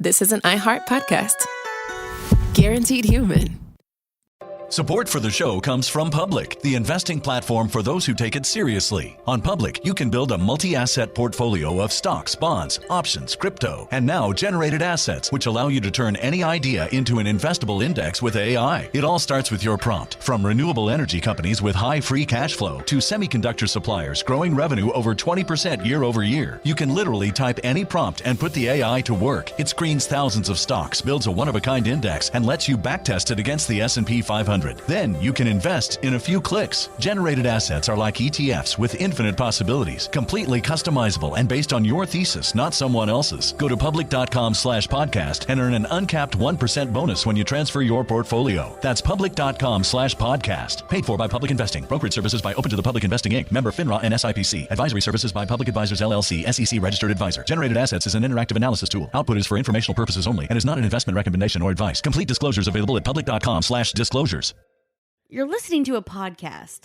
this is an iHeart podcast. Guaranteed human. Support for the show comes from Public, the investing platform for those who take it seriously. On Public, you can build a multi-asset portfolio of stocks, bonds, options, crypto, and now generated assets, which allow you to turn any idea into an investable index with AI. It all starts with your prompt. From renewable energy companies with high free cash flow to semiconductor suppliers growing revenue over 20% year over year, you can literally type any prompt and put the AI to work. It screens thousands of stocks, builds a one-of-a-kind index, and lets you backtest it against the S&P 500. Then you can invest in a few clicks. Generated assets are like ETFs with infinite possibilities, completely customizable and based on your thesis, not someone else's. Go to public.com/podcast and earn an uncapped 1% bonus when you transfer your portfolio. That's public.com/podcast. Paid for by Public Investing. Brokerage services by Open to the Public Investing Inc. Member FINRA and SIPC. Advisory services by Public Advisors LLC, SEC registered advisor. Generated assets is an interactive analysis tool. Output is for informational purposes only and is not an investment recommendation or advice. Complete disclosures available at public.com/disclosures. You're listening to a podcast,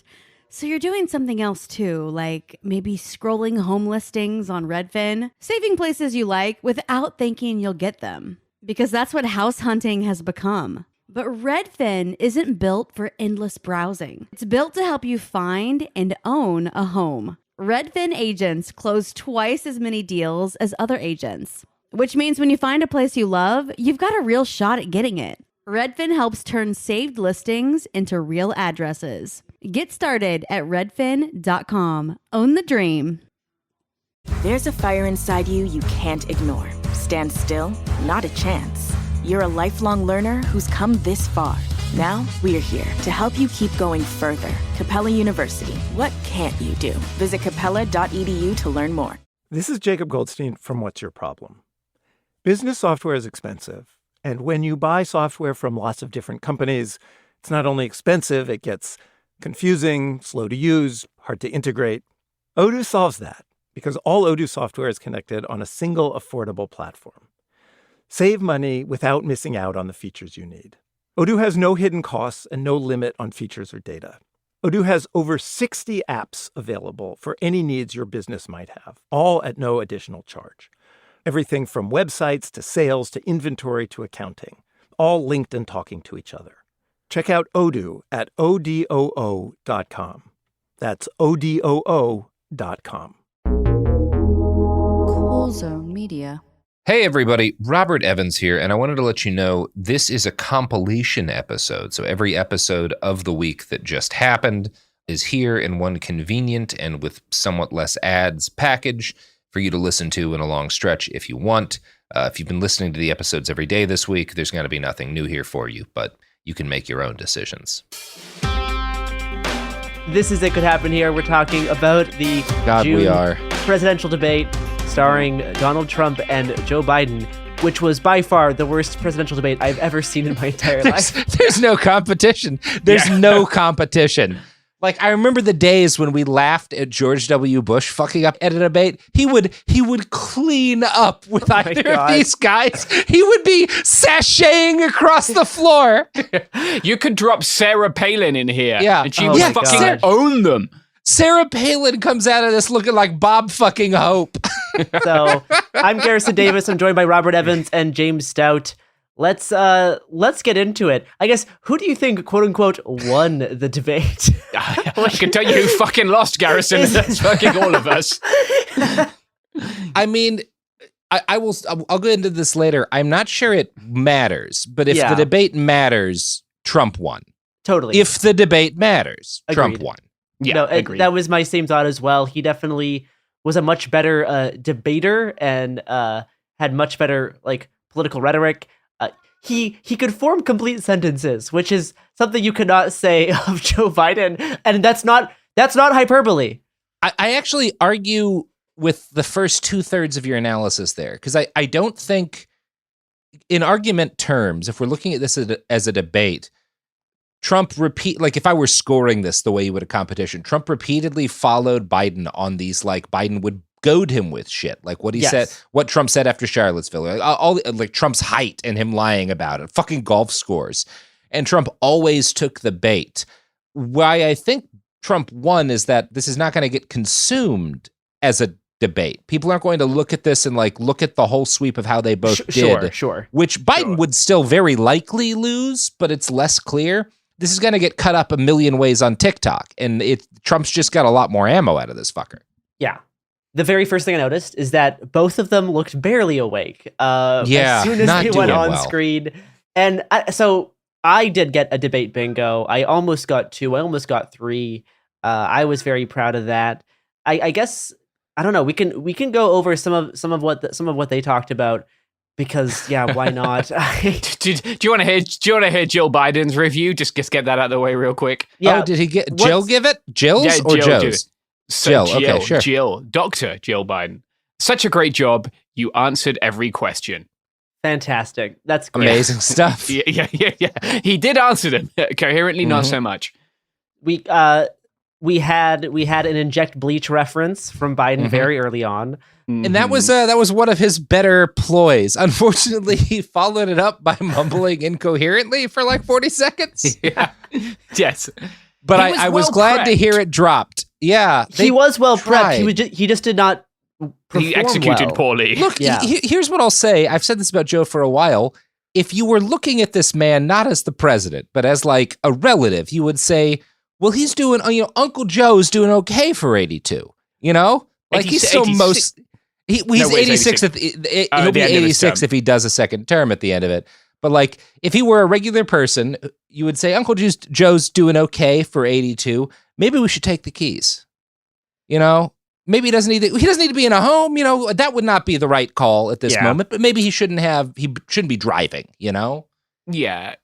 so you're doing something else too, like maybe scrolling home listings on Redfin, saving places you like without thinking you'll get them, because that's what house hunting has become. But Redfin isn't built for endless browsing. It's built to help you find and own a home. Redfin agents close twice as many deals as other agents, which means when you find a place you love, you've got a real shot at getting it. Redfin helps turn saved listings into real addresses. Get started at redfin.com. Own the dream. There's a fire inside you you can't ignore. Stand still? Not a chance. You're a lifelong learner who's come this far. Now, we're here to help you keep going further. Capella University. What can't you do? Visit capella.edu to learn more. This is Jacob Goldstein from What's Your Problem? Business software is expensive. And when you buy software from lots of different companies, it's not only expensive, it gets confusing, slow to use, hard to integrate. Odoo solves that because all Odoo software is connected on a single affordable platform. Save money without missing out on the features you need. Odoo has no hidden costs and no limit on features or data. Odoo has over 60 apps available for any needs your business might have, all at no additional charge. Everything from websites to sales to inventory to accounting, all linked and talking to each other. Check out Odoo at odoo.com. That's odoo.com. Cool Zone Media. Hey everybody, Robert Evans here, and I wanted to let you know this is a compilation episode. So every episode of the week that just happened is here in one convenient and with somewhat less ads package for you to listen to in a long stretch if you want. If you've been listening to the episodes every day this week, there's going to be nothing new here for you, but you can make your own decisions. This is It Could Happen Here. We're talking about the June presidential debate starring Donald Trump and Joe Biden, which was by far the worst presidential debate I've ever seen in my entire life. There's no competition. There's no competition. Like, I remember the days when we laughed at George W. Bush fucking up at a debate. He would clean up with either of these guys. He would be sashaying across the floor. You could drop Sarah Palin in here. Yeah. And she would fucking own them. Sarah Palin comes out of this looking like Bob fucking Hope. So, I'm Garrison Davis. I'm joined by Robert Evans and James Stout. Let's get into it. I guess, who do you think, quote unquote, won the debate? I can tell you who fucking lost, Garrison. That's fucking all of us. I mean, I'll go into this later. I'm not sure it matters, but if the debate matters, Trump won. Totally. If the debate matters, Agreed. Trump won. Yeah, no, agreed. That was my same thought as well. He definitely was a much better debater and had much better political rhetoric. He could form complete sentences, which is something you could not say of Joe Biden, and that's not hyperbole. I actually argue with the first 2/3 of your analysis there, because I don't think, in argument terms, if we're looking at this as a debate, Trump if I were scoring this the way you would a competition, Trump repeatedly followed Biden on these, Biden would goad him with shit, like what he said, what Trump said after Charlottesville, all Trump's height and him lying about it, fucking golf scores. And Trump always took the bait. Why I think Trump won is that this is not going to get consumed as a debate. People aren't going to look at this and like look at the whole sweep of how they both did. Sure. Which Biden would still very likely lose, but it's less clear. This is going to get cut up a million ways on TikTok, and Trump's just got a lot more ammo out of this fucker. Yeah. The very first thing I noticed is that both of them looked barely awake as soon as they went on screen. And so I did get a debate bingo. I almost got 2. I almost got 3. I was very proud of that. I guess I don't know. We can go over some of what they talked about because why not? do you want to hear Jill Biden's review? Just get that out of the way real quick. Yeah. Oh, did he get Jill? Give it Jill's or Joe's? So Jill. Okay, sure. Dr. Jill Biden. Such a great job. You answered every question. Fantastic. That's great. Amazing stuff. Yeah. He did answer them coherently, not so much. We had an inject bleach reference from Biden very early on. And that was one of his better ploys. Unfortunately, he followed it up by mumbling incoherently for like 40 seconds. Yeah. Yes. But I was glad to hear it dropped. Yeah. He was well prepped. He just did not perform He executed well. poorly. Look, here's what I'll say. I've said this about Joe for a while. If you were looking at this man not as the president, but as like a relative, you would say, well, he's doing, Uncle Joe's doing okay for 82. Like he's still 86. He's 86. He'll be 86 if he does a second term at the end of it. But like, if he were a regular person, you would say Uncle Joe's doing okay for 82. Maybe we should take the keys. Maybe he doesn't need to be in a home. That would not be the right call at this moment. But maybe he shouldn't be driving. Yeah.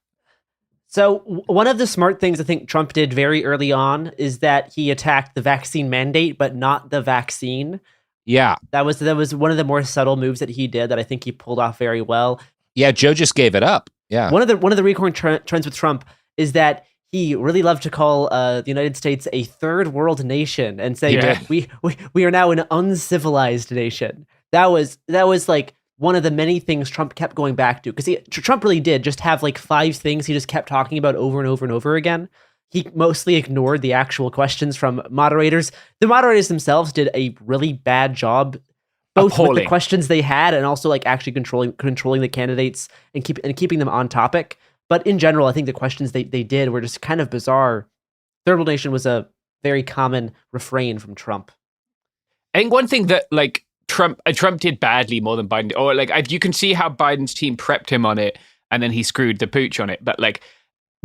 So one of the smart things I think Trump did very early on is that he attacked the vaccine mandate, but not the vaccine. Yeah. That was one of the more subtle moves that he did that I think he pulled off very well. Yeah, Joe just gave it up. Yeah. One of the recurring trends with Trump is that he really loved to call the United States a third world nation and say that we are now an uncivilized nation. That was like one of the many things Trump kept going back to, because Trump really did just have like 5 things he just kept talking about over and over and over again. He mostly ignored the actual questions from moderators. The moderators themselves did a really bad job, both with the questions they had and also like actually controlling the candidates and keeping them on topic. But in general, I think the questions they did were just kind of bizarre. Third world nation was a very common refrain from Trump. I think one thing that like Trump did badly more than Biden, or like you can see how Biden's team prepped him on it and then he screwed the pooch on it. But like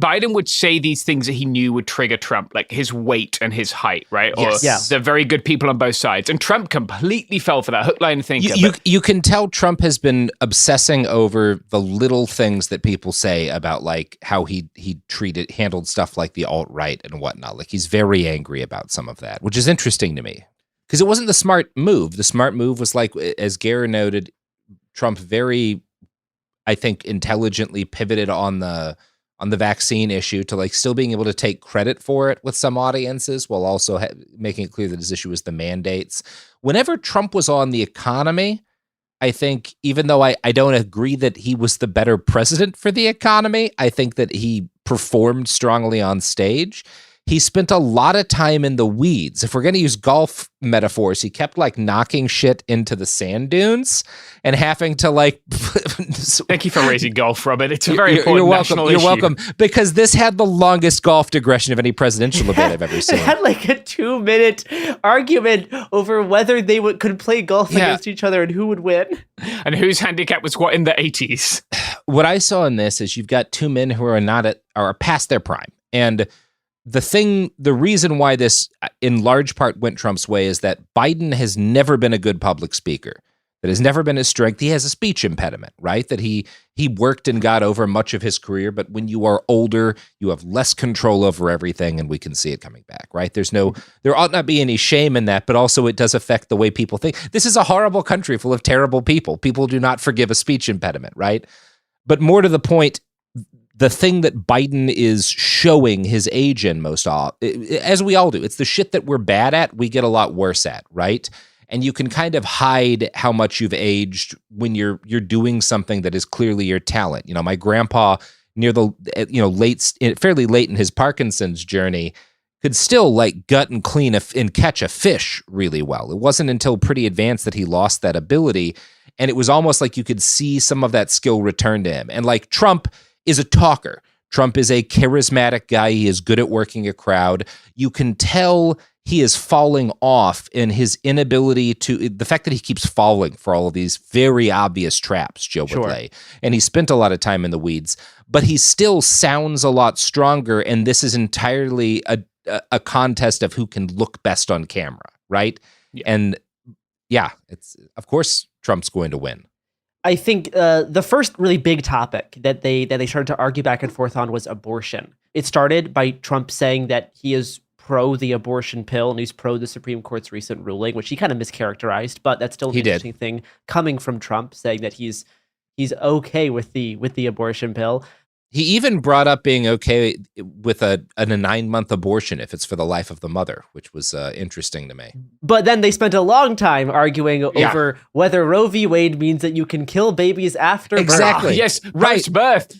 Biden would say these things that he knew would trigger Trump, like his weight and his height, right? Yes. Or the very good people on both sides. And Trump completely fell for that hook, line, and sinker. You can tell Trump has been obsessing over the little things that people say about like how he handled stuff like the alt-right and whatnot. Like he's very angry about some of that, which is interesting to me. Because it wasn't the smart move. The smart move was like, as Gera noted, Trump very, I think, intelligently pivoted on the vaccine issue to like still being able to take credit for it with some audiences while also making it clear that his issue was the mandates. Whenever Trump was on the economy, I think even though I don't agree that he was the better president for the economy, I think that he performed strongly on stage. He spent a lot of time in the weeds. If we're going to use golf metaphors, he kept like knocking shit into the sand dunes and having to like. Thank you for raising golf, Robert. It's a very important You're welcome. national You're issue. welcome. Because this had the longest golf digression of any presidential debate I've ever seen. It had like a 2-minute argument over whether they could play golf against each other and who would win. And whose handicap was what in the 80s. What I saw in this is you've got 2 men who are past their prime. And the reason why this in large part went Trump's way is that Biden has never been a good public speaker. That has never been his strength. He has a speech impediment, right? That he worked and got over much of his career, but when you are older, you have less control over everything, and we can see it coming back, right? There ought not be any shame in that, but also it does affect the way people think. This is a horrible country full of terrible people. People do not forgive a speech impediment, right? But more to the point, the thing that Biden is showing his age in most often, as we all do, it's the shit that we're bad at, we get a lot worse at, right? And you can kind of hide how much you've aged when you're doing something that is clearly your talent. My grandpa near the fairly late in his Parkinson's journey could still like gut and clean and catch a fish really well. It wasn't until pretty advanced that he lost that ability. And it was almost like you could see some of that skill return to him. And like Trump is a talker. Trump is a charismatic guy. He is good at working a crowd. You can tell he is falling off in his inability to, the fact that he keeps falling for all of these very obvious traps Joe would lay. And he spent a lot of time in the weeds, but he still sounds a lot stronger. And this is entirely a contest of who can look best on camera, right? Yeah. And yeah, it's of course Trump's going to win. I think the first really big topic that they started to argue back and forth on was abortion. It started by Trump saying that he is pro the abortion pill and he's pro the Supreme Court's recent ruling, which he kind of mischaracterized, but that's still an interesting thing coming from Trump, saying that he's okay with the abortion pill. He even brought up being okay with a 9-month abortion if it's for the life of the mother, which was interesting to me. But then they spent a long time arguing over whether Roe v. Wade means that you can kill babies after birth. Exactly. Yes, post birth.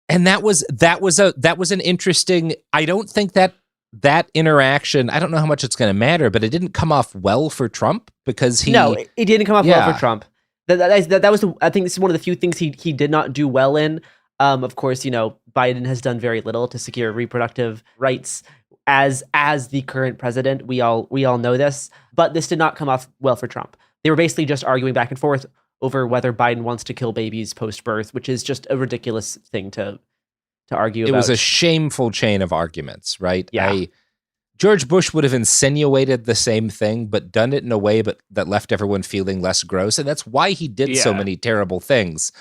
And that was an interesting. I don't think that interaction, I don't know how much it's going to matter, but it didn't come off well for Trump because he... No, it didn't come off well for Trump. That was, I think this is one of the few things he did not do well in. Of course, Biden has done very little to secure reproductive rights as the current president. We all know this, but this did not come off well for Trump. They were basically just arguing back and forth over whether Biden wants to kill babies post-birth, which is just a ridiculous thing to argue about. It was a shameful chain of arguments, right? Yeah. George Bush would have insinuated the same thing, but done it in a way that left everyone feeling less gross. And that's why he did so many terrible things.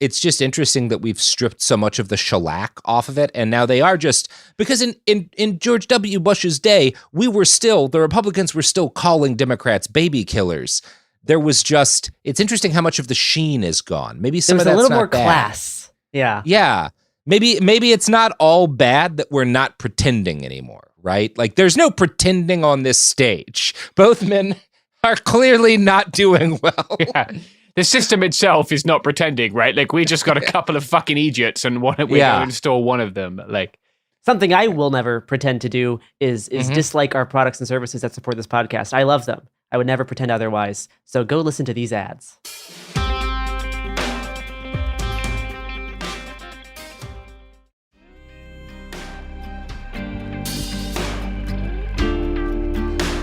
It's just interesting that we've stripped so much of the shellac off of it. And now they are just, because in George W. Bush's day, the Republicans were still calling Democrats baby killers. There was just, it's interesting how much of the sheen is gone. Maybe some of that's a little not more bad. Class. Yeah. Yeah. Maybe it's not all bad that we're not pretending anymore, right? Like there's no pretending on this stage. Both men are clearly not doing well. Yeah. The system itself is not pretending, right? Like we just got a couple of fucking idiots and we're going to install one of them. Like something I will never pretend to do is dislike our products and services that support this podcast. I love them. I would never pretend otherwise. So go listen to these ads.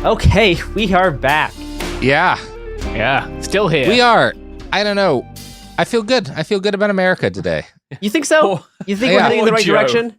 Okay, we are back. Yeah. Yeah, still here. We are. I don't know. I feel good. I feel good about America today. You think so? You think we're heading in the right direction?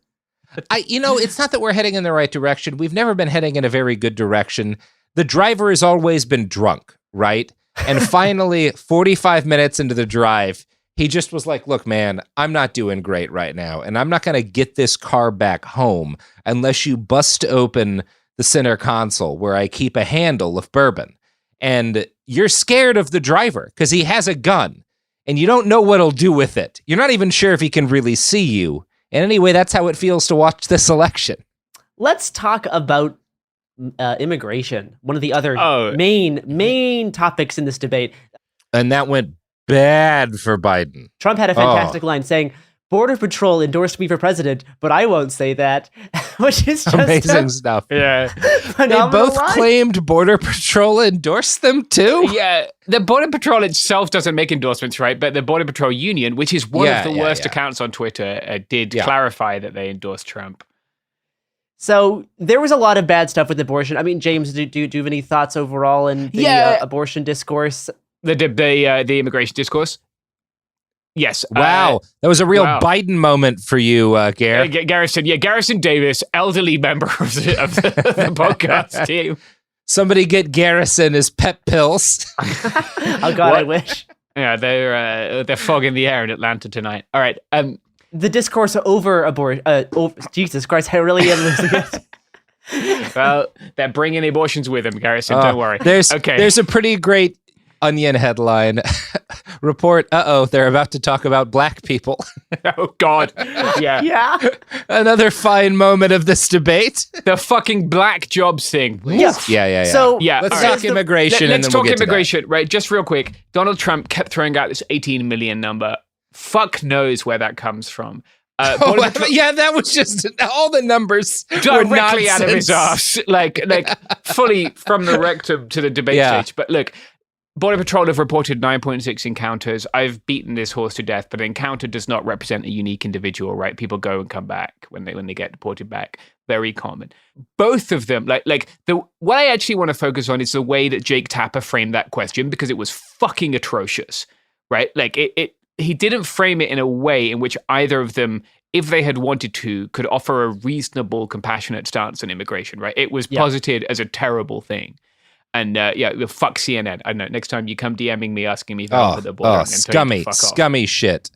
It's not that we're heading in the right direction. We've never been heading in a very good direction. The driver has always been drunk, right? And finally, 45 minutes into the drive, he just was like, look, man, I'm not doing great right now. And I'm not going to get this car back home unless you bust open the center console where I keep a handle of bourbon. And you're scared of the driver because he has a gun and you don't know what he'll do with it. You're not even sure if he can really see you. And anyway, that's how it feels to watch this election. Let's talk about immigration. One of the other main topics in this debate. And that went bad for Biden. Trump had a fantastic line saying, Border Patrol endorsed me for president, but I won't say that, which is just amazing stuff. Yeah. They both claimed Border Patrol endorsed them too? Yeah. The Border Patrol itself doesn't make endorsements, right? But the Border Patrol Union, which is one of the worst accounts on Twitter, did clarify that they endorsed Trump. So there was a lot of bad stuff with abortion. I mean, James, do you have any thoughts overall in the abortion discourse? The immigration discourse? Yes. Wow. That was a real Biden moment for you, Gar. Garrison. Yeah, Garrison Davis, elderly member of the podcast team. Somebody get Garrison his pep pills. Oh, God, I wish. Yeah, they're fogging the air in Atlanta tonight. All right. The discourse over abortion. Jesus Christ, I really am losing it. Well, they're bringing the abortions with them, Garrison. Don't worry. There's a pretty great Onion headline. Report, they're about to talk about black people. Oh, God. Yeah. Yeah. Another fine moment of this debate. The fucking black jobs thing. Yeah. Yeah. So, let's talk immigration and then we'll get to immigration, right? Just real quick. Donald Trump kept throwing out this 18 million number. Fuck knows where that comes from. Yeah, that was just all the numbers directly were out of his ass, like fully from the rectum to the debate stage. But look, Border Patrol have reported 9.6 encounters. I've beaten this horse to death, but an encounter does not represent a unique individual, right? People go and come back when they get deported back. Very common. Both of them, what I actually want to focus on is the way that Jake Tapper framed that question, because it was fucking atrocious, right? Like he didn't frame it in a way in which either of them, if they had wanted to, could offer a reasonable, compassionate stance on immigration, right? It was posited as a terrible thing. And fuck CNN. I don't know. Next time you come DMing me asking me if I put the border, scummy shit.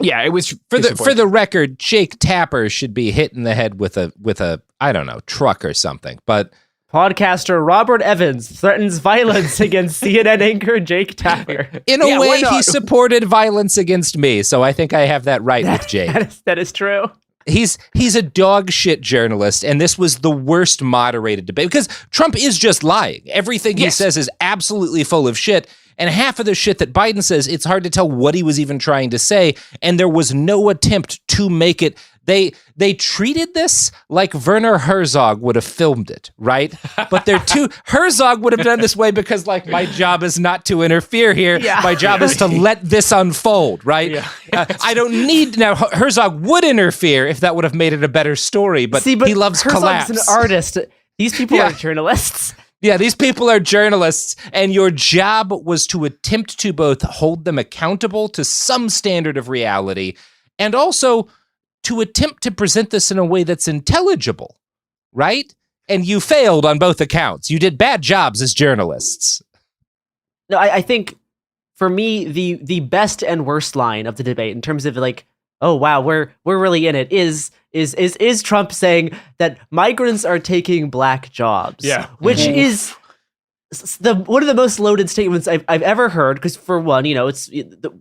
Yeah, it was for the record. Jake Tapper should be hit in the head with a I don't know, truck or something. But podcaster Robert Evans threatens violence against CNN anchor Jake Tapper. In a way, he supported violence against me, so I think I have that right with Jake. That is true. He's a dog shit journalist, and this was the worst moderated debate because Trump is just lying. Everything he says is absolutely full of shit, and half of the shit that Biden says, it's hard to tell what he was even trying to say, and there was no attempt to make it. They treated this like Werner Herzog would have filmed it, right? But Herzog would have done this way because, like, my job is not to interfere here. Yeah. My job is to let this unfold, right? Yeah. I don't need, now Herzog would interfere if that would have made it a better story, but he loves Herzog's collapse. Herzog's an artist. These people are journalists. Yeah, these people are journalists, and your job was to attempt to both hold them accountable to some standard of reality and also to attempt to present this in a way that's intelligible, right? And you failed on both accounts. You did bad jobs as journalists. No, I think for me, the best and worst line of the debate in terms of like, oh wow, we're really in it is Trump saying that migrants are taking black jobs. Yeah. Which is one of the most loaded statements I've ever heard, because for one, it's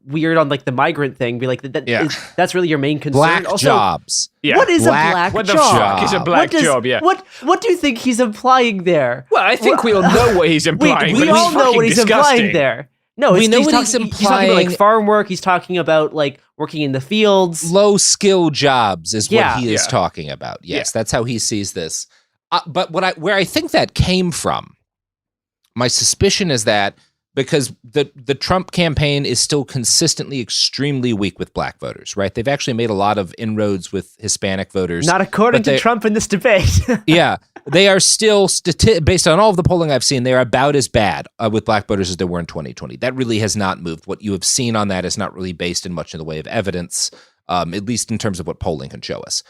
weird on like the migrant thing, be like that's really your main concern. Black also, jobs. Yeah. What is a black what job? What the fuck is a black job? Yeah. What do you think he's implying there? Well, I think we all know what he's implying. We all know what he's implying there. No, we know what he's implying. He's talking about like farm work. He's talking about like working in the fields. Low skill jobs is what he is talking about. Yes, that's how he sees this. But where I think that came from, my suspicion is that because the Trump campaign is still consistently extremely weak with black voters, right? They've actually made a lot of inroads with Hispanic voters. Not according to Trump in this debate. Yeah, they are still, based on all of the polling I've seen, they are about as bad with black voters as they were in 2020. That really has not moved. What you have seen on that is not really based in much in the way of evidence, at least in terms of what polling can show us.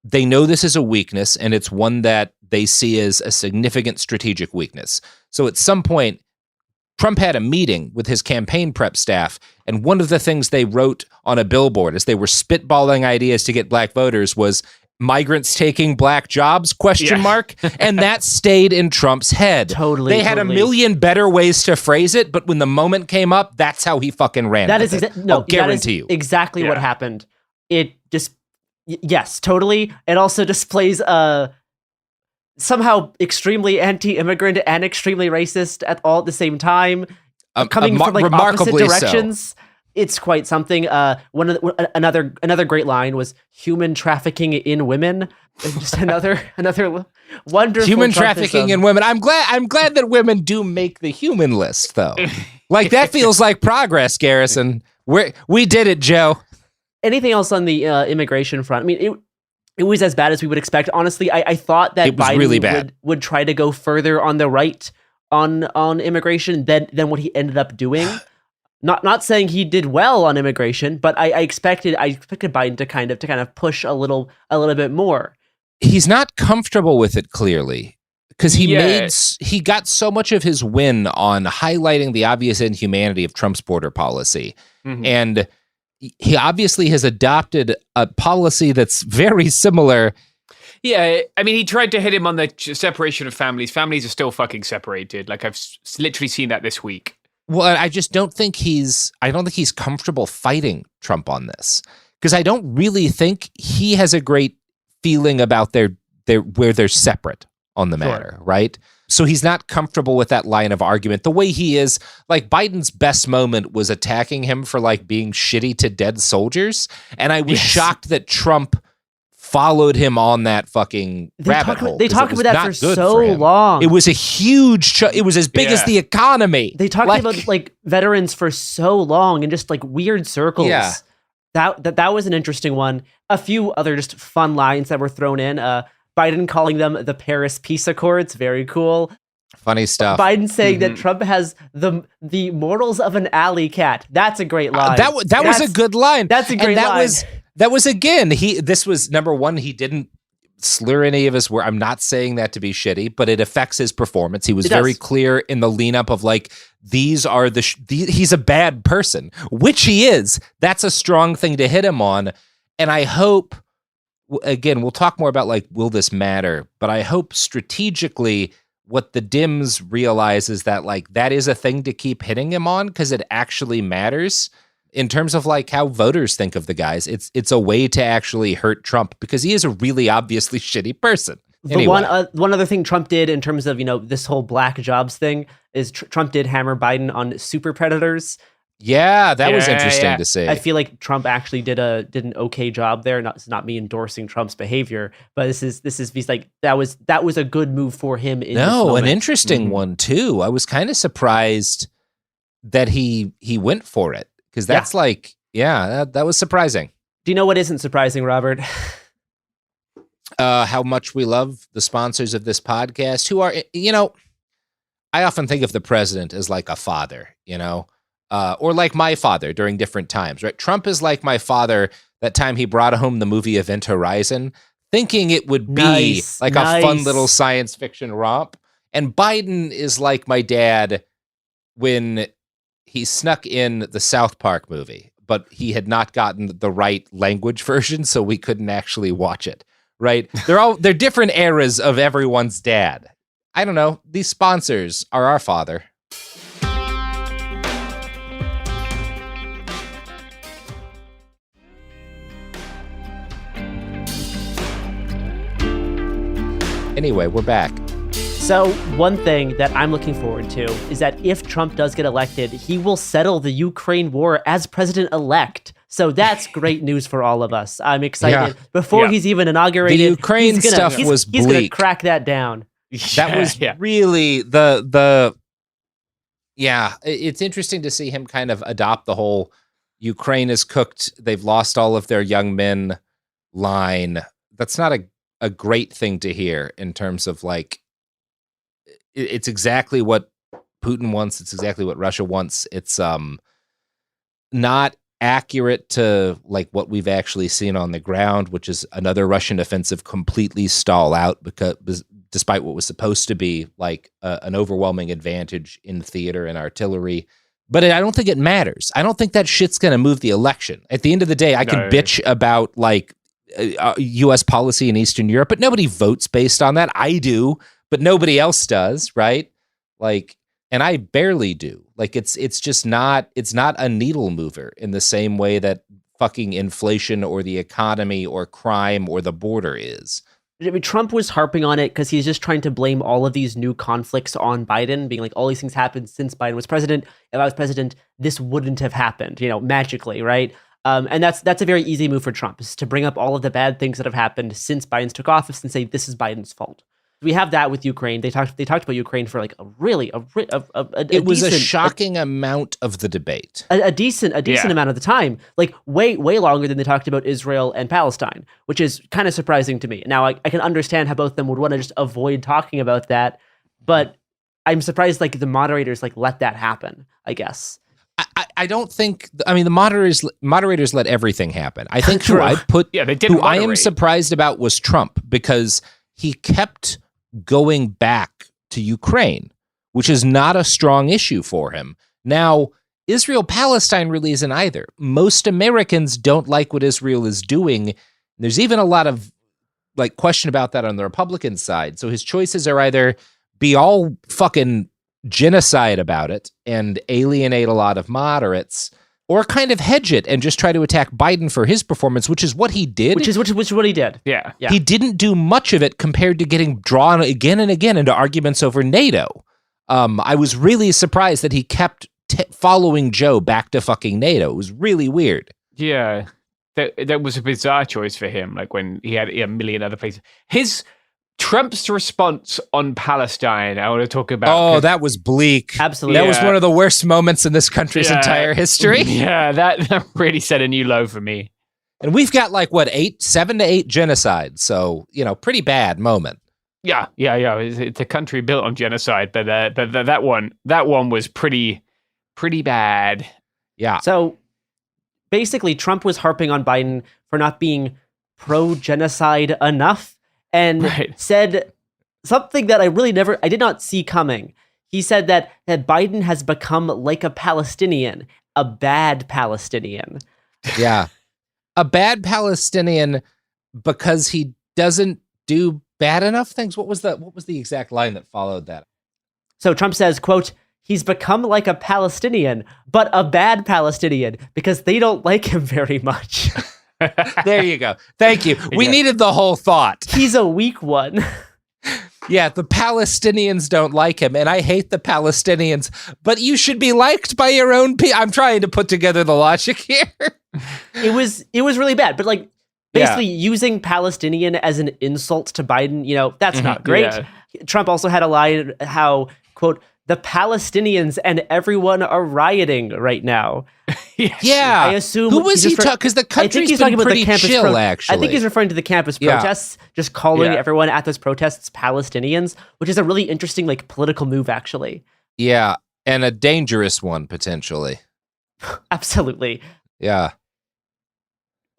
They know this is a weakness, and it's one that they see as a significant strategic weakness. So at some point, Trump had a meeting with his campaign prep staff, and one of the things they wrote on a billboard as they were spitballing ideas to get black voters was migrants taking black jobs, ? And that stayed in Trump's head. Totally. They had a million better ways to phrase it, but when the moment came up, that's how he fucking ran. That is I'll guarantee you. Exactly what happened. It just, yes, totally. It also displays somehow extremely anti-immigrant and extremely racist at the same time, coming from like opposite directions. So. It's quite something. Another great line was human trafficking in women. Just another wonderful human trafficking in women. I'm glad that women do make the human list though. Like that feels like progress, Garrison. We did it, Joe. Anything else on the immigration front? I mean, it was as bad as we would expect. Honestly, I thought that Biden really would try to go further on the right on immigration than what he ended up doing. Not saying he did well on immigration, but I expected Biden to kind of push a little bit more. He's not comfortable with it, clearly, because he got so much of his win on highlighting the obvious inhumanity of Trump's border policy, and he obviously has adopted a policy that's very similar. Yeah, I mean, he tried to hit him on the separation of families. Families are still fucking separated. Like, I've literally seen that this week. Well, I don't think he's comfortable fighting Trump on this, because I don't really think he has a great feeling about where they're separate on the matter, right? So he's not comfortable with that line of argument the way he is. Like, Biden's best moment was attacking him for like being shitty to dead soldiers. And I was shocked that Trump followed him on that fucking rabbit hole. They talked about that for so long. It was a huge, it was as big as the economy. They talked about like veterans for so long in just like weird circles. Yeah. That was an interesting one. A few other just fun lines that were thrown in. Biden calling them the Paris Peace Accords. Very cool. Funny stuff. Biden saying that Trump has the morals of an alley cat. That's a great line. That was a good line. That's a great line. That was again, this was number one, he didn't slur any of his words. I'm not saying that to be shitty, but it affects his performance. He was very clear in the lean up of like, these are he's a bad person, which he is. That's a strong thing to hit him on. And I hope, again, we'll talk more about like, will this matter? But I hope strategically what the Dems realize is that like, that is a thing to keep hitting him on because it actually matters. In terms of like how voters think of the guys, it's a way to actually hurt Trump because he is a really obviously shitty person. Anyway. One other thing Trump did in terms of, this whole black jobs thing is Trump did hammer Biden on super predators. Yeah, that was interesting to see. I feel like Trump actually did an okay job there. It's not me endorsing Trump's behavior, but this is like that was a good move for him. An interesting one too. I was kind of surprised that he went for it. Because that's that was surprising. Do you know what isn't surprising, Robert? How much we love the sponsors of this podcast who are, I often think of the president as like a father, or like my father during different times, right? Trump is like my father that time he brought home the movie Event Horizon, thinking it would be a fun little science fiction romp. And Biden is like my dad when he snuck in the South Park movie, but he had not gotten the right language version, so we couldn't actually watch it, right? They're different eras of everyone's dad. I don't know. These sponsors are our father. Anyway, we're back. So one thing that I'm looking forward to is that if Trump does get elected, he will settle the Ukraine war as president-elect. So that's great news for all of us. I'm excited. Before he's even inaugurated, the Ukraine stuff was bleak. He's going to crack that down. That was really it's interesting to see him kind of adopt the whole Ukraine is cooked, they've lost all of their young men line. That's not a great thing to hear in terms of like, it's exactly what Putin wants. It's exactly what Russia wants. It's not accurate to like what we've actually seen on the ground, which is another Russian offensive completely stall out because despite what was supposed to be like an overwhelming advantage in theater and artillery. But I don't think it matters. I don't think that shit's going to move the election. At the end of the day, I can bitch about like U.S. policy in Eastern Europe, but nobody votes based on that. I do. But nobody else does, right? Like, and I barely do. Like, it's not a needle mover in the same way that fucking inflation or the economy or crime or the border is. I mean, Trump was harping on it because he's just trying to blame all of these new conflicts on Biden, being like, all these things happened since Biden was president. If I was president, this wouldn't have happened, magically, right? And that's a very easy move for Trump, is to bring up all of the bad things that have happened since Biden took office and say this is Biden's fault. We have that with Ukraine. They talked about Ukraine for like it was a shocking amount of the debate. A decent amount of the time, like way longer than they talked about Israel and Palestine, which is kind of surprising to me. Now I can understand how both of them would want to just avoid talking about that, but I'm surprised like the moderators like let that happen, I guess. I don't think. I mean, the moderators let everything happen. I think True. they didn't. Who I am surprised about was Trump because he kept going back to Ukraine, which is not a strong issue for him. Now, Israel-Palestine really isn't either. Most Americans don't like what Israel is doing. There's even a lot of like question about that on the Republican side. So his choices are either be all fucking genocide about it and alienate a lot of moderates, or kind of hedge it and just try to attack Biden for his performance, which is what he did. Which is what he did. Yeah. He didn't do much of it compared to getting drawn again and again into arguments over NATO. I was really surprised that he kept following Joe back to fucking NATO. It was really weird. Yeah. That was a bizarre choice for him, like when he had a million other places. Trump's response on Palestine, I want to talk about. Oh, that was bleak. Absolutely. That was one of the worst moments in this country's entire history. Yeah, that really set a new low for me. And we've got 7 to 8 genocides. So, pretty bad moment. Yeah. It's a country built on genocide, but that one was pretty bad. Yeah. So basically, Trump was harping on Biden for not being pro-genocide enough, and said something that I did not see coming. He said that Biden has become like a Palestinian, a bad Palestinian. Yeah. A bad Palestinian because he doesn't do bad enough things. What was the exact line that followed that? So Trump says, quote, he's become like a Palestinian, but a bad Palestinian because they don't like him very much. There you go. Thank you. We needed the whole thought. He's a weak one. Yeah, the Palestinians don't like him, and I hate the Palestinians, but you should be liked by your own people. I'm trying to put together the logic here. It was really bad, but basically using Palestinian as an insult to Biden, that's not great. Yeah. Trump also had a line how, quote, the Palestinians and everyone are rioting right now. Yes. Yeah. I assume who was he talking? Because the country's been pretty chill, actually. I think he's referring to the campus protests, just calling everyone at those protests Palestinians, which is a really interesting political move, actually. Yeah, and a dangerous one, potentially. Absolutely. Yeah.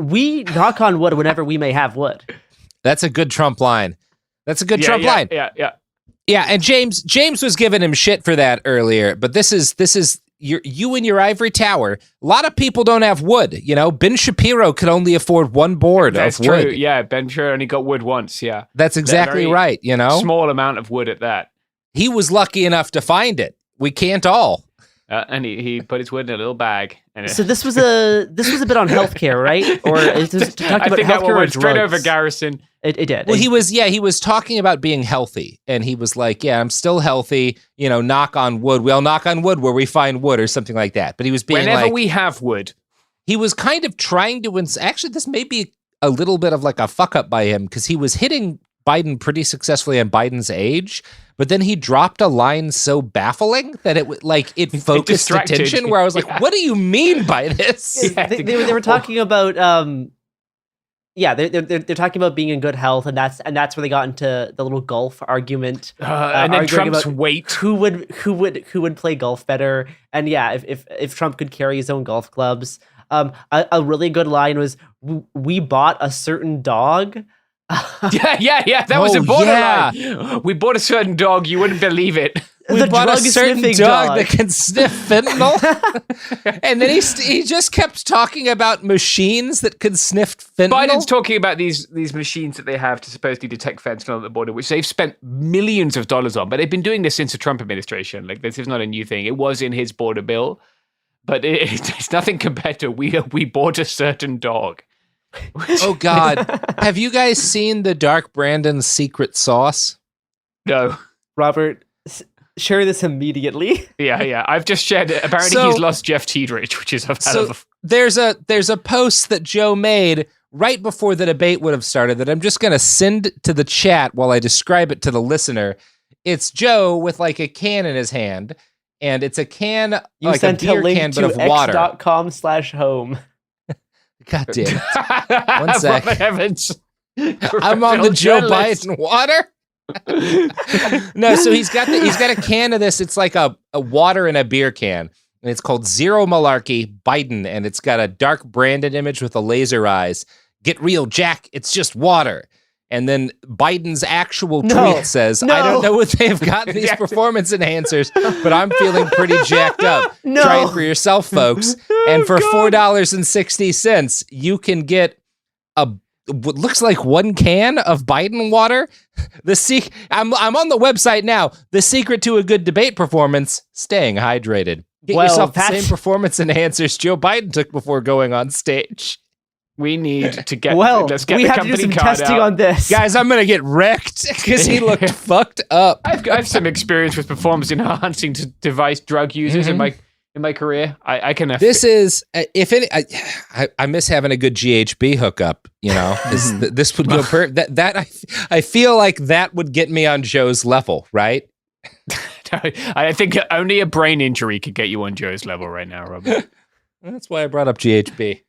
We knock on wood whenever we may have wood. That's a good Trump line. line. Yeah. Yeah, and James was giving him shit for that earlier, but this is you in your ivory tower. A lot of people don't have wood. Ben Shapiro could only afford one board That's of wood. true. Yeah, Ben Shapiro only got wood once. Yeah, that's exactly right. Small amount of wood at that. He was lucky enough to find it. We can't all. And he put his wood in a little bag. So this was a bit on healthcare, right? Or is this talking about that one healthcare went straight drugs? over Garrison. It did. Well, he was talking about being healthy, and he was like, "Yeah, I'm still healthy. Knock on wood. We'll knock on wood where we find wood, or something like that." But he was being whenever we have wood. He was kind of trying to. Actually, this may be a little bit of a fuck up by him because he was hitting Biden pretty successfully on Biden's age, but then he dropped a line so baffling that it focused attention. Where I was like, "What do you mean by this?" Yeah, they were talking about they're talking about being in good health, and that's where they got into the little golf argument. And then Trump's weight. Who would play golf better? And if Trump could carry his own golf clubs. A really good line was, "We bought a certain dog." Yeah. That was a borderline. We bought a certain dog. You wouldn't believe it. We bought a certain dog that can sniff fentanyl. And then he just kept talking about machines that could sniff fentanyl. Biden's talking about these machines that they have to supposedly detect fentanyl at the border, which they've spent millions of dollars on. But they've been doing this since the Trump administration. This is not a new thing. It was in his border bill. But it's nothing compared to we bought a certain dog. Oh, God. Have you guys seen the Dark Brandon secret sauce? No. Robert, share this immediately. Yeah. I've just shared it. Apparently he's lost Jeff Tiedrich, which is there's a post that Joe made right before the debate would have started that I'm just going to send to the chat while I describe it to the listener. It's Joe with a can in his hand, and it's a can, you sent a beer can, but of water. x.com/home. God damn it. 1 sec. For heavens. I'm on the Joe Biden water. No, so he's got a can of this. It's like a water in a beer can. And it's called Zero Malarkey Biden. And it's got a dark branded image with a laser eyes. Get real, Jack. It's just water. And then Biden's actual tweet says, I don't know what they've got in these performance enhancers, but I'm feeling pretty jacked up. Try it for yourself, folks. And for $4.60, you can get what looks like 1 can of Biden water. I'm on the website now. The secret to a good debate performance, staying hydrated. Get yourself the same performance enhancers Joe Biden took before going on stage. We need to get. Well, let's get we the have to do company some card testing out. on this. Guys, I'm going to get wrecked because he looked fucked up. I've some experience with performance enhancing device drug users in my career. I can. This is, if any, I miss having a good GHB hookup. You know, this would go I feel like that would get me on Joe's level, right? I think only a brain injury could get you on Joe's level right now, Robert. That's why I brought up GHB.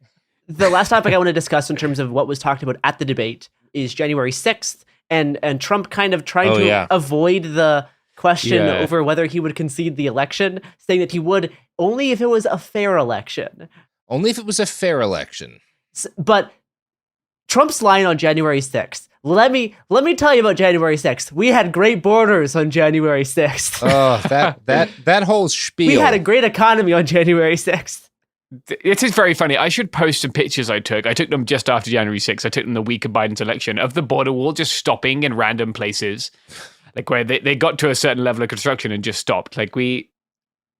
The last topic I want to discuss in terms of what was talked about at the debate is January 6th and Trump kind of trying to avoid the question over whether he would concede the election, saying that he would only if it was a fair election. Only if it was a fair election. But Trump's line on January 6th. Let me tell you about January 6th. We had great borders on January 6th. Oh, that whole spiel. We had a great economy on January 6th. It is very funny. I should post some pictures I took. I took them just after January 6th. I took them the week of Biden's election of the border wall just stopping in random places, like where they got to a certain level of construction and just stopped. Like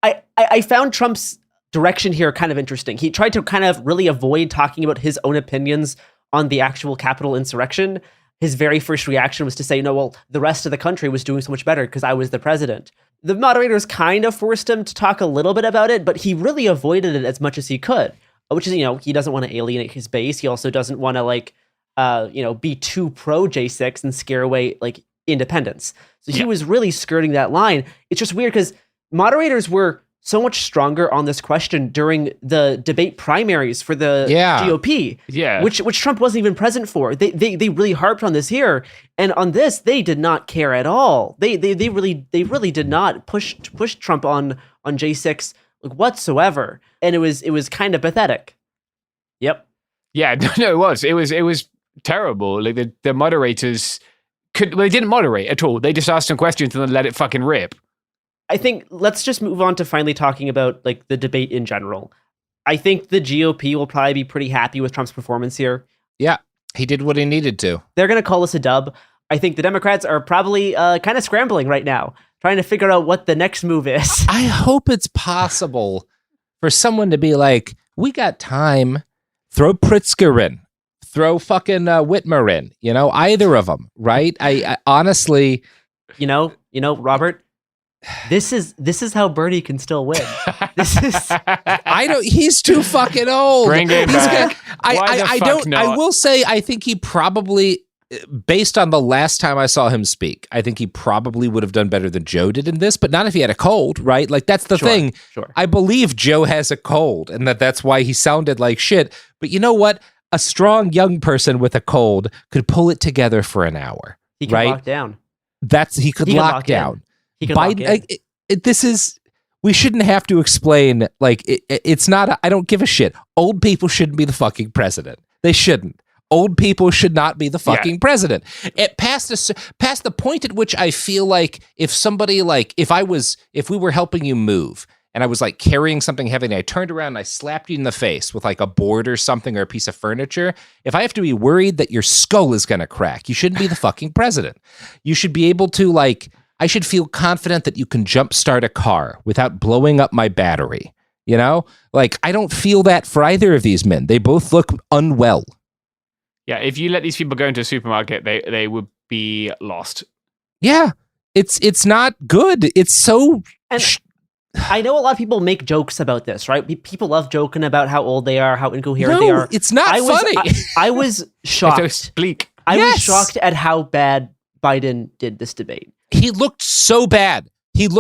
I found Trump's direction here kind of interesting. He tried to kind of really avoid talking about his own opinions on the actual Capitol insurrection. His very first reaction was to say, no, well, the rest of the country was doing so much better because I was the president. The moderators kind of forced him to talk a little bit about it, but he really avoided it as much as he could, which is, he doesn't want to alienate his base. He also doesn't want to be too pro J6 and scare away independents. So he was really skirting that line. It's just weird because moderators were so much stronger on this question during the debate primaries for the GOP, which Trump wasn't even present for. They really harped on this here, and on this they did not care at all. They really did not push Trump on J6 whatsoever, and it was kind of pathetic. Yep. Yeah, no, it was terrible. Like the moderators they didn't moderate at all. They just asked some questions and then let it fucking rip. I think let's just move on to finally talking about the debate in general. I think the GOP will probably be pretty happy with Trump's performance here. Yeah, he did what he needed to. They're going to call this a dub. I think the Democrats are probably kind of scrambling right now, trying to figure out what the next move is. I hope it's possible for someone to be like, we got time. Throw Pritzker in. Throw fucking Whitmer in. Either of them, right? I honestly... Robert... This is how Bernie can still win. He's too fucking old. Bring him back. I will say I think he probably, based on the last time I saw him speak, I think he probably would have done better than Joe did in this, but not if he had a cold, right? That's the thing. Sure. I believe Joe has a cold and that's why he sounded like shit. But you know what? A strong young person with a cold could pull it together for an hour. He could lock down. He could lock down. Biden, we shouldn't have to explain, it's not, I don't give a shit. Old people shouldn't be the fucking president. They shouldn't. Old people should not be the fucking president. It past the point at which I feel like if somebody if we were helping you move and I was carrying something heavy and I turned around and I slapped you in the face with a board or something or a piece of furniture, if I have to be worried that your skull is going to crack, you shouldn't be the fucking president. You should be able to I should feel confident that you can jumpstart a car without blowing up my battery. I don't feel that for either of these men. They both look unwell. Yeah, if you let these people go into a supermarket, they would be lost. Yeah, it's not good. It's so... I know a lot of people make jokes about this, right? People love joking about how old they are, how incoherent they are. It's not funny. I was shocked. It's so bleak. I was shocked at how bad Biden did this debate. He looked so bad. It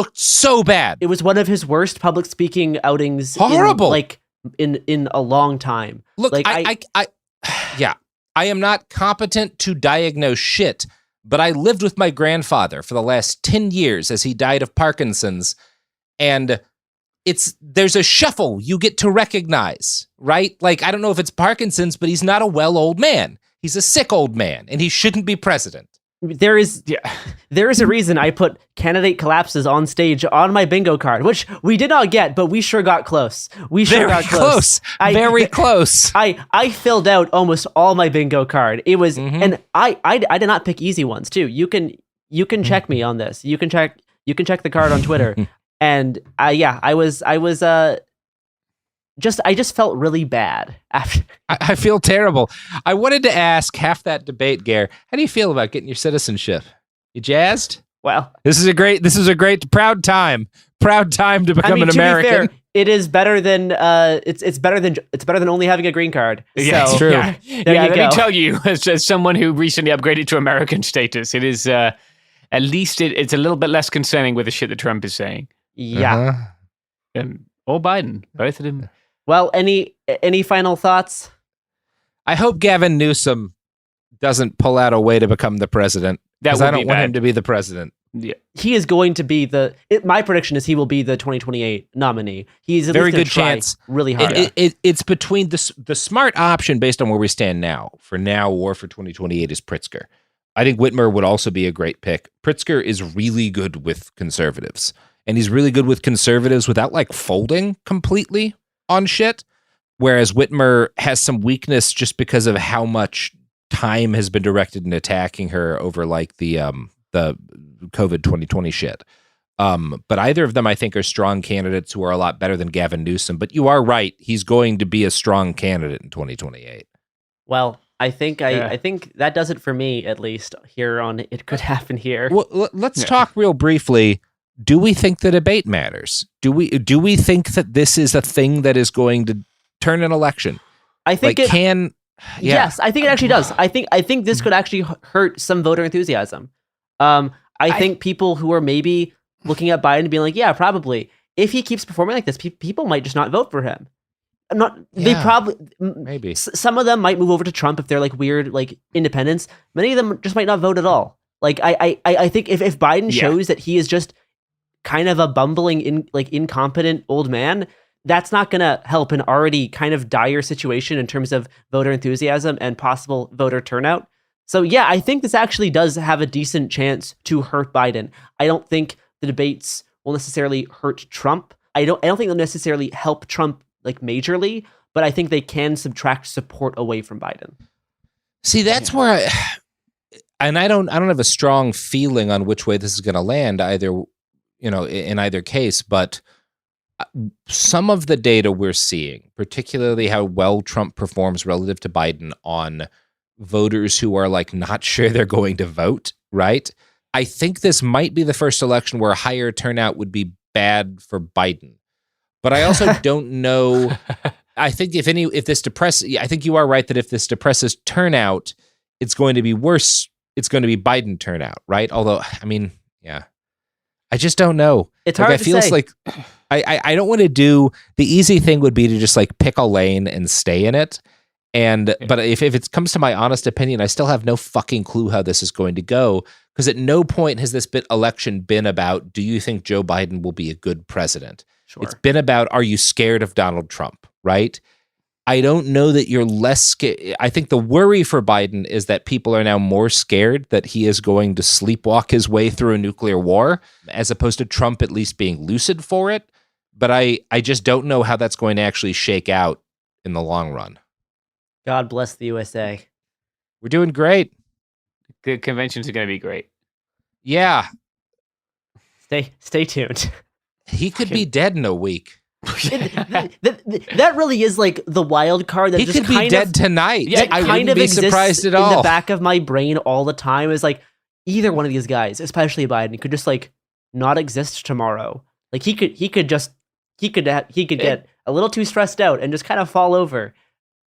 was one of his worst public speaking outings. Horrible. In a long time. Look, I am not competent to diagnose shit, but I lived with my grandfather for the last 10 years as he died of Parkinson's, and there's a shuffle you get to recognize, right? I don't know if it's Parkinson's, but he's not a well old man. He's a sick old man, and he shouldn't be president. There is a reason I put candidate collapses on stage on my bingo card, which we did not get, but we sure got close. Very close. I filled out almost all my bingo card. It was, and I did not pick easy ones too. You can check me on this. You can check the card on Twitter. And I just felt really bad after. I feel terrible. I wanted to ask half that debate, Gare. How do you feel about getting your citizenship? You jazzed? Well, This is a great proud time to become an to American. be fair, it is better than it's better than only having a green card. Yeah, So, it's true. Yeah, there you let go. me tell you, as someone who recently upgraded to American status, it is at least it's a little bit less concerning with the shit that Trump is saying. Yeah. Or Biden, both of them. Well, any final thoughts? I hope Gavin Newsom doesn't pull out a way to become the president. That Because would I don't be want bad. him to be the president. Yeah. He is going to be my prediction is he will be the 2028 nominee. He's at Very least gonna good try chance. really hard. It's between the smart option based on where we stand now, for now or for 2028, is Pritzker. I think Whitmer would also be a great pick. Pritzker is really good with conservatives, and he's really good with conservatives without like folding completely on shit. Whereas Whitmer has some weakness just because of how much time has been directed in attacking her over like the COVID 2020 shit. But either of them, I think, are strong candidates who are a lot better than Gavin Newsom. But you are right; he's going to be a strong candidate in 2028. Well, I think that does it for me, at least here on It Could Happen Here. Well, let's talk real briefly. Do we think the debate matters? Do we think that this is a thing that is going to turn an election? I think like, yeah. Yes, I think it actually does. I think this could actually hurt some voter enthusiasm. I think people who are maybe looking at Biden and being like, yeah, probably, if he keeps performing like this, people might just not vote for him. They probably maybe some of them might move over to Trump if they're like weird like independents. Many of them just might not vote at all. Like I think if Biden shows that he is just kind of a bumbling incompetent old man, that's not going to help an already kind of dire situation in terms of voter enthusiasm and possible voter turnout. So yeah, I think this actually does have a decent chance to hurt Biden. I don't think the debates will necessarily hurt Trump. I don't think they'll necessarily help Trump like majorly, but I think they can subtract support away from Biden. See, that's where I don't have a strong feeling on which way this is going to land either, in either case, but some of the data we're seeing, particularly how well Trump performs relative to Biden on voters who are like not sure they're going to vote, right? I think this might be the first election where a higher turnout would be bad for Biden. But I also don't know. I think if this depresses, I think you are right that if this depresses turnout, it's going to be worse. It's going to be Biden turnout, right? Although, I mean, yeah, I just don't know. It's hard to say. It feels like I don't want to do the easy thing would be to just like pick a lane and stay in it. But if it comes to my honest opinion, I still have no fucking clue how this is going to go, because at no point has this election been about, do you think Joe Biden will be a good president? Sure. It's been about, are you scared of Donald Trump, right? I don't know that you're less scared. I think the worry for Biden is that people are now more scared that he is going to sleepwalk his way through a nuclear war, as opposed to Trump at least being lucid for it. But I just don't know how that's going to actually shake out in the long run. God bless the USA. We're doing great. The conventions are going to be great. Yeah. Stay tuned. He could be dead in a week. That really is like the wild card that he just could be dead tonight. Yeah, I kind wouldn't of be exists surprised at in all. the back of my brain all the time. Is like either one of these guys, especially Biden, could just like not exist tomorrow. Like he could get a little too stressed out and just kind of fall over.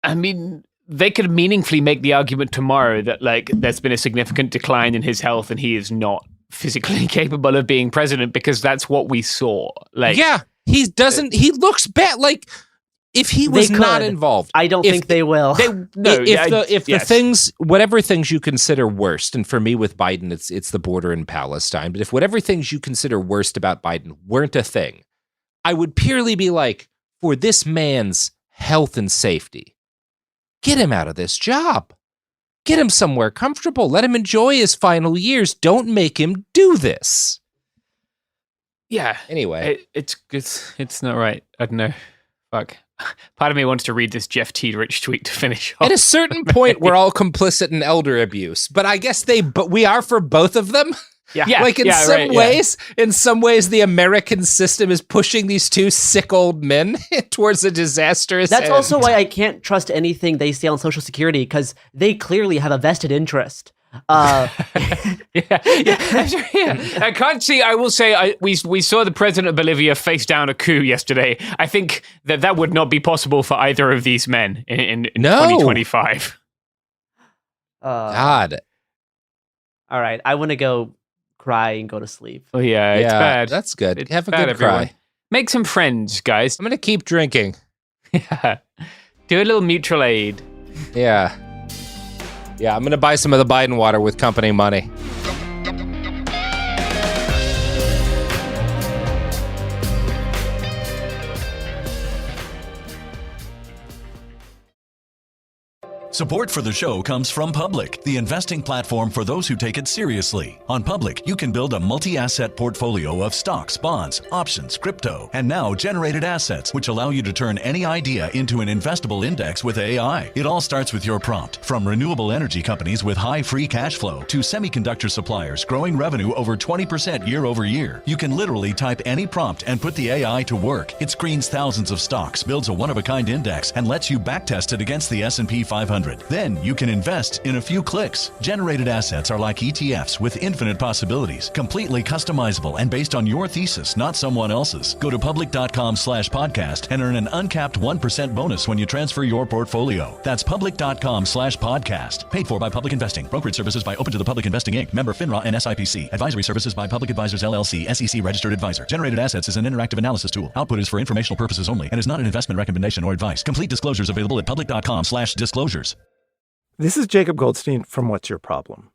I mean, they could meaningfully make the argument tomorrow that like there's been a significant decline in his health and he is not physically capable of being president, because that's what we saw. Like, yeah, he looks bad. Like if he was not involved, I don't think they will. The things, whatever things you consider worst, and for me with Biden, it's the border in Palestine. But if whatever things you consider worst about Biden weren't a thing, I would purely be like, for this man's health and safety, get him out of this job. Get him somewhere comfortable. Let him enjoy his final years. Don't make him do this. Yeah. Anyway, it's not right. I don't know. Fuck. Part of me wants to read this Jeff Tiedrich tweet to finish off. At a certain point, we're all complicit in elder abuse, but I guess we are for both of them. Yeah, Like in some ways, the American system is pushing these two sick old men towards a disastrous That's end. also why I can't trust anything they say on Social Security, because they clearly have a vested interest. I can't see. I will say, we saw the president of Bolivia face down a coup yesterday. I think that would not be possible for either of these men in 2025. God. All right, I want to go cry and go to sleep. Oh yeah, it's bad. That's good. It's Have a bad, good cry. everyone. Make some friends, guys. I'm going to keep drinking. Yeah. Do a little mutual aid. Yeah. Yeah, I'm going to buy some of the Biden water with company money. Support for the show comes from Public, the investing platform for those who take it seriously. On Public, you can build a multi-asset portfolio of stocks, bonds, options, crypto, and now generated assets, which allow you to turn any idea into an investable index with AI. It all starts with your prompt. From renewable energy companies with high free cash flow to semiconductor suppliers growing revenue over 20% year over year, you can literally type any prompt and put the AI to work. It screens thousands of stocks, builds a one-of-a-kind index, and lets you backtest it against the S&P 500. Then you can invest in a few clicks. Generated assets are like ETFs with infinite possibilities, completely customizable and based on your thesis, not someone else's. Go to public.com/podcast and earn an uncapped 1% bonus when you transfer your portfolio. That's public.com/podcast. Paid for by Public Investing. Brokerage services by Open to the Public Investing Inc. Member FINRA and SIPC. Advisory services by Public Advisors LLC, SEC registered advisor. Generated assets is an interactive analysis tool. Output is for informational purposes only and is not an investment recommendation or advice. Complete disclosures available at public.com/disclosures. This is Jacob Goldstein from What's Your Problem?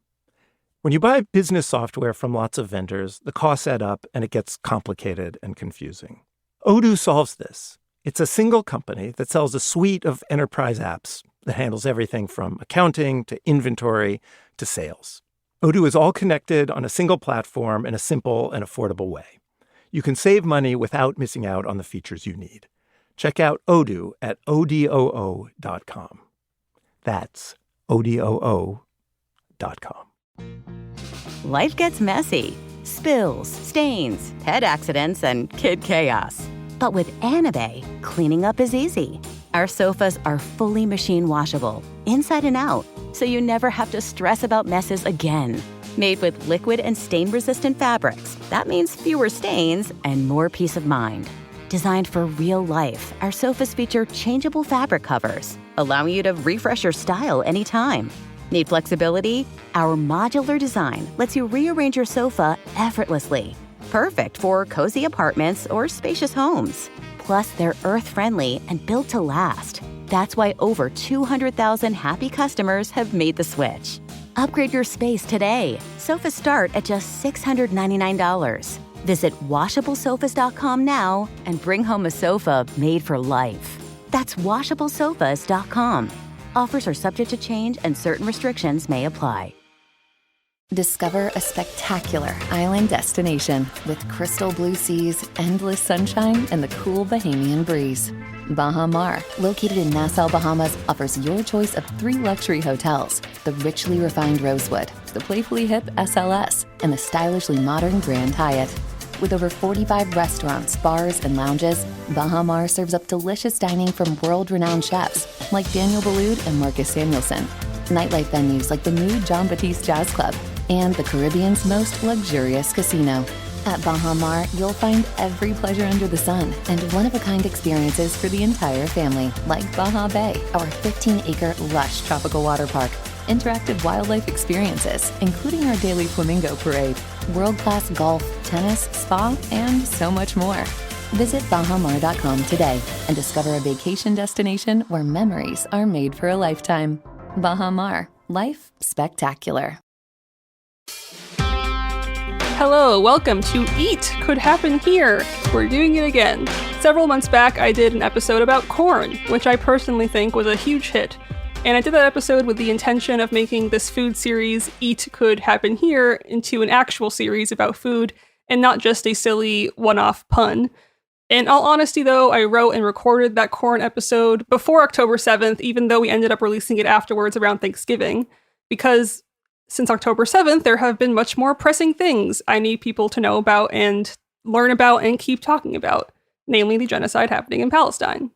When you buy business software from lots of vendors, the costs add up and it gets complicated and confusing. Odoo solves this. It's a single company that sells a suite of enterprise apps that handles everything from accounting to inventory to sales. Odoo is all connected on a single platform in a simple and affordable way. You can save money without missing out on the features you need. Check out Odoo at odoo.com. That's odoo.com. Life gets messy. Spills, stains, pet accidents, and kid chaos. But with Anabei, cleaning up is easy. Our sofas are fully machine washable, inside and out, so you never have to stress about messes again. Made with liquid and stain-resistant fabrics, that means fewer stains and more peace of mind. Designed for real life, our sofas feature changeable fabric covers, allowing you to refresh your style anytime. Need flexibility? Our modular design lets you rearrange your sofa effortlessly. Perfect for cozy apartments or spacious homes. Plus, they're earth-friendly and built to last. That's why over 200,000 happy customers have made the switch. Upgrade your space today. Sofas start at just $699. Visit washablesofas.com now and bring home a sofa made for life. That's washablesofas.com. Offers are subject to change and certain restrictions may apply. Discover a spectacular island destination with crystal blue seas, endless sunshine, and the cool Bahamian breeze. Baha Mar, located in Nassau, Bahamas, offers your choice of 3 luxury hotels: the richly refined Rosewood, the playfully hip SLS, and the stylishly modern Grand Hyatt. With over 45 restaurants, bars, and lounges, Baha Mar serves up delicious dining from world-renowned chefs like Daniel Boulud and Marcus Samuelsson, nightlife venues like the new John Batiste Jazz Club, and the Caribbean's most luxurious casino. At Baha Mar, you'll find every pleasure under the sun and one-of-a-kind experiences for the entire family, like Baha Bay, our 15-acre lush tropical water park, interactive wildlife experiences, including our daily flamingo parade, world-class golf, tennis, spa, and so much more. Visit bahamar.com today and discover a vacation destination where memories are made for a lifetime. Baha Mar, life spectacular. Hello, welcome to Eat Could Happen Here. We're doing it again. Several months back, I did an episode about corn, which I personally think was a huge hit. And I did that episode with the intention of making this food series, Eat Could Happen Here, into an actual series about food and not just a silly one-off pun. In all honesty, though, I wrote and recorded that corn episode before October 7th, even though we ended up releasing it afterwards around Thanksgiving, because since October 7th, there have been much more pressing things I need people to know about and learn about and keep talking about, namely the genocide happening in Palestine.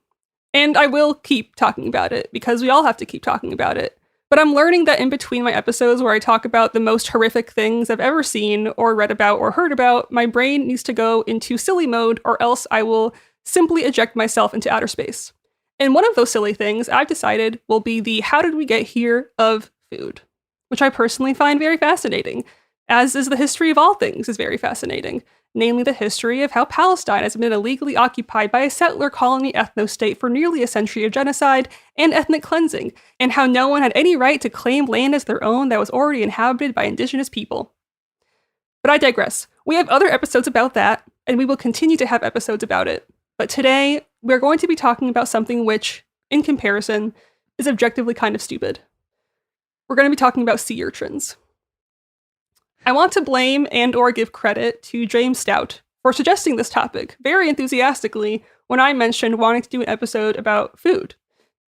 And I will keep talking about it because we all have to keep talking about it. But I'm learning that in between my episodes where I talk about the most horrific things I've ever seen or read about or heard about, my brain needs to go into silly mode or else I will simply eject myself into outer space. And one of those silly things I've decided will be the how did we get here of food, which I personally find very fascinating, as is the history of all things is very fascinating, namely the history of how Palestine has been illegally occupied by a settler colony ethno-state for nearly a century of genocide and ethnic cleansing, and how no one had any right to claim land as their own that was already inhabited by indigenous people. But I digress. We have other episodes about that, and we will continue to have episodes about it. But today, we're going to be talking about something which, in comparison, is objectively kind of stupid. We're going to be talking about sea urchins. I want to blame and or give credit to James Stout for suggesting this topic very enthusiastically when I mentioned wanting to do an episode about food.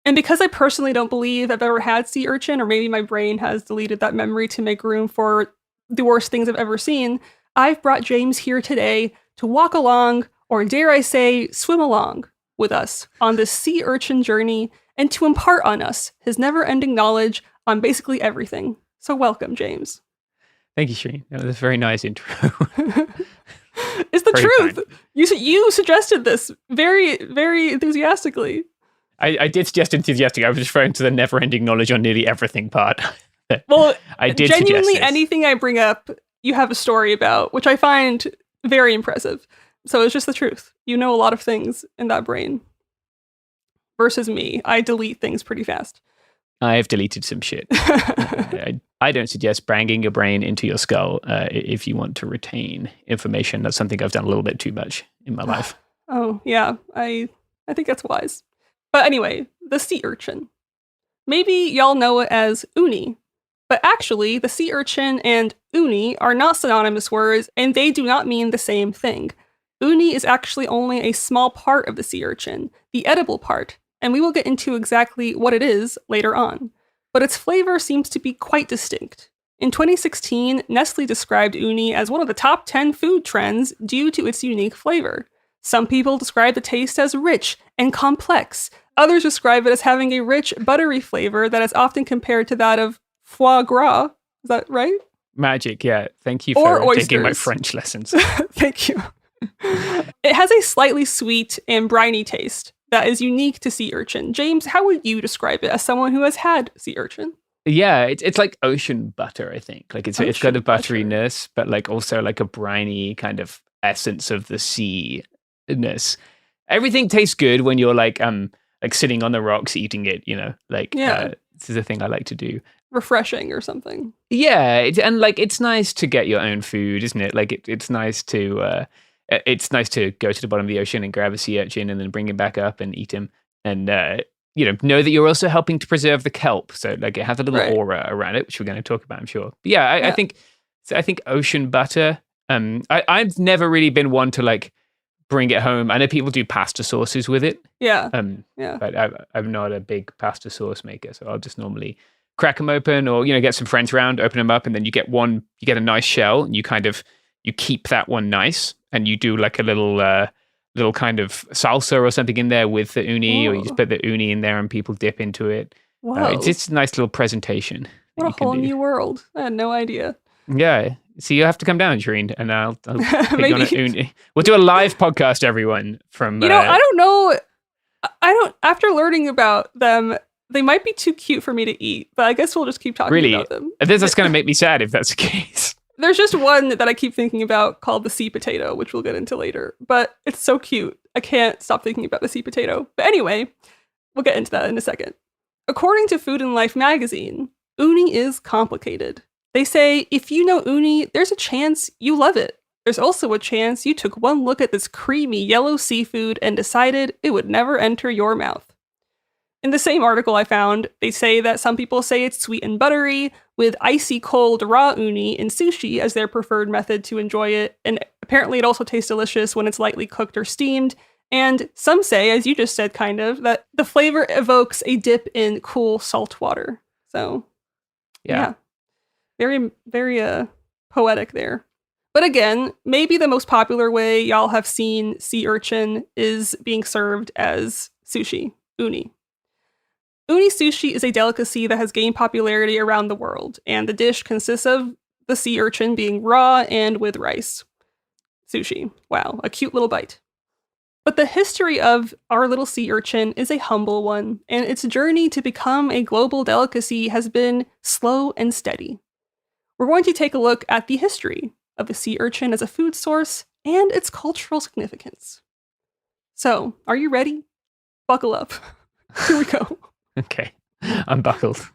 And because I personally don't believe I've ever had sea urchin, or maybe my brain has deleted that memory to make room for the worst things I've ever seen, I've brought James here today to walk along, or dare I say, swim along with us on this sea urchin journey and to impart on us his never-ending knowledge on basically everything. So welcome, James. Thank you, Shireen. That was a very nice intro. It's the Very truth. kind. You suggested this very, very enthusiastically. I did suggest enthusiastic. I was referring to the never-ending knowledge on nearly everything part. Well, I did genuinely suggest this. anything I bring up, you have a story about, which I find very impressive. So it's just the truth. You know a lot of things in that brain. Versus me, I delete things pretty fast. I've deleted some shit. I don't suggest banging your brain into your skull if you want to retain information. That's something I've done a little bit too much in my life. Oh, yeah. I think that's wise. But anyway, the sea urchin. Maybe y'all know it as uni. But actually, the sea urchin and uni are not synonymous words, and they do not mean the same thing. Uni is actually only a small part of the sea urchin, the edible part, and we will get into exactly what it is later on. But its flavor seems to be quite distinct. In 2016, Nestle described uni as one of the top 10 food trends due to its unique flavor. Some people describe the taste as rich and complex. Others describe it as having a rich, buttery flavor that is often compared to that of foie gras. Is that right? Magic, yeah. Thank you Or for taking my oysters. French lessons. Thank you. It has a slightly sweet and briny taste that is unique to sea urchin. James, how would you describe it as someone who has had sea urchin? Yeah, it's like ocean butter, I think. Like it's got a Ocean butter. butteriness, but like also like a briny kind of essence of the sea-ness. Everything tastes good when you're like sitting on the rocks eating it, you know? Like Yeah. this is a thing I like to do. Refreshing or something. Yeah, it's nice to get your own food, isn't it? Like it's nice to go to the bottom of the ocean and grab a sea urchin and then bring him back up and eat him, and know that you're also helping to preserve the kelp. So like it has a little Right. aura around it, which we're going to talk about, I'm sure. But yeah, I think ocean butter. I've never really been one to like bring it home. I know people do pasta sauces with it. Yeah. Yeah. But I'm not a big pasta sauce maker, so I'll just normally crack them open, or get some friends around, open them up, and then you get a nice shell, and you keep that one nice, and you do like a little kind of salsa or something in there with the uni, or you just put the uni in there and people dip into it. Whoa. It's just a nice little presentation. What a whole new world. I had no idea. Yeah. So you have to come down, Shireen, and I'll take you on a Maybe. uni. We'll do a live podcast, everyone, from... I don't know. After learning about them, they might be too cute for me to eat, but I guess we'll just keep talking Really? about them. That's going to make me sad if that's the case. There's just one that I keep thinking about called the sea potato, which we'll get into later, but it's so cute. I can't stop thinking about the sea potato. But anyway, we'll get into that in a second. According to Food and Life magazine, uni is complicated. They say if you know uni, there's a chance you love it. There's also a chance you took one look at this creamy yellow seafood and decided it would never enter your mouth. In the same article I found, they say that some people say it's sweet and buttery, with icy cold raw uni in sushi as their preferred method to enjoy it, and apparently it also tastes delicious when it's lightly cooked or steamed. And some say, as you just said kind of, that the flavor evokes a dip in cool salt water. So, yeah. Very, very poetic there. But again, maybe the most popular way y'all have seen sea urchin is being served as sushi, uni. Uni sushi is a delicacy that has gained popularity around the world, and the dish consists of the sea urchin being raw and with rice. Sushi. Wow, a cute little bite. But the history of our little sea urchin is a humble one, and its journey to become a global delicacy has been slow and steady. We're going to take a look at the history of the sea urchin as a food source and its cultural significance. So, are you ready? Buckle up. Here we go. Okay, I'm buckled.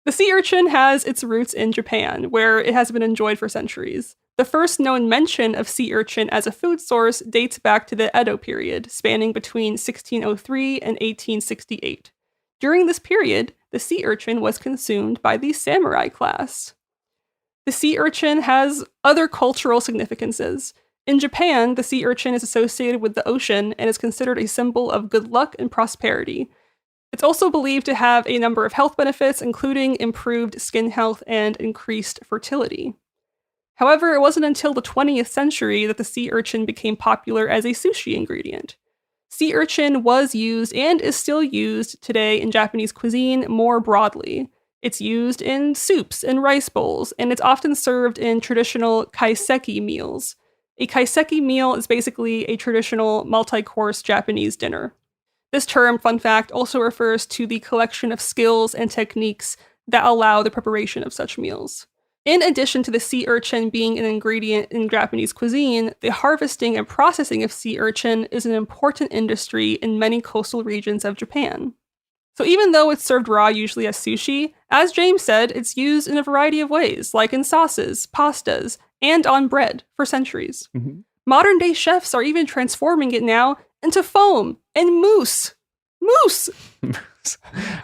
The sea urchin has its roots in Japan, where it has been enjoyed for centuries. The first known mention of sea urchin as a food source dates back to the Edo period, spanning between 1603 and 1868. During this period, the sea urchin was consumed by the samurai class. The sea urchin has other cultural significances. In Japan, the sea urchin is associated with the ocean and is considered a symbol of good luck and prosperity. It's also believed to have a number of health benefits, including improved skin health and increased fertility. However, it wasn't until the 20th century that the sea urchin became popular as a sushi ingredient. Sea urchin was used and is still used today in Japanese cuisine more broadly. It's used in soups and rice bowls, and it's often served in traditional kaiseki meals. A kaiseki meal is basically a traditional multi-course Japanese dinner. This term, fun fact, also refers to the collection of skills and techniques that allow the preparation of such meals. In addition to the sea urchin being an ingredient in Japanese cuisine, the harvesting and processing of sea urchin is an important industry in many coastal regions of Japan. So even though it's served raw usually as sushi, as James said, it's used in a variety of ways, like in sauces, pastas, and on bread for centuries. Mm-hmm. Modern-day chefs are even transforming it now into foam and mousse. Mousse!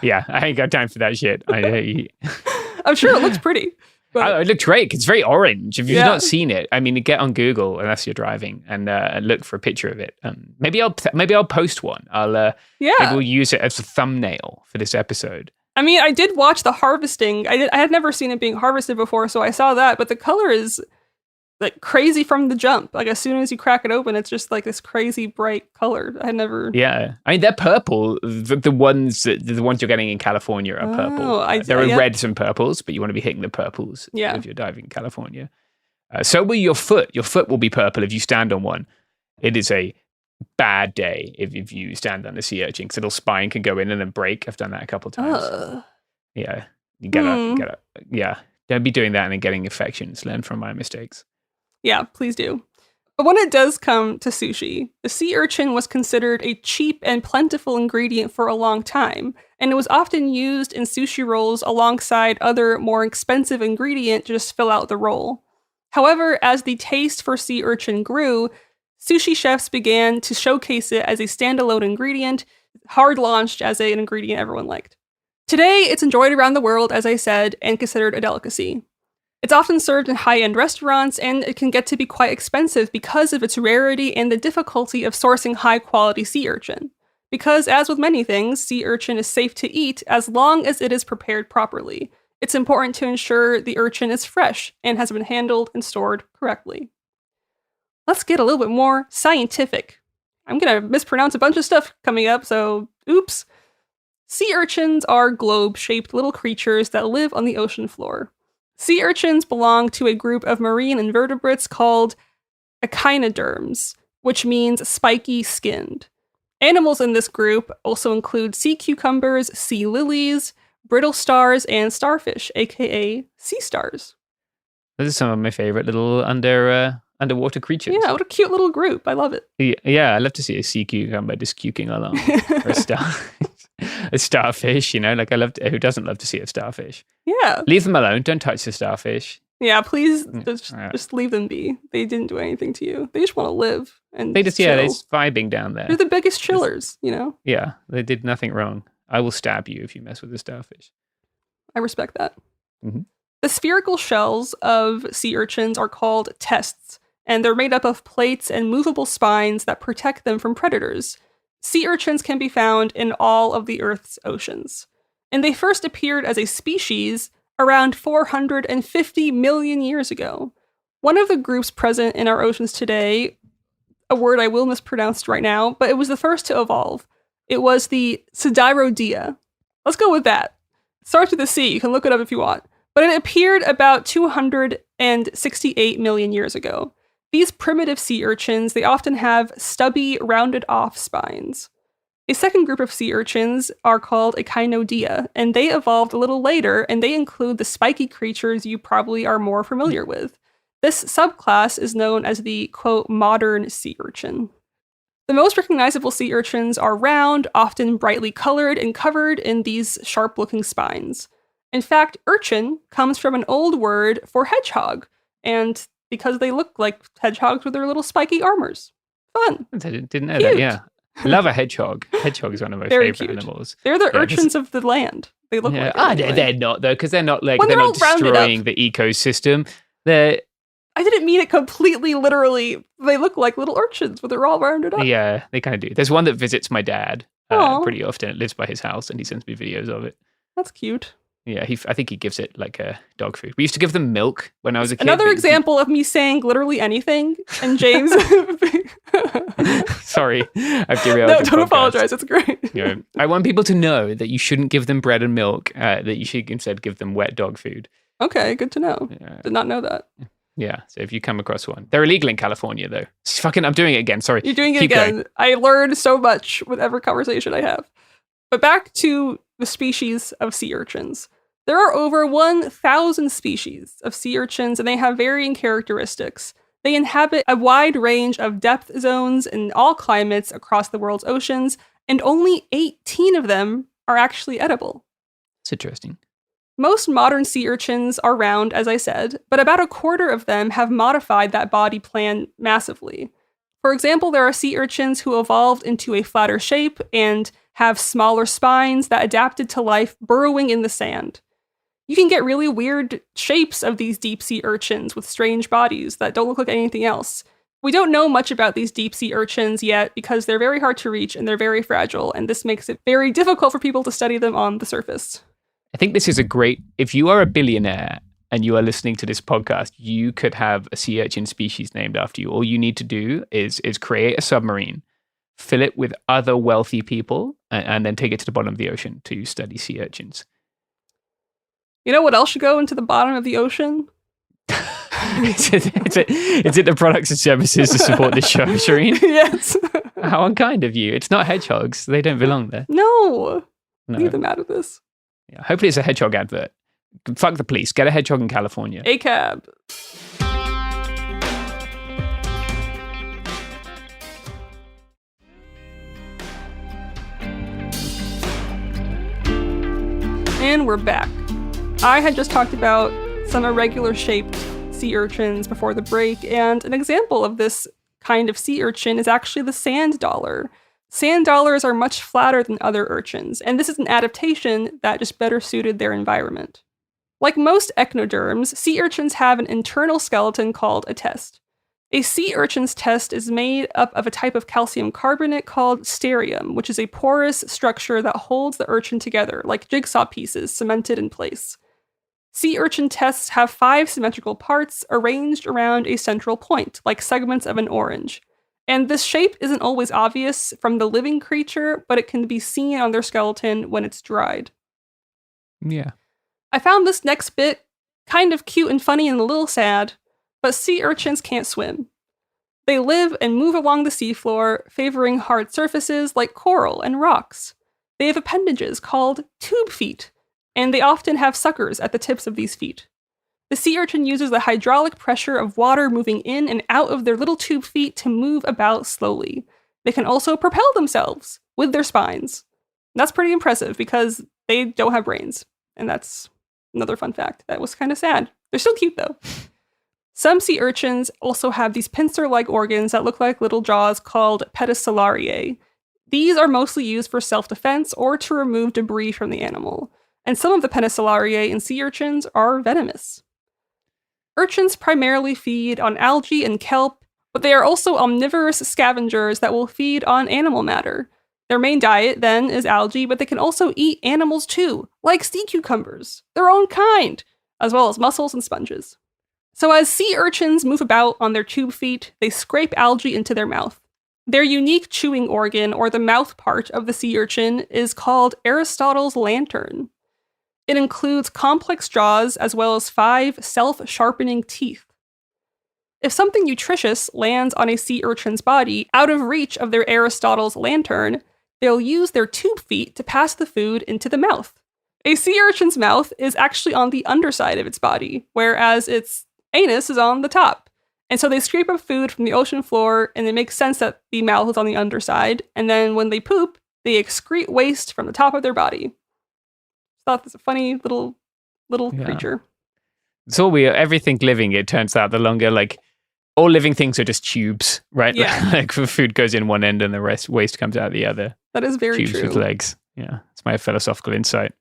Yeah, I ain't got time for that shit. I'm sure it looks pretty. It looked great. It's very orange. If you've not seen it, I mean, get on Google unless you're driving and look for a picture of it. Maybe I'll post one. Maybe we'll use it as a thumbnail for this episode. I mean, I did watch the harvesting. I had never seen it being harvested before, so I saw that. But the color is like crazy from the jump. Like as soon as you crack it open, it's just like this crazy bright color. I had never. Yeah, I mean they're purple. The ones you're getting in California are purple. There are reds and purples, but you want to be hitting the purples if you're diving in California. So will your foot. Your foot will be purple if you stand on one. It is a bad day if you stand on a sea urchin because little spine can go in and then break. I've done that a couple of times. Yeah, you gotta. Yeah, don't be doing that and then getting infections. Learn from my mistakes. Yeah, please do. But when it does come to sushi, the sea urchin was considered a cheap and plentiful ingredient for a long time, and it was often used in sushi rolls alongside other more expensive ingredients to just fill out the roll. However, as the taste for sea urchin grew, sushi chefs began to showcase it as a standalone ingredient, hard launched as an ingredient everyone liked. Today, it's enjoyed around the world, as I said, and considered a delicacy. It's often served in high-end restaurants, and it can get to be quite expensive because of its rarity and the difficulty of sourcing high-quality sea urchin. Because, as with many things, sea urchin is safe to eat as long as it is prepared properly. It's important to ensure the urchin is fresh and has been handled and stored correctly. Let's get a little bit more scientific. I'm going to mispronounce a bunch of stuff coming up, so oops. Sea urchins are globe-shaped little creatures that live on the ocean floor. Sea urchins belong to a group of marine invertebrates called echinoderms, which means spiky-skinned. Animals in this group also include sea cucumbers, sea lilies, brittle stars, and starfish, aka sea stars. Those are some of my favorite little underwater creatures. Yeah, what a cute little group. I love it. Yeah, I love to see a sea cucumber just cuking along. Or a starfish, like who doesn't love to see a starfish? Yeah. Leave them alone. Don't touch the starfish. Yeah, please just leave them be. They didn't do anything to you. They just want to live. And they're just vibing down there. They're the biggest chillers, Yeah, they did nothing wrong. I will stab you if you mess with the starfish. I respect that. Mm-hmm. The spherical shells of sea urchins are called tests, and they're made up of plates and movable spines that protect them from predators. Sea urchins can be found in all of the Earth's oceans. And they first appeared as a species around 450 million years ago. One of the groups present in our oceans today, a word I will mispronounce right now, but it was the first to evolve. It was the Sidirodea. Let's go with that. It starts with a C. You can look it up if you want. But it appeared about 268 million years ago. These primitive sea urchins, they often have stubby, rounded-off spines. A second group of sea urchins are called Echinodea, and they evolved a little later, and they include the spiky creatures you probably are more familiar with. This subclass is known as the, quote, modern sea urchin. The most recognizable sea urchins are round, often brightly colored, and covered in these sharp-looking spines. In fact, urchin comes from an old word for hedgehog, and because they look like hedgehogs with their little spiky armors. Fun. I didn't know Cute. that, yeah. Love a hedgehog. Hedgehog is one of my Very favorite cute. animals. They're the Yeah, urchins of the land. They look like it anyway. They're not though, because they're not like When they're they're not all rounded up. destroying the ecosystem. They're I didn't mean it completely literally. They look like little urchins, but they're all rounded up. yeah, they kind of do. There's one that visits my dad Aw. pretty often. It lives by his house, and he sends me videos of it. That's cute. Yeah, I think he gives it like dog food. We used to give them milk when I was a kid. Another but- example of me saying literally anything, and James. Sorry, I've derailed. No, the don't podcast. apologize. It's great. You know, I want people to know that you shouldn't give them bread and milk. That you should instead give them wet dog food. Okay, good to know. Yeah. Did not know that. Yeah, so if you come across one, they're illegal in California though. I'm doing it again. Sorry. You're doing it Keep again. going. I learned so much with every conversation I have. But back to the species of sea urchins. There are over 1,000 species of sea urchins, and they have varying characteristics. They inhabit a wide range of depth zones in all climates across the world's oceans, and only 18 of them are actually edible. It's interesting. Most modern sea urchins are round, as I said, but about a quarter of them have modified that body plan massively. For example, there are sea urchins who evolved into a flatter shape and have smaller spines that adapted to life burrowing in the sand. You can get really weird shapes of these deep sea urchins with strange bodies that don't look like anything else. We don't know much about these deep sea urchins yet because they're very hard to reach and they're very fragile, and this makes it very difficult for people to study them on the surface. I think this is if you are a billionaire and you are listening to this podcast, you could have a sea urchin species named after you. All you need to do is create a submarine, fill it with other wealthy people, and then take it to the bottom of the ocean to study sea urchins. You know what else should go into the bottom of the ocean? Is it the products and services to support this show, Shireen? Yes. How unkind of you. It's not hedgehogs. They don't belong there. No. No. Leave them out of this. Yeah, hopefully it's a hedgehog advert. Fuck the police. Get a hedgehog in California. ACAB. And we're back. I had just talked about some irregular shaped sea urchins before the break, and an example of this kind of sea urchin is actually the sand dollar. Sand dollars are much flatter than other urchins, and this is an adaptation that just better suited their environment. Like most echinoderms, sea urchins have an internal skeleton called a test. A sea urchin's test is made up of a type of calcium carbonate called sterium, which is a porous structure that holds the urchin together, like jigsaw pieces cemented in place. Sea urchin tests have 5 symmetrical parts arranged around a central point, like segments of an orange. And this shape isn't always obvious from the living creature, but it can be seen on their skeleton when it's dried. Yeah. I found this next bit kind of cute and funny and a little sad, but sea urchins can't swim. They live and move along the seafloor, favoring hard surfaces like coral and rocks. They have appendages called tube feet, and they often have suckers at the tips of these feet. The sea urchin uses the hydraulic pressure of water moving in and out of their little tube feet to move about slowly. They can also propel themselves with their spines. And that's pretty impressive because they don't have brains, and that's another fun fact. That was kind of sad. They're still cute though. Some sea urchins also have these pincer-like organs that look like little jaws called pedicellariae. These are mostly used for self-defense or to remove debris from the animal. And some of the pedicellariae in sea urchins are venomous. Urchins primarily feed on algae and kelp, but they are also omnivorous scavengers that will feed on animal matter. Their main diet, then, is algae, but they can also eat animals too, like sea cucumbers, their own kind, as well as mussels and sponges. So as sea urchins move about on their tube feet, they scrape algae into their mouth. Their unique chewing organ, or the mouth part of the sea urchin, is called Aristotle's lantern. It includes complex jaws as well as 5 self-sharpening teeth. If something nutritious lands on a sea urchin's body out of reach of their Aristotle's lantern, they'll use their tube feet to pass the food into the mouth. A sea urchin's mouth is actually on the underside of its body, whereas its anus is on the top. And so they scrape up food from the ocean floor, and it makes sense that the mouth is on the underside. And then when they poop, they excrete waste from the top of their body. Thought this a funny little creature. It's all weird. Everything living, it turns out, the longer, like, all living things are just tubes, right? Yeah. Like food goes in one end and the rest waste comes out the other. That is very tubes true. with legs. Yeah, it's my philosophical insight.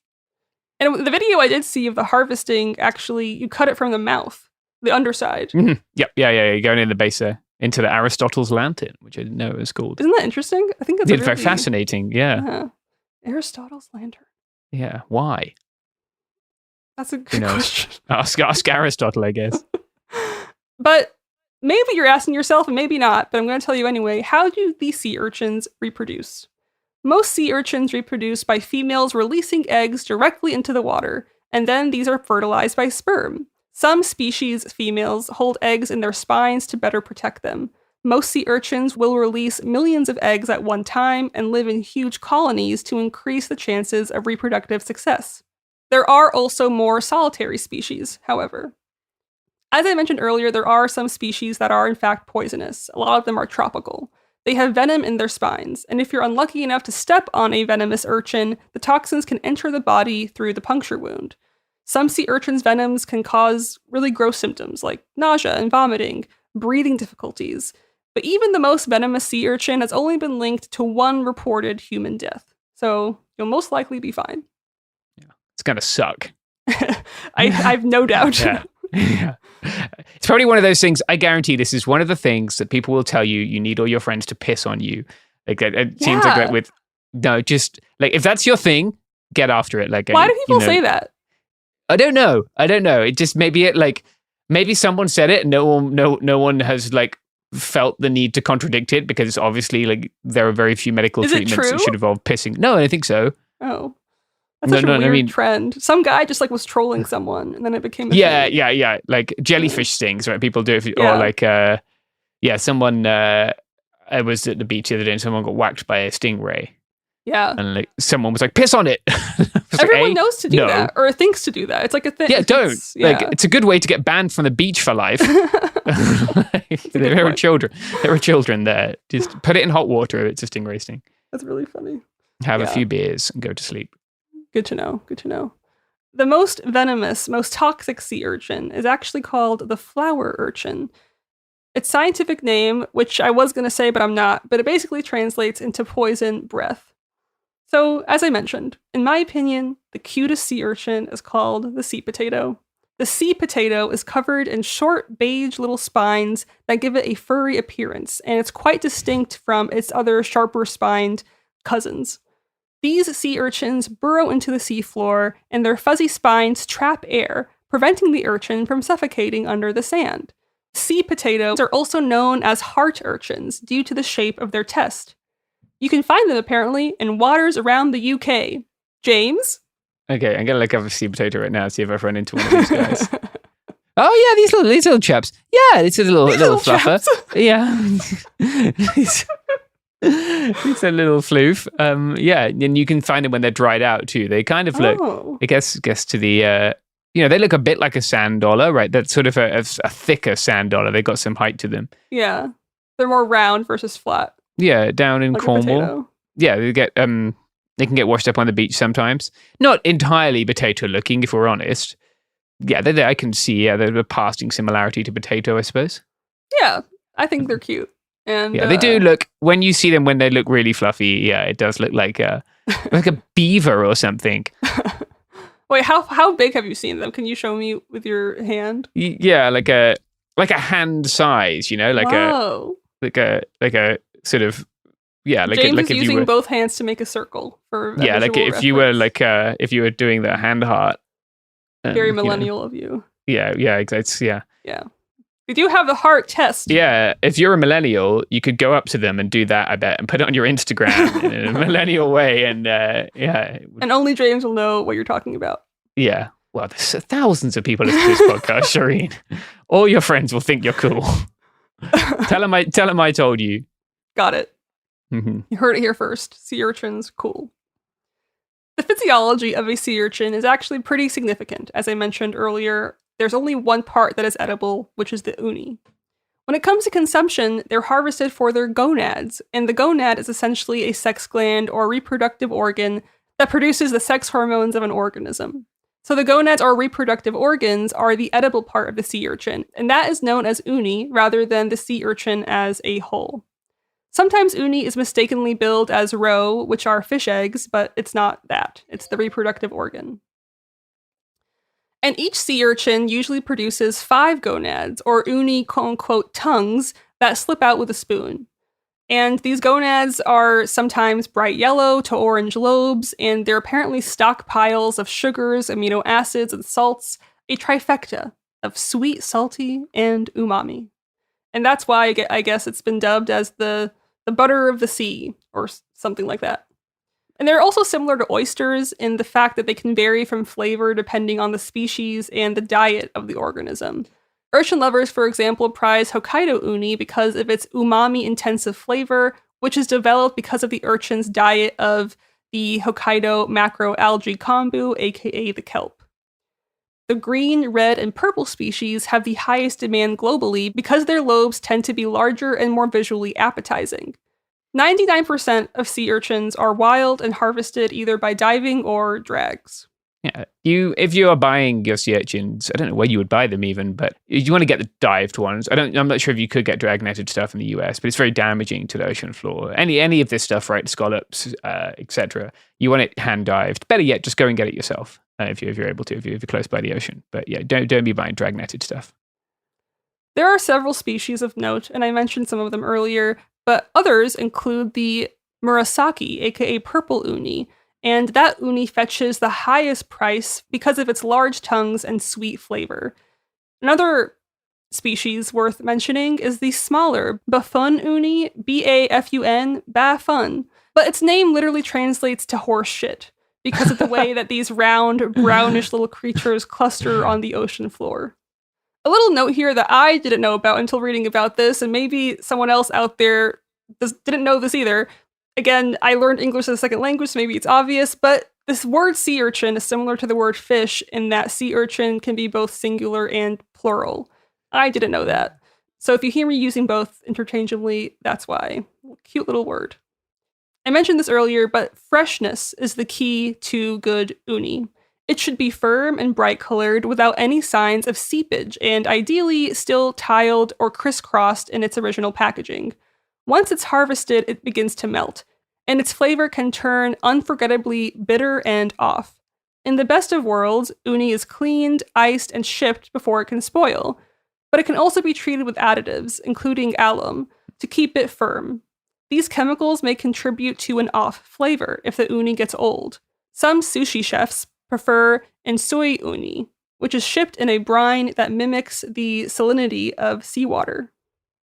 And the video I did see of the harvesting, actually, you cut it from the mouth, the underside. Mm-hmm. Yep, yeah. You're going in the base there, into the Aristotle's lantern, which I didn't know it was called. Isn't that interesting? I think that's It's very fascinating, yeah. Aristotle's lantern. Yeah, why? That's a good question. Ask Aristotle, I guess. But maybe you're asking yourself, and maybe not, but I'm going to tell you anyway. How do these sea urchins reproduce? Most sea urchins reproduce by females releasing eggs directly into the water, and then these are fertilized by sperm. Some species females hold eggs in their spines to better protect them. Most sea urchins will release millions of eggs at one time and live in huge colonies to increase the chances of reproductive success. There are also more solitary species, however. As I mentioned earlier, there are some species that are in fact poisonous. A lot of them are tropical. They have venom in their spines, and if you're unlucky enough to step on a venomous urchin, the toxins can enter the body through the puncture wound. Some sea urchins' venoms can cause really gross symptoms like nausea and vomiting, breathing difficulties. But even the most venomous sea urchin has only been linked to one reported human death. So you'll most likely be fine. Yeah, it's gonna suck. I've no doubt. Yeah. It's probably one of those things. I guarantee this is one of the things that people will tell you. You need all your friends to piss on you. Like it seems like that with just like if that's your thing, get after it. Like why do people say that? I don't know. It just maybe someone said it and no one has like felt the need to contradict it because obviously like there are very few medical treatments that should involve pissing. No, I don't think so. Oh. That's such a weird trend. Some guy just like was trolling someone and then it became a thing. Yeah. Like jellyfish stings, right? People do it or like someone I was at the beach the other day and someone got whacked by a stingray. Yeah. And like someone was like, piss on it. Everyone knows to do that or thinks to do that. It's like a thing. Yeah, don't. Like it's a good way to get banned from the beach for life. There are children there. Just put it in hot water. It's a stingray sting. That's really funny. Have a few beers and go to sleep. Good to know. The most venomous, most toxic sea urchin is actually called the flower urchin. Its scientific name, which I was going to say but I'm not, but it basically translates into poison breath. So, as I mentioned, in my opinion, the cutest sea urchin is called the sea potato. The sea potato is covered in short beige little spines that give it a furry appearance, and it's quite distinct from its other sharper spined cousins. These sea urchins burrow into the seafloor, and their fuzzy spines trap air, preventing the urchin from suffocating under the sand. Sea potatoes are also known as heart urchins due to the shape of their test. You can find them apparently in waters around the UK. James? Okay, I'm gonna look up a sea potato right now, see if I've run into one of these guys. Oh yeah, these little chaps. Yeah, it's a little fluffer. Yeah. It's a little floof. And you can find them when they're dried out too. They kind of look, I guess to the, they look a bit like a sand dollar, right? That's sort of a thicker sand dollar. They got some height to them. Yeah, they're more round versus flat. Yeah, down in like Cornwall. Yeah, they can get washed up on the beach sometimes. Not entirely potato looking, if we're honest. Yeah, I can see. Yeah, they're a passing similarity to potato, I suppose. Yeah, I think they're cute. And yeah, they do look, when you see them when they look really fluffy, yeah, it does look like a beaver or something. Wait, how big have you seen them? Can you show me with your hand? Yeah, like a hand size, like Whoa. a sort of, Yeah, like James like is if using you were, both hands to make a circle for a yeah, like visual if you were reference. if you were doing the hand heart. Very you know, millennial of you. yeah, exactly. Yeah. Yeah. We do have the heart test. Yeah, if you're a millennial, you could go up to them and do that, I bet, and put it on your Instagram in a millennial way. And yeah. And only James will know what you're talking about. Yeah. Well, there's thousands of people listening to this podcast, Shireen. All your friends will think you're cool. Tell them I told you. Got it. Mm-hmm. You heard it here first. Sea urchins, cool. The physiology of a sea urchin is actually pretty significant. As I mentioned earlier, there's only one part that is edible, which is the uni. When it comes to consumption, they're harvested for their gonads, and the gonad is essentially a sex gland or reproductive organ that produces the sex hormones of an organism. So the gonads or reproductive organs are the edible part of the sea urchin, and that is known as uni rather than the sea urchin as a whole. Sometimes uni is mistakenly billed as roe, which are fish eggs, but it's not that. It's the reproductive organ. And each sea urchin usually produces 5 gonads, or uni quote-unquote tongues, that slip out with a spoon. And these gonads are sometimes bright yellow to orange lobes, and they're apparently stockpiles of sugars, amino acids, and salts, a trifecta of sweet, salty, and umami. And that's why I guess it's been dubbed as the butter of the sea, or something like that. And they're also similar to oysters in the fact that they can vary from flavor depending on the species and the diet of the organism. Urchin lovers, for example, prize Hokkaido uni because of its umami-intensive flavor, which is developed because of the urchin's diet of the Hokkaido macroalgae kombu, aka the kelp. The green, red, and purple species have the highest demand globally because their lobes tend to be larger and more visually appetizing. 99% of sea urchins are wild and harvested either by diving or drags. Yeah, if you are buying your sea urchins, I don't know where you would buy them even, but you want to get the dived ones. I'm not sure if you could get drag-netted stuff in the US, but it's very damaging to the ocean floor. Any of this stuff, right? Scallops, etc. You want it hand dived. Better yet, just go and get it yourself if you're able to, if you're close by the ocean. But yeah, don't be buying drag-netted stuff. There are several species of note, and I mentioned some of them earlier, but others include the Murasaki, aka purple uni, and that uni fetches the highest price because of its large tongues and sweet flavor. Another species worth mentioning is the smaller Bafun uni, B-A-F-U-N, Bafun, but its name literally translates to horse shit because of the way that these round, brownish little creatures cluster on the ocean floor. A little note here that I didn't know about until reading about this, and maybe someone else out there didn't know this either. Again, I learned English as a second language, so maybe it's obvious, but this word sea urchin is similar to the word fish in that sea urchin can be both singular and plural. I didn't know that. So if you hear me using both interchangeably, that's why. Cute little word. I mentioned this earlier, but freshness is the key to good uni. It should be firm and bright colored without any signs of seepage, and ideally still tiled or crisscrossed in its original packaging. Once it's harvested, it begins to melt, and its flavor can turn unforgettably bitter and off. In the best of worlds, uni is cleaned, iced, and shipped before it can spoil, but it can also be treated with additives, including alum, to keep it firm. These chemicals may contribute to an off flavor if the uni gets old. Some sushi chefs prefer ensoi uni, which is shipped in a brine that mimics the salinity of seawater.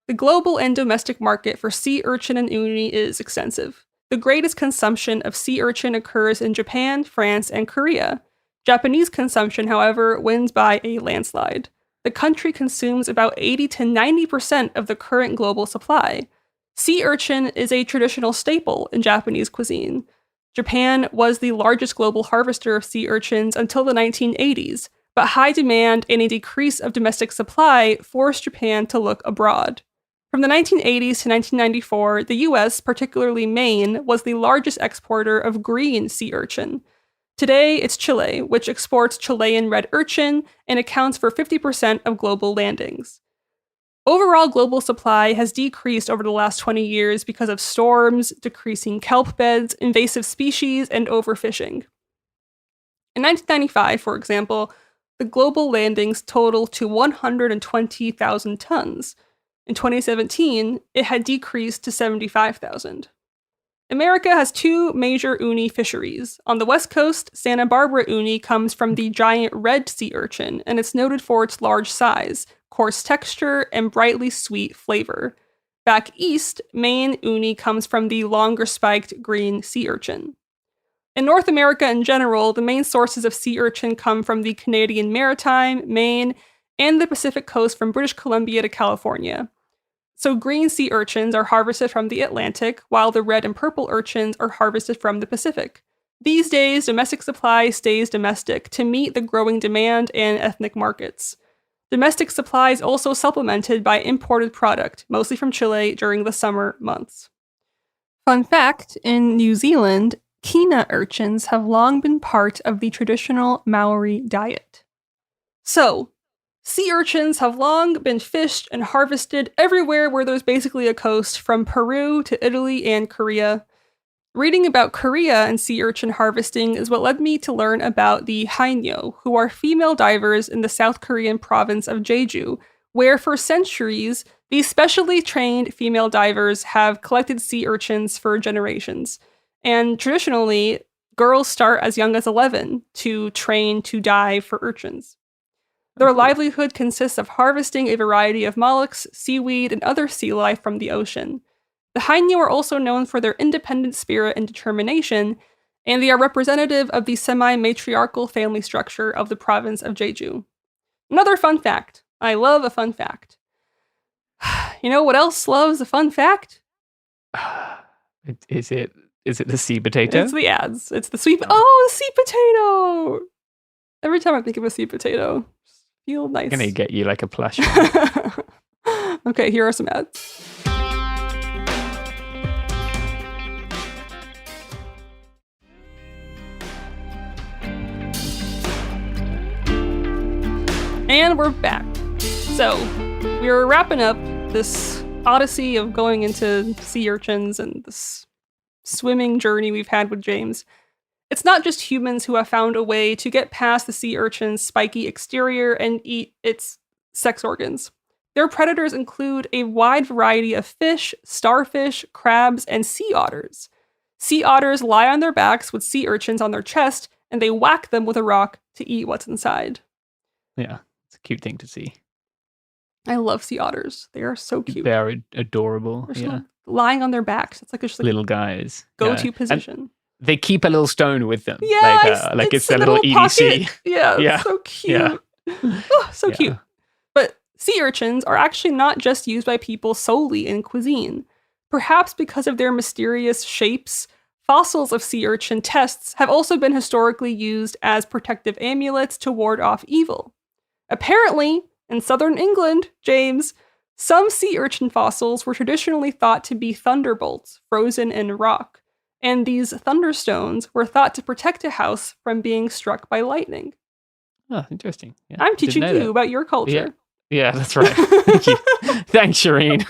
The global and domestic market for sea urchin and uni is extensive. The greatest consumption of sea urchin occurs in Japan, France, and Korea. Japanese consumption, however, wins by a landslide. The country consumes about 80 to 90% of the current global supply. Sea urchin is a traditional staple in Japanese cuisine. Japan was the largest global harvester of sea urchins until the 1980s, but high demand and a decrease of domestic supply forced Japan to look abroad. From the 1980s to 1994, the US, particularly Maine, was the largest exporter of green sea urchin. Today, it's Chile, which exports Chilean red urchin and accounts for 50% of global landings. Overall global supply has decreased over the last 20 years because of storms, decreasing kelp beds, invasive species, and overfishing. In 1995, for example, the global landings totaled to 120,000 tons. In 2017, it had decreased to 75,000. America has two major uni fisheries. On the west coast, Santa Barbara uni comes from the giant red sea urchin, and it's noted for its large size, coarse texture, and brightly sweet flavor. Back east, Maine uni comes from the longer spiked green sea urchin. In North America in general, the main sources of sea urchin come from the Canadian Maritime, Maine, and the Pacific coast from British Columbia to California. So green sea urchins are harvested from the Atlantic, while the red and purple urchins are harvested from the Pacific. These days, domestic supply stays domestic to meet the growing demand and ethnic markets. Domestic supply is also supplemented by imported product, mostly from Chile, during the summer months. Fun fact, in New Zealand, Kina urchins have long been part of the traditional Maori diet. So, sea urchins have long been fished and harvested everywhere where there's basically a coast, from Peru to Italy and Korea. Reading about Korea and sea urchin harvesting is what led me to learn about the Haenyeo, who are female divers in the South Korean province of Jeju, where for centuries, these specially trained female divers have collected sea urchins for generations. And traditionally, girls start as young as 11 to train to dive for urchins. Their livelihood consists of harvesting a variety of mollusks, seaweed, and other sea life from the ocean. The Haenyeo are also known for their independent spirit and determination, and they are representative of the semi-matriarchal family structure of the province of Jeju. Another fun fact. I love a fun fact. You know what else loves a fun fact? Is it the sea potato? It's the ads. It's the sweet... Oh, the sweet potato! Every time I think of a sweet potato, feel nice. I'm gonna get you like a plush. Okay, here are some ads. And we're back. So, we're wrapping up this odyssey of going into sea urchins and this swimming journey we've had with James. It's not just humans who have found a way to get past the sea urchin's spiky exterior and eat its sex organs. Their predators include a wide variety of fish, starfish, crabs, and sea otters. Sea otters lie on their backs with sea urchins on their chest, and they whack them with a rock to eat what's inside. Yeah, it's a cute thing to see. I love sea otters. They are so cute. They're adorable. They're Yeah, lying on their backs. It's like a little guys. go-to position. And they keep a little stone with them. Yeah, like it's a little EDC. Pocket. Yeah, Yeah. It's so cute. Yeah. Oh, so Yeah. cute. But sea urchins are actually not just used by people solely in cuisine. Perhaps because of their mysterious shapes, fossils of sea urchin tests have also been historically used as protective amulets to ward off evil. Apparently, in southern England, James, some sea urchin fossils were traditionally thought to be thunderbolts frozen in rock, and these thunderstones were thought to protect a house from being struck by lightning. Oh, interesting. Yeah, I'm teaching didn't know you that. about your culture. Yeah, that's right. Thank you. Thanks, Shireen.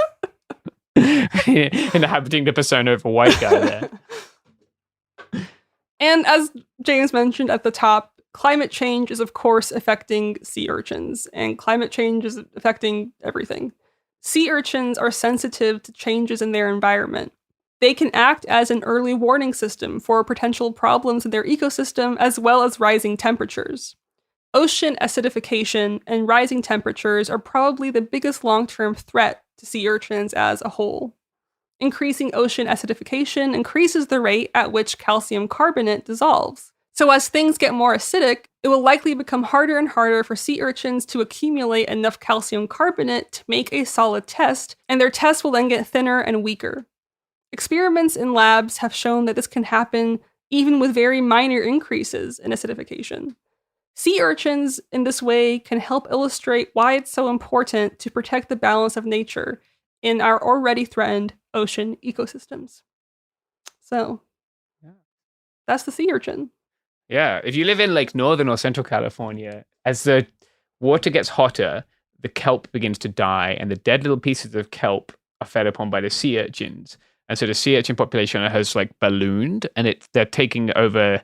Inhabiting the persona of a white guy there. And as James mentioned at the top, climate change is, of course, affecting sea urchins, and climate change is affecting everything. Sea urchins are sensitive to changes in their environment. They can act as an early warning system for potential problems in their ecosystem, as well as rising temperatures. Ocean acidification and rising temperatures are probably the biggest long-term threat to sea urchins as a whole. Increasing ocean acidification increases the rate at which calcium carbonate dissolves. So as things get more acidic, it will likely become harder and harder for sea urchins to accumulate enough calcium carbonate to make a solid test, and their tests will then get thinner and weaker. Experiments in labs have shown that this can happen even with very minor increases in acidification. Sea urchins, in this way, can help illustrate why it's so important to protect the balance of nature in our already threatened ocean ecosystems. So, that's the sea urchin. Yeah, if you live in like northern or central California, as the water gets hotter, the kelp begins to die, and the dead little pieces of kelp are fed upon by the sea urchins. And so the sea urchin population has like ballooned, and they're taking over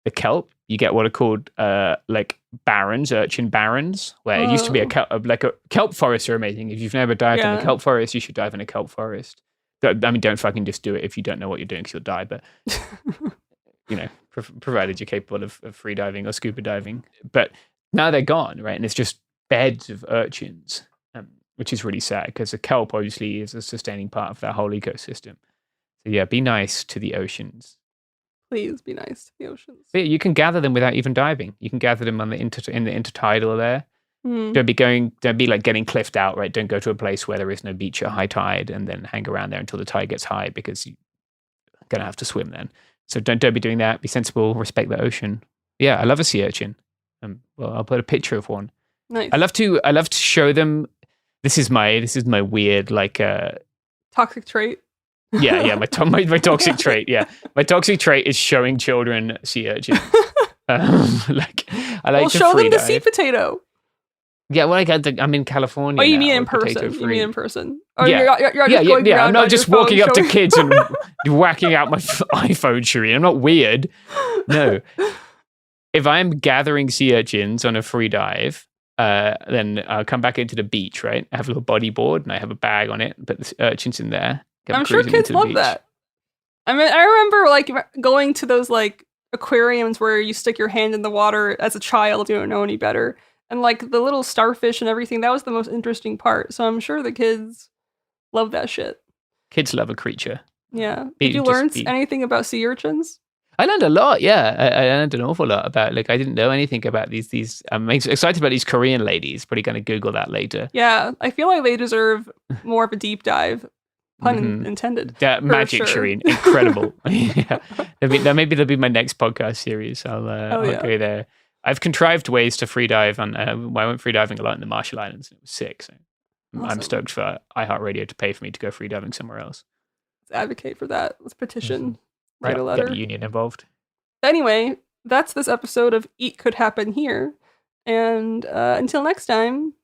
the kelp. You get what are called like barrens, urchin barrens, where it used to be a kelp forest are amazing. If you've never dived in a kelp forest, you should dive in a kelp forest. I mean, don't fucking just do it if you don't know what you're doing because you'll die. But, provided you're capable of free diving or scuba diving. But now they're gone, right? And it's just beds of urchins, which is really sad because the kelp obviously is a sustaining part of that whole ecosystem. So yeah, be nice to the oceans. Please be nice to the oceans. But you can gather them without even diving. You can gather them in the intertidal there. Don't be like getting cliffed out, right? Don't go to a place where there is no beach at high tide and then hang around there until the tide gets high because you're going to have to swim then. So don't be doing that. Be sensible, respect the ocean. Yeah, I love a sea urchin. Well, I'll put a picture of one. Nice. I love to show them. This is my weird like toxic trait. Yeah, my toxic trait. Yeah, my toxic trait is showing children sea urchins. I like to show them the free sea dive. Potato. Yeah, well, I'm in California. Oh, you now, mean in we're potato person? free. You mean in person? Or Yeah, you're just going around I'm not on just your phone walking up to showing- kids and whacking out my iPhone, Shireen. I'm not weird. No. If I'm gathering sea urchins on a free dive, then I'll come back into the beach, right? I have a little bodyboard and I have a bag on it, put the urchins in there. I'm sure kids love that. I mean, I remember like going to those like aquariums where you stick your hand in the water as a child, you don't know any better. And like the little starfish and everything, that was the most interesting part. So I'm sure the kids love that shit. Kids love a creature. Yeah. Did you learn anything about sea urchins? I learned a lot, yeah. I learned an awful lot about, like, I didn't know anything about these. I'm excited about these Korean ladies. Probably going to Google that later. Yeah, I feel like they deserve more of a deep dive. Pun intended. That magic, sure. Shireen. Incredible. Yeah. Maybe that'll be my next podcast series. I'll go there. I've contrived ways to free dive on. I went free diving a lot in the Marshall Islands. And it was sick. So Awesome. I'm stoked for iHeartRadio to pay for me to go free diving somewhere else. Let's advocate for that. Let's petition. Write a Get letter. the union involved. Anyway, that's this episode of Eat Could Happen Here. And until next time,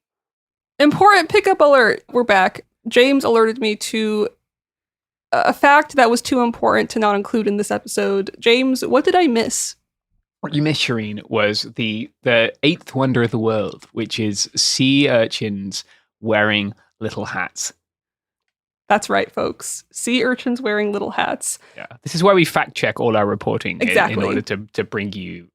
important pickup alert. We're back. James alerted me to a fact that was too important to not include in this episode. James, what did I miss? What you missed, Shireen, was the eighth wonder of the world, which is sea urchins wearing little hats. That's right, folks. Sea urchins wearing little hats. Yeah, this is why we fact check all our reporting Exactly. in order to bring you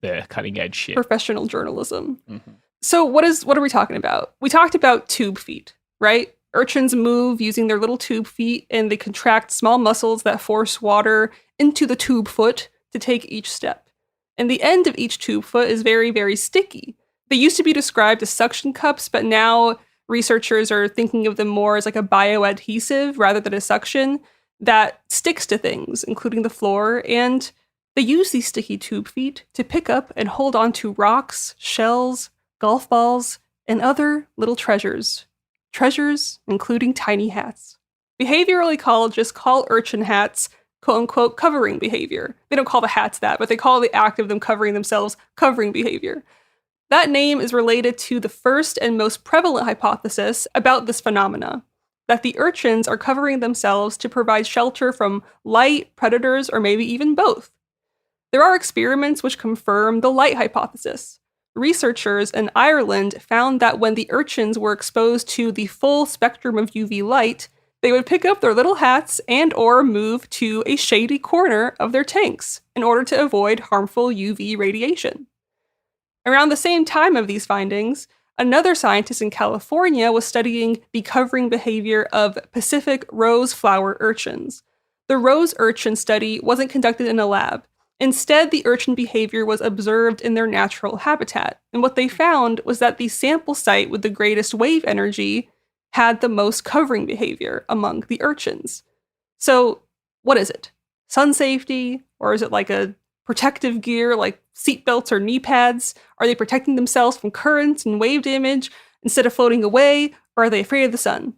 the cutting edge shit. Professional journalism. Mm-hmm. So what are we talking about? We talked about tube feet, right? Urchins move using their little tube feet, and they contract small muscles that force water into the tube foot to take each step. And the end of each tube foot is very, very sticky. They used to be described as suction cups, but now researchers are thinking of them more as like a bioadhesive rather than a suction that sticks to things, including the floor. And they use these sticky tube feet to pick up and hold on to rocks, shells, golf balls, and other little treasures. Treasures including tiny hats. Behavioral ecologists call urchin hats quote-unquote covering behavior. They don't call the hats that, but they call the act of them covering themselves covering behavior. That name is related to the first and most prevalent hypothesis about this phenomena, that the urchins are covering themselves to provide shelter from light, predators, or maybe even both. There are experiments which confirm the light hypothesis. Researchers in Ireland found that when the urchins were exposed to the full spectrum of UV light, they would pick up their little hats and or move to a shady corner of their tanks in order to avoid harmful UV radiation. Around the same time of these findings, another scientist in California was studying the covering behavior of Pacific rose flower urchins. The rose urchin study wasn't conducted in a lab. Instead, the urchin behavior was observed in their natural habitat. And what they found was that the sample site with the greatest wave energy had the most covering behavior among the urchins. So, what is it? Sun safety? Or is it like a protective gear like seatbelts or knee pads? Are they protecting themselves from currents and wave damage instead of floating away? Or are they afraid of the sun?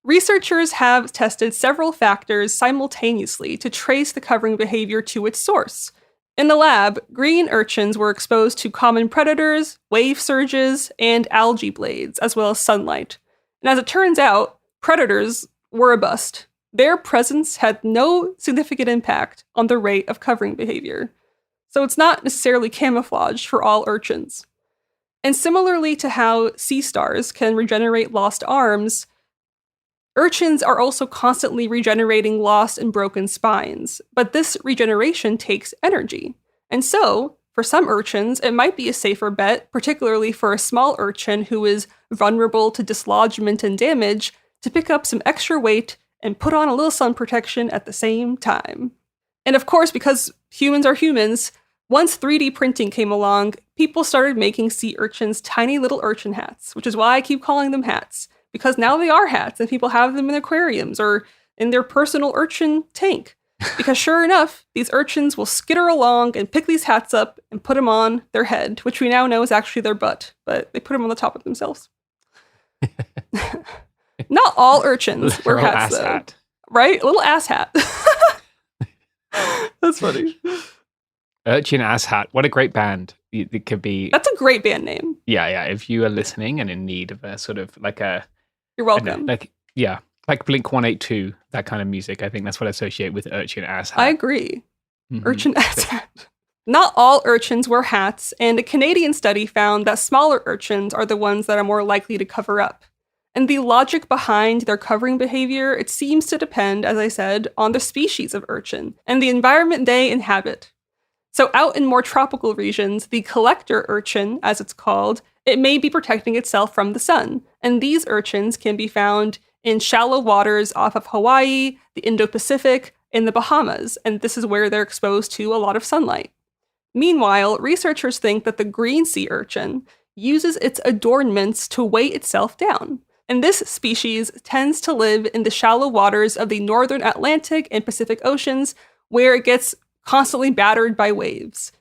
Researchers have tested several factors simultaneously to trace the covering behavior to its source. In the lab, green urchins were exposed to common predators, wave surges, and algae blades, as well as sunlight. And as it turns out, predators were a bust. Their presence had no significant impact on the rate of covering behavior. So it's not necessarily camouflage for all urchins. And similarly to how sea stars can regenerate lost arms, Urchins are also constantly regenerating lost and broken spines, but this regeneration takes energy. And so, for some urchins, it might be a safer bet, particularly for a small urchin who is vulnerable to dislodgement and damage, to pick up some extra weight and put on a little sun protection at the same time. And of course, because humans are humans, once 3D printing came along, people started making sea urchins tiny little urchin hats, which is why I keep calling them hats, because now they are hats and people have them in aquariums or in their personal urchin tank. Because sure enough, these urchins will skitter along and pick these hats up and put them on their head, which we now know is actually their butt, but they put them on the top of themselves. Not all urchins wear hats, though. Hat. Right? A little ass hat. That's funny. Urchin Ass Hat. What a great band. It could be. That's a great band name. Yeah. If you are listening and in need of a sort of like a. You're welcome. Like Blink 182, that kind of music. I think that's what I associate with Urchin Ass Hat. I agree. Mm-hmm. Urchin Ass Hat. Not all urchins wear hats, and a Canadian study found that smaller urchins are the ones that are more likely to cover up. And the logic behind their covering behavior, it seems to depend, as I said, on the species of urchin and the environment they inhabit. So out in more tropical regions, the collector urchin, as it's called, it may be protecting itself from the sun. And these urchins can be found in shallow waters off of Hawaii, the Indo-Pacific, and the Bahamas. And this is where they're exposed to a lot of sunlight. Meanwhile, researchers think that the green sea urchin uses its adornments to weigh itself down. And this species tends to live in the shallow waters of the northern Atlantic and Pacific Oceans, where it gets constantly battered by waves.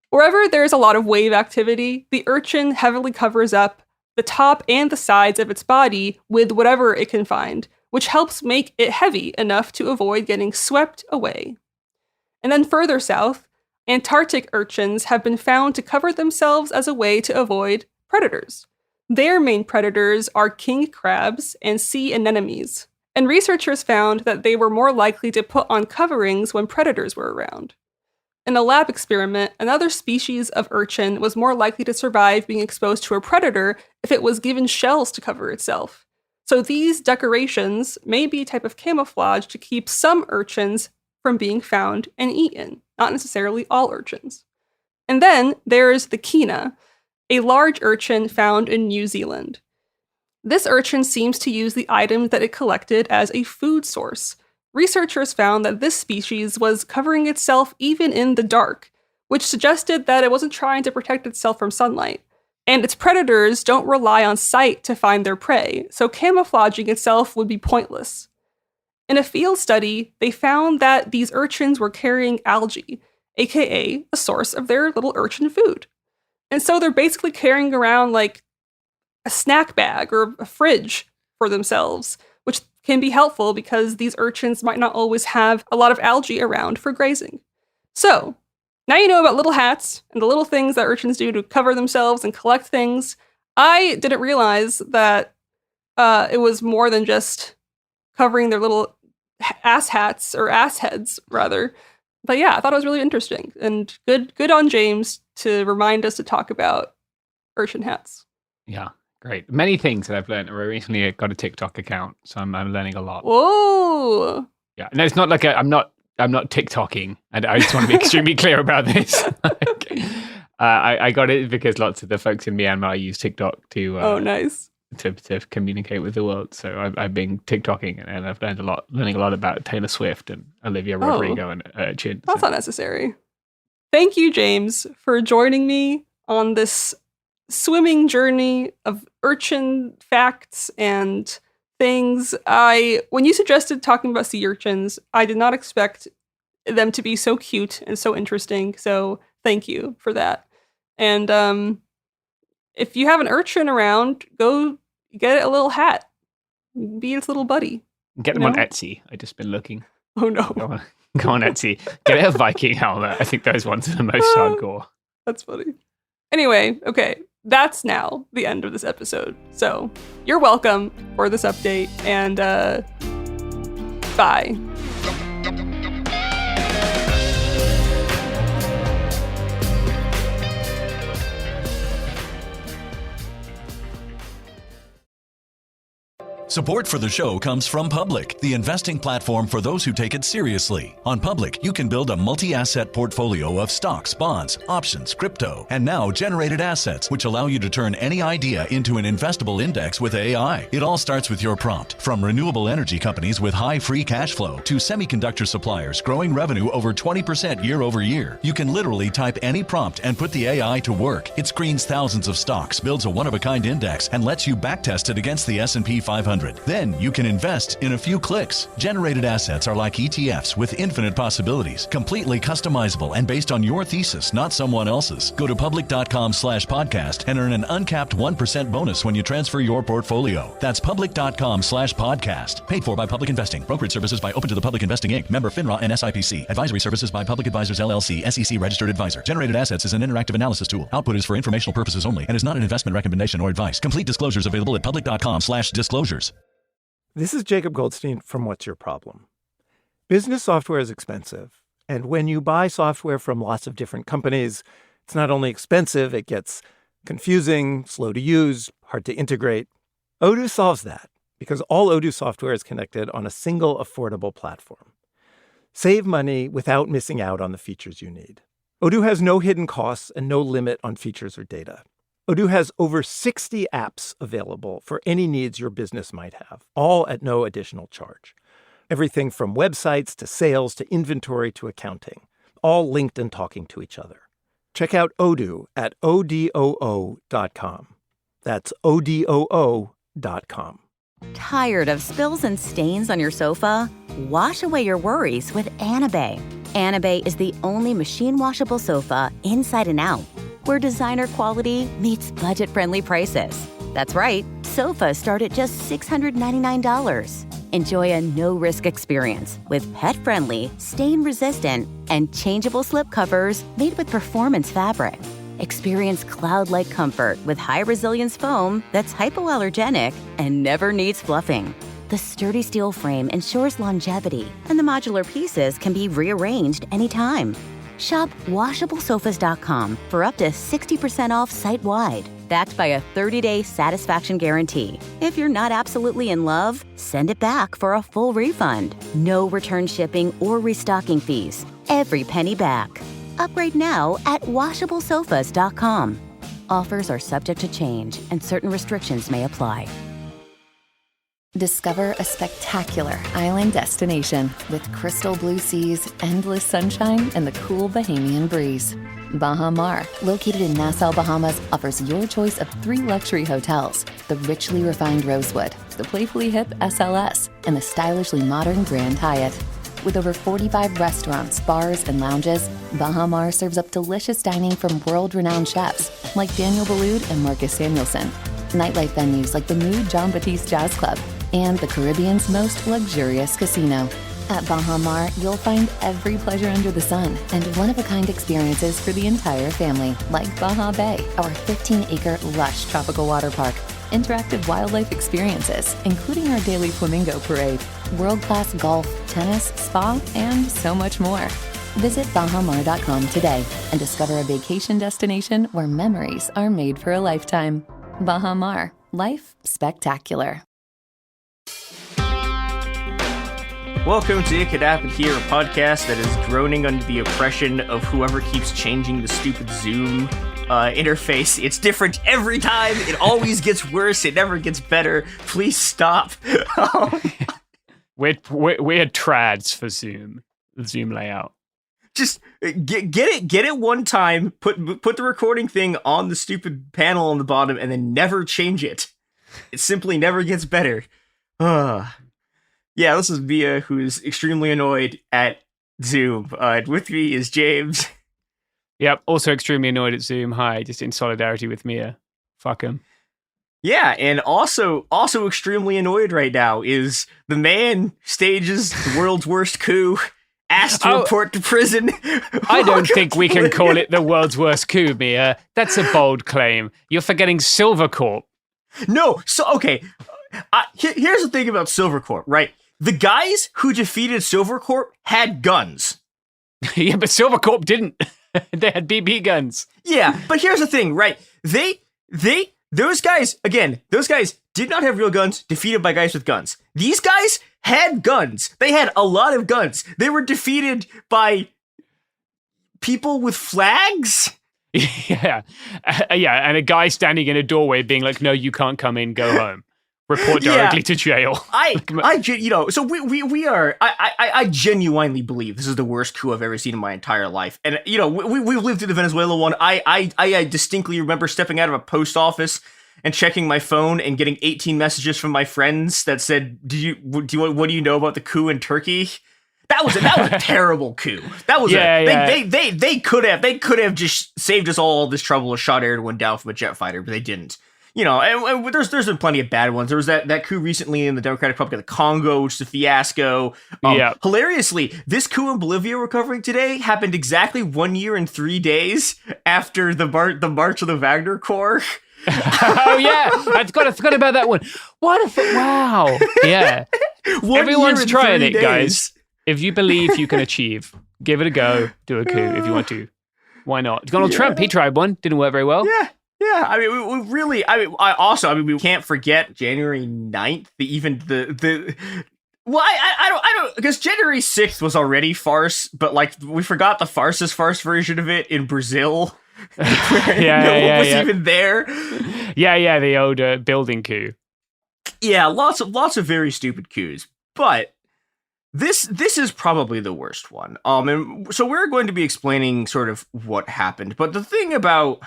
Wherever there's a lot of wave activity, the urchin heavily covers up the top and the sides of its body with whatever it can find, which helps make it heavy enough to avoid getting swept away. And then further south, Antarctic urchins have been found to cover themselves as a way to avoid predators. Their main predators are king crabs and sea anemones. And researchers found that they were more likely to put on coverings when predators were around. In a lab experiment, another species of urchin was more likely to survive being exposed to a predator if it was given shells to cover itself. So these decorations may be a type of camouflage to keep some urchins from being found and eaten, not necessarily all urchins. And then there's the kina, a large urchin found in New Zealand. This urchin seems to use the items that it collected as a food source. Researchers found that this species was covering itself even in the dark, which suggested that it wasn't trying to protect itself from sunlight. And its predators don't rely on sight to find their prey, so camouflaging itself would be pointless. In a field study, they found that these urchins were carrying algae, aka a source of their little urchin food. And so they're basically carrying around like a snack bag or a fridge for themselves, which can be helpful because these urchins might not always have a lot of algae around for grazing. So, now you know about little hats and the little things that urchins do to cover themselves and collect things. I didn't realize that it was more than just covering their little ass hats, or ass heads, rather. But yeah, I thought it was really interesting. And good on James to remind us to talk about urchin hats. Yeah. Great. Many things that I've learned. I recently got a TikTok account, so I'm learning a lot. Whoa. Yeah. No, it's not like I'm not TikToking. And I just want to be extremely clear about this. I got it because lots of the folks in Myanmar use TikTok to nice. to communicate with the world. So I've been TikToking and I've learning a lot about Taylor Swift and Olivia Rodrigo and Urchin. That's not necessary. Thank you, James, for joining me on this swimming journey of urchin facts and things. When you suggested talking about sea urchins, I did not expect them to be so cute and so interesting. So thank you for that. And if you have an urchin around, go get it a little hat. Be its little buddy. Get them on Etsy. I've just been looking. Oh no. Go on Etsy. Get it a Viking helmet. I think those ones are the most hardcore. That's funny. Anyway, okay. That's now the end of this episode. So you're welcome for this update, and bye. Support for the show comes from Public, the investing platform for those who take it seriously. On Public, you can build a multi-asset portfolio of stocks, bonds, options, crypto, and now generated assets, which allow you to turn any idea into an investable index with AI. It all starts with your prompt. From renewable energy companies with high free cash flow to semiconductor suppliers growing revenue over 20% year over year, you can literally type any prompt and put the AI to work. It screens thousands of stocks, builds a one-of-a-kind index, and lets you backtest it against the S&P 500. Then you can invest in a few clicks. Generated assets are like ETFs with infinite possibilities, completely customizable and based on your thesis, not someone else's. Go to public.com/podcast and earn an uncapped 1% bonus when you transfer your portfolio. That's public.com/podcast. Paid for by Public Investing. Brokerage services by Open to the Public Investing Inc. Member FINRA and SIPC. Advisory services by Public Advisors LLC, SEC registered advisor. Generated assets is an interactive analysis tool. Output is for informational purposes only and is not an investment recommendation or advice. Complete disclosures available at public.com/disclosures. This is Jacob Goldstein from What's Your Problem? Business software is expensive, and when you buy software from lots of different companies, it's not only expensive, it gets confusing, slow to use, hard to integrate. Odoo solves that because all Odoo software is connected on a single affordable platform. Save money without missing out on the features you need. Odoo has no hidden costs and no limit on features or data. Odoo has over 60 apps available for any needs your business might have, all at no additional charge. Everything from websites to sales to inventory to accounting, all linked and talking to each other. Check out Odoo at odoo.com. That's odoo.com. Tired of spills and stains on your sofa? Wash away your worries with Anabei. Anabei is the only machine washable sofa inside and out, where designer quality meets budget-friendly prices. That's right, sofas start at just $699. Enjoy a no-risk experience with pet-friendly, stain-resistant, and changeable slipcovers made with performance fabric. Experience cloud-like comfort with high-resilience foam that's hypoallergenic and never needs fluffing. The sturdy steel frame ensures longevity, and the modular pieces can be rearranged anytime. Shop WashableSofas.com for up to 60% off site-wide, backed by a 30-day satisfaction guarantee. If you're not absolutely in love, send it back for a full refund. No return shipping or restocking fees. Every penny back. Upgrade now at WashableSofas.com. Offers are subject to change, and certain restrictions may apply. Discover a spectacular island destination with crystal blue seas, endless sunshine, and the cool Bahamian breeze. Baha Mar, located in Nassau, Bahamas, offers your choice of 3 luxury hotels: the richly refined Rosewood, the playfully hip SLS, and the stylishly modern Grand Hyatt. With over 45 restaurants, bars, and lounges, Baha Mar serves up delicious dining from world-renowned chefs like Daniel Boulud and Marcus Samuelson. Nightlife venues like the new John Batiste Jazz Club, and the Caribbean's most luxurious casino. At Baha Mar, you'll find every pleasure under the sun and one-of-a-kind experiences for the entire family, like Baha Bay, our 15-acre lush tropical water park, interactive wildlife experiences, including our daily flamingo parade, world-class golf, tennis, spa, and so much more. Visit bahamar.com today and discover a vacation destination where memories are made for a lifetime. Baha Mar, life spectacular. Welcome to It Could Happen Here, a podcast that is groaning under the oppression of whoever keeps changing the stupid Zoom interface. It's different every time. It always gets worse. It never gets better. Please stop. We're trads for Zoom. The Zoom layout. Just get it one time. Put the recording thing on the stupid panel on the bottom, and then never change it. It simply never gets better. Yeah, this is Mia, who's extremely annoyed at Zoom. With me is James. Yep, also extremely annoyed at Zoom. Hi, just in solidarity with Mia. Fuck him. Yeah, and also extremely annoyed right now is the man stages the world's worst coup, asked to report to prison. I don't think we can call it the world's worst coup, Mia. That's a bold claim. You're forgetting Silvercorp. No, so, okay. Here's the thing about Silvercorp, right? The guys who defeated Silvercorp had guns. Yeah, but Silvercorp didn't. They had BB guns. Yeah, but here's the thing, right? They those guys did not have real guns, defeated by guys with guns. These guys had guns. They had a lot of guns. They were defeated by people with flags. Yeah, and a guy standing in a doorway being like, "No, you can't come in. Go home. Report directly to jail." So we are. I genuinely believe this is the worst coup I've ever seen in my entire life. And we've lived through the Venezuela one. I distinctly remember stepping out of a post office and checking my phone and getting 18 messages from my friends that said, what do you know about the coup in Turkey? That was a terrible coup. That was they could have just saved us all this trouble and shot everyone down from a jet fighter, but they didn't. And there's been plenty of bad ones. There was that coup recently in the Democratic Republic of the Congo, which is a fiasco. Hilariously, this coup in Bolivia we're covering today happened exactly 1 year and 3 days after the March of the Wagner Corps. Oh yeah, I forgot about that one. Wow. Yeah. Everyone's trying it, guys. If you believe you can achieve, give it a go. Do a coup if you want to. Why not? Donald Trump, he tried one. Didn't work very well. Yeah. I mean, we can't forget January 9th. I don't, because January 6th was already farce, but like we forgot the farce version of it in Brazil. Where was even there. Yeah, the old building coup. Yeah, lots of very stupid coups, but this is probably the worst one. And so we're going to be explaining sort of what happened. But the thing about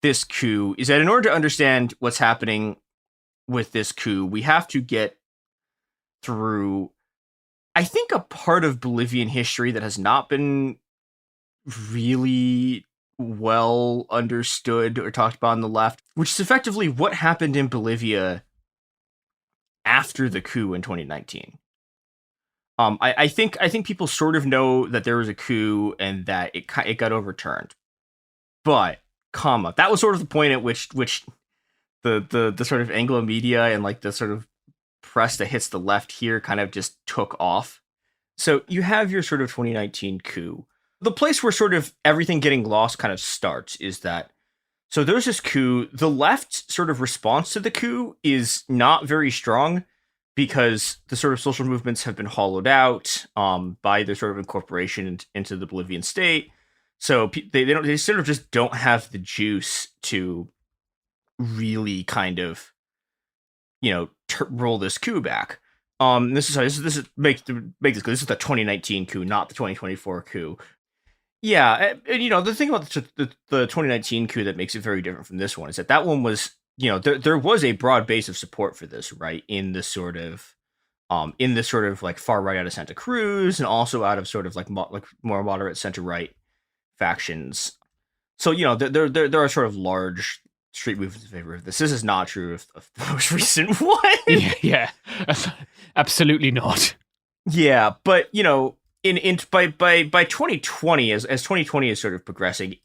this coup is that in order to understand what's happening with this coup, we have to get through, I think, a part of Bolivian history that has not been really well understood or talked about on the left, which is effectively what happened in Bolivia after the coup in 2019. I think people sort of know that there was a coup and that it got overturned, but that was sort of the point at which the sort of Anglo media and like the sort of press that hits the left here kind of just took off. So you have your sort of 2019 coup. The place where sort of everything getting lost kind of starts is that, so there's this coup. The left sort of response to the coup is not very strong because the sort of social movements have been hollowed out by their sort of incorporation into the Bolivian state. So they sort of just don't have the juice to really kind of, roll this coup back. This is make this clear. This is the 2019 coup, not the 2024 coup. Yeah, and the thing about the 2019 coup that makes it very different from this one is that one was, there was a broad base of support for this, right? In this sort of like far right out of Santa Cruz, and also out of sort of like more moderate center right factions. So there are sort of large street movements in favor of this. This is not true of the most recent one. Yeah, absolutely not. Yeah, but by 2020, as 2020 is sort of progressing,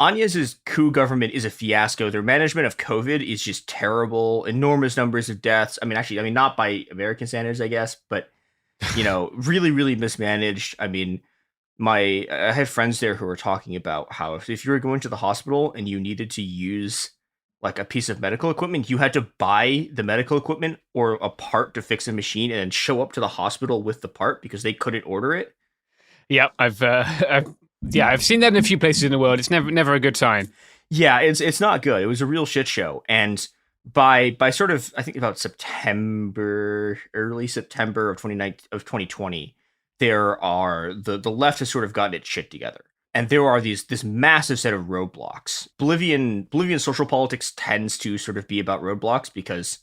Áñez's coup government is a fiasco. Their management of COVID is just terrible. Enormous numbers of deaths. I mean, not by American standards, I guess, but really, really mismanaged. I mean, I had friends there who were talking about how if you were going to the hospital and you needed to use like a piece of medical equipment, you had to buy the medical equipment or a part to fix a machine and then show up to the hospital with the part because they couldn't order it. Yeah, I've seen that in a few places in the world. It's never a good sign. Yeah, it's not good. It was a real shit show. And by sort of, I think about early September of 2020, the left has sort of gotten its shit together. And there are this massive set of roadblocks. Bolivian social politics tends to sort of be about roadblocks because,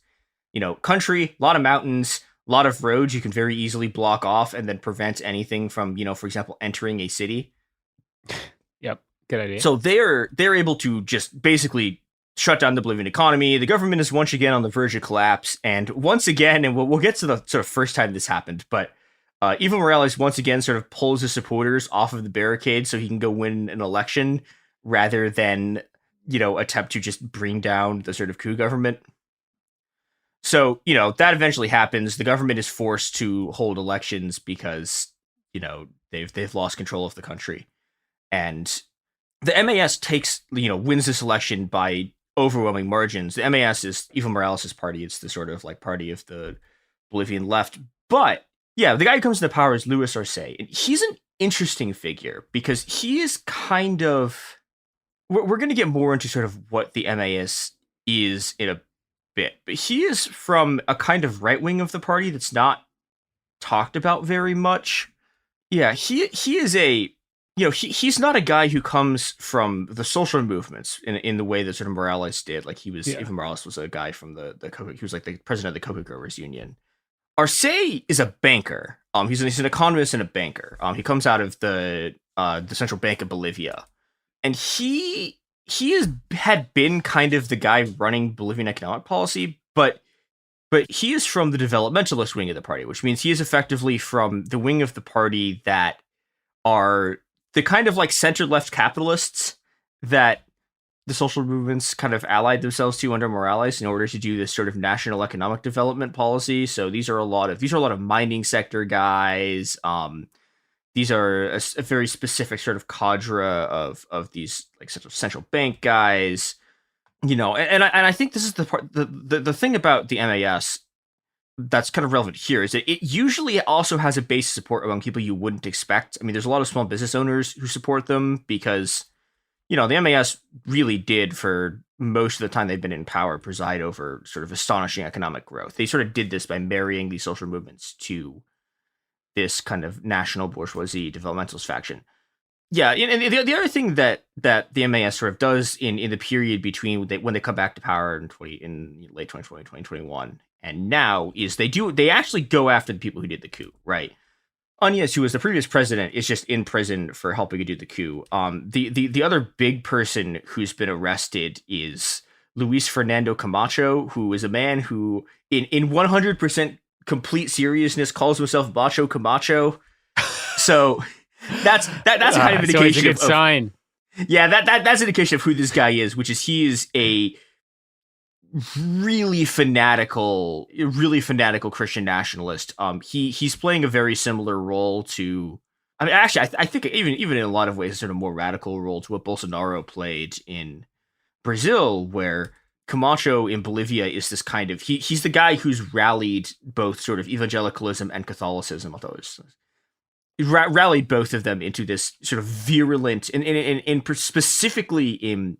country, a lot of mountains, a lot of roads you can very easily block off and then prevent anything from, for example, entering a city. Yep, good idea. So they're able to just basically shut down the Bolivian economy. The government is once again on the verge of collapse. And once again, and we'll get to the sort of first time this happened, but Evo Morales once again sort of pulls his supporters off of the barricade so he can go win an election rather than, attempt to just bring down the sort of coup government. So, that eventually happens. The government is forced to hold elections because, they've lost control of the country. And the MAS wins this election by overwhelming margins. The MAS is Evo Morales' party. It's the sort of like party of the Bolivian left. But yeah, the guy who comes into power is Luis Arce. And he's an interesting figure because he is kind of, we're going to get more into sort of what the MAS is in a bit, but he is from a kind of right wing of the party that's not talked about very much. Yeah, he is a, you know, he's not a guy who comes from the social movements in the way that sort of Morales did. Like Evo Morales was a guy from the Coca, he was like the president of the Coca Growers Union. Arce is a banker. He's an economist and a banker. He comes out of the Central Bank of Bolivia, and he had been kind of the guy running Bolivian economic policy, but he is from the developmentalist wing of the party, which means he is effectively from the wing of the party that are the kind of like center-left capitalists that the social movements kind of allied themselves to under Morales in order to do this sort of national economic development policy. So these are a lot of mining sector guys. These are a very specific sort of cadre of these like sort of central bank guys. You know, and I think this is the part, the thing about the MAS that's kind of relevant here is that it usually also has a base of support among people you wouldn't expect. I mean, there's a lot of small business owners who support them because, you know, the MAS really did for most of the time they've been in power preside over sort of astonishing economic growth. They sort of did this by marrying these social movements to this kind of national bourgeoisie developmentalist faction. Yeah, and the other thing that the MAS sort of does in the period between when they come back to power in late 2020, 2021, and now is they actually go after the people who did the coup, right? Áñez, who was the previous president, is just in prison for helping to do the coup. The other big person who's been arrested is Luis Fernando Camacho, who is a man who, in 100% complete seriousness, calls himself Macho Camacho. So that's kind of an indication. A good sign. Yeah, that's an indication of who this guy is, which is he is a really fanatical Christian nationalist. He's playing a very similar role to, I mean, actually, I think even in a lot of ways, a sort of more radical role to what Bolsonaro played in Brazil, where Camacho in Bolivia is this kind of, he's the guy who's rallied both sort of evangelicalism and Catholicism, although rallied both of them into this sort of virulent and specifically in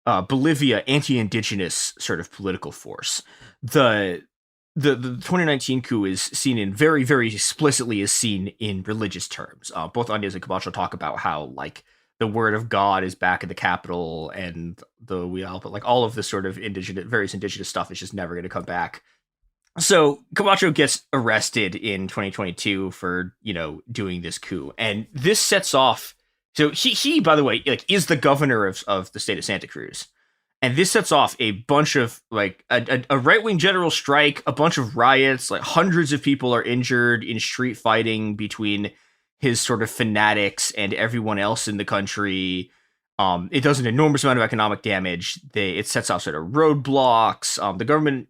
Bolivia, anti-indigenous sort of political force. The 2019 coup is seen in very, very explicitly is seen in religious terms. Both Áñez and Camacho talk about how like the word of God is back in the capital, and but like all of this sort of various indigenous stuff is just never going to come back. So Camacho gets arrested in 2022 for, you know, doing this coup, and this sets off. So he by the way, like, is the governor of the state of Santa Cruz, and this sets off a bunch of like a right wing general strike, a bunch of riots, like hundreds of people are injured in street fighting between his sort of fanatics and everyone else in the country. It does an enormous amount of economic damage. It sets off sort of roadblocks. The government.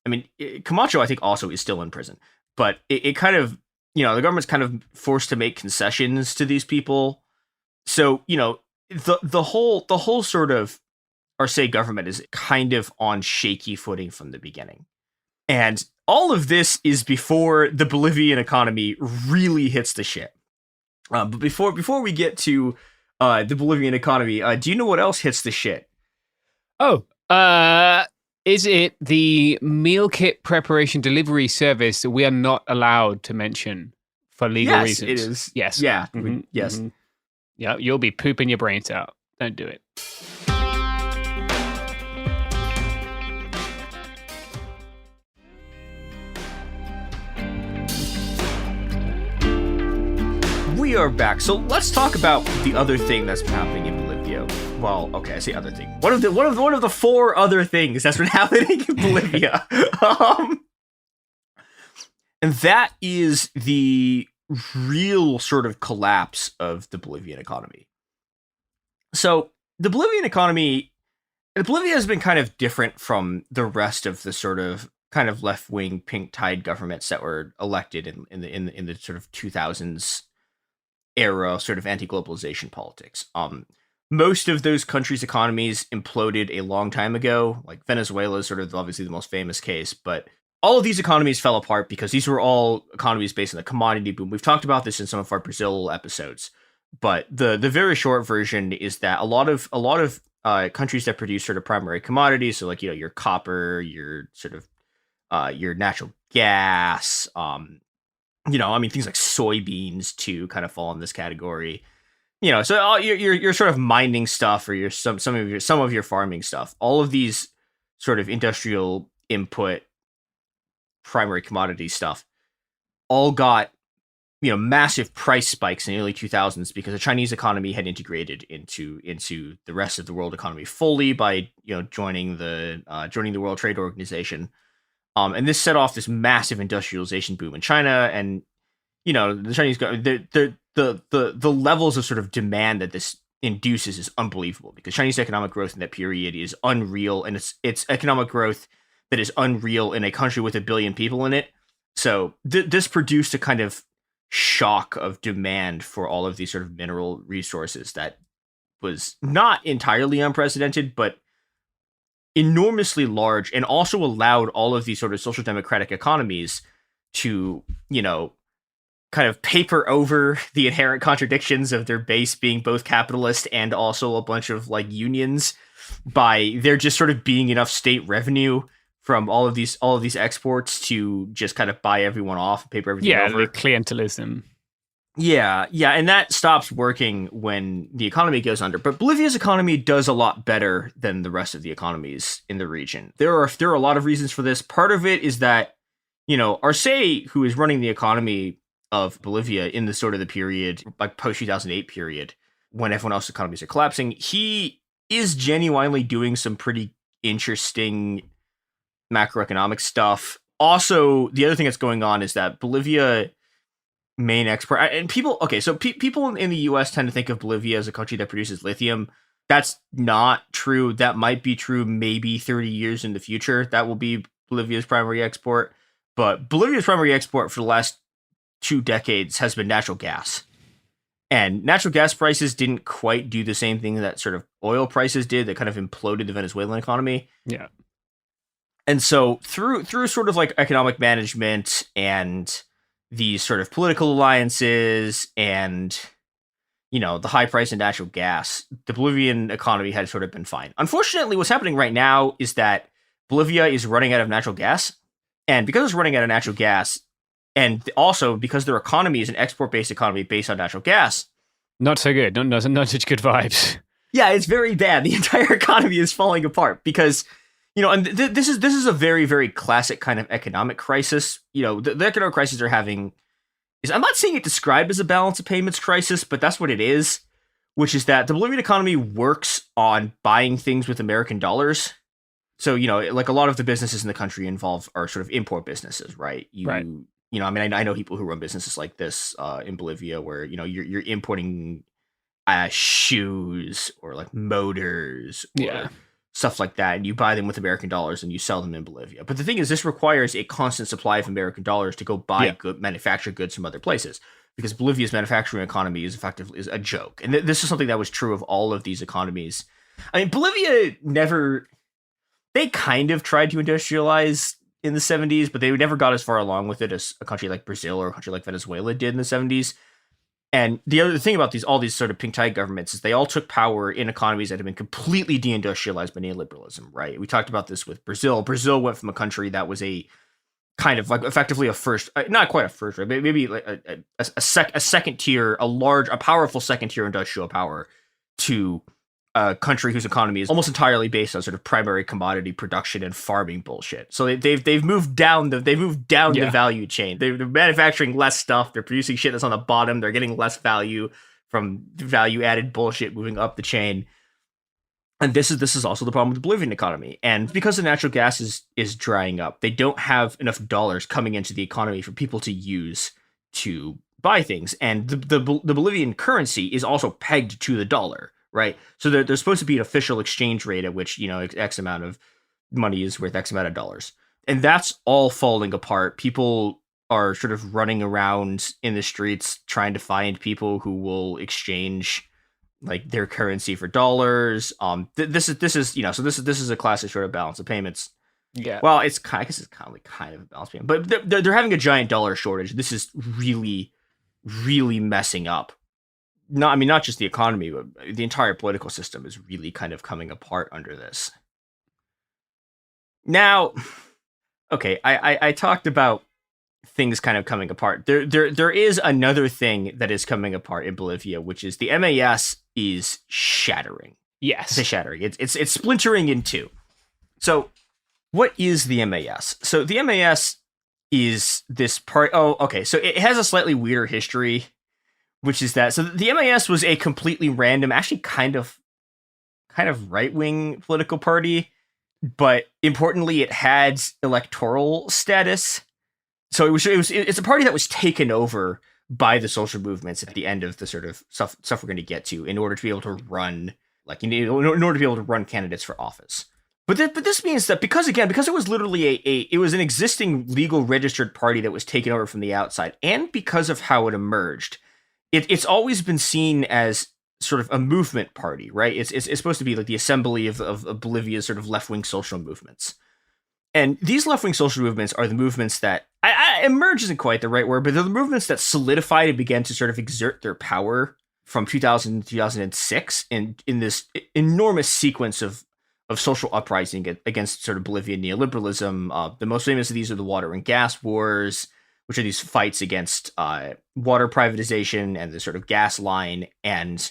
I mean, Camacho, I think, also is still in prison, but it kind of, you know, the government's kind of forced to make concessions to these people. So, you know, the whole sort of Arce government is kind of on shaky footing from the beginning. And all of this is before the Bolivian economy really hits the shit. But before we get to the Bolivian economy, do you know what else hits the shit? Oh, is it the meal kit preparation delivery service that we are not allowed to mention for legal reasons? Yes, it is. Yes. Yeah. Mm-hmm. Yes. Mm-hmm. Yeah, you'll be pooping your brains out. Don't do it. We are back. So let's talk about the other thing that's been happening in Bolivia. Well, okay, I say other thing. One of the four other things that's been happening in Bolivia. And that is the real sort of collapse of the Bolivian economy. So the Bolivian economy, Bolivia has been kind of different from the rest of the sort of kind of left-wing pink tide governments that were elected in the sort of 2000s era sort of anti-globalization politics. most of those countries' economies imploded a long time ago. Like Venezuela is sort of obviously the most famous case, but all of these economies fell apart because these were all economies based on the commodity boom. We've talked about this in some of our Brazil episodes, but the very short version is that a lot of countries that produce sort of primary commodities, so like, you know, your copper, your sort of your natural gas, you know, I mean, things like soybeans too kind of fall in this category. You know, so all your sort of mining stuff, or some of your farming stuff, all of these sort of industrial input primary commodity stuff all got, you know, massive price spikes in the early 2000s because the Chinese economy had integrated into the rest of the world economy fully by, you know, joining the World Trade Organization. And this set off this massive industrialization boom in China, and you know, the Chinese the levels of sort of demand that this induces is unbelievable, because Chinese economic growth in that period is unreal, and it's economic growth that is unreal in a country with 1 billion people in it. So this produced a kind of shock of demand for all of these sort of mineral resources that was not entirely unprecedented, but enormously large, and also allowed all of these sort of social democratic economies to, you know, kind of paper over the inherent contradictions of their base being both capitalist and also a bunch of like unions by there just sort of being enough state revenue from all of these exports to just kind of buy everyone off and paper everything over. Yeah, the clientelism. Yeah, and that stops working when the economy goes under. But Bolivia's economy does a lot better than the rest of the economies in the region. There are a lot of reasons for this. Part of it is that, you know, Arce, who is running the economy of Bolivia in the sort of the period, like post-2008 period, when everyone else's economies are collapsing, he is genuinely doing some pretty interesting macroeconomic stuff. Also, the other thing that's going on is that Bolivia main export, and people in the US tend to think of Bolivia as a country that produces lithium. That's not true. That might be true maybe 30 years in the future. That will be Bolivia's primary export. But Bolivia's primary export for the last 2 decades has been natural gas. And natural gas prices didn't quite do the same thing that sort of oil prices did, that kind of imploded the Venezuelan economy. Yeah. And so through sort of like economic management and these sort of political alliances and, you know, the high price of natural gas, the Bolivian economy had sort of been fine. Unfortunately, what's happening right now is that Bolivia is running out of natural gas. And because it's running out of natural gas, and also because their economy is an export-based economy based on natural gas. Not so good. Not such good vibes. Yeah, it's very bad. The entire economy is falling apart because, you know, and this is a very, very classic kind of economic crisis. You know, the economic crisis they're having is, I'm not saying it described as a balance of payments crisis, but that's what it is, which is that the Bolivian economy works on buying things with American dollars. So, you know, like a lot of the businesses in the country involved are sort of import businesses, right? Right. You know, I mean, I know people who run businesses like this in Bolivia, where, you know, you're importing shoes or like motors, or stuff like that, and you buy them with American dollars and you sell them in Bolivia. But the thing is, this requires a constant supply of American dollars to go buy manufactured goods from other places, because Bolivia's manufacturing economy is effectively a joke. And this is something that was true of all of these economies. I mean, Bolivia they kind of tried to industrialize in the 70s, but they never got as far along with it as a country like Brazil or a country like Venezuela did in the 70s. And the other thing about all these sort of pink tide governments is they all took power in economies that have been completely deindustrialized by neoliberalism, right? We talked about this with Brazil. Brazil went from a country that was a kind of like effectively a first, not quite a first, right? Maybe like a second tier, a powerful second tier industrial power, to a country whose economy is almost entirely based on sort of primary commodity production and farming bullshit. So they've moved down the value chain. They're manufacturing less stuff. They're producing shit that's on the bottom. They're getting less value from value added bullshit moving up the chain. And this is also the problem with the Bolivian economy. And because the natural gas is drying up, they don't have enough dollars coming into the economy for people to use to buy things. And the Bolivian currency is also pegged to the dollar. Right. So there's supposed to be an official exchange rate at which, you know, X amount of money is worth X amount of dollars. And that's all falling apart. People are sort of running around in the streets trying to find people who will exchange like their currency for dollars. This is you know, so this is a classic sort of balance of payments. Yeah. Well, I guess it's kind of a balance payment, but they're having a giant dollar shortage. This is really, really messing up. Not just the economy, but the entire political system is really kind of coming apart under this. Now, okay, I talked about things kind of coming apart. There is another thing that is coming apart in Bolivia, which is the MAS is shattering. Yes. It's shattering. It's splintering in two. So, what is the MAS? So the MAS is this part. Oh, okay. So it has a slightly weirder history, which is that. So the MAS was a completely random, actually kind of right-wing political party, but importantly, it had electoral status. So it's a party that was taken over by the social movements at the end of the sort of stuff we're going to get to in order to be able to run, in order to be able to run candidates for office. But this means that because it was literally it was an existing legal registered party that was taken over from the outside, and because of how it emerged, it's always been seen as sort of a movement party, right? It's supposed to be like the assembly of Bolivia's sort of left-wing social movements. And these left-wing social movements are the movements that emerge isn't quite the right word, but they're the movements that solidified and began to sort of exert their power from 2000 to 2006 in this enormous sequence of social uprising against sort of Bolivian neoliberalism. The most famous of these are the water and gas wars, which are these fights against water privatization and the sort of gas line, and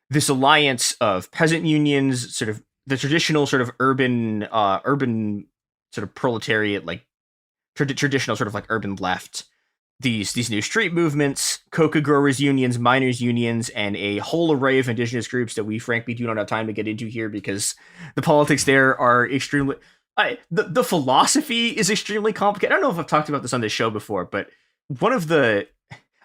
this alliance of peasant unions, sort of the traditional sort of urban sort of proletariat, like traditional sort of like urban left, these new street movements, coca growers unions, miners unions, and a whole array of indigenous groups that we frankly do not have time to get into here because the politics there are extremely... The philosophy is extremely complicated. I don't know if I've talked about this on this show before, but one of the...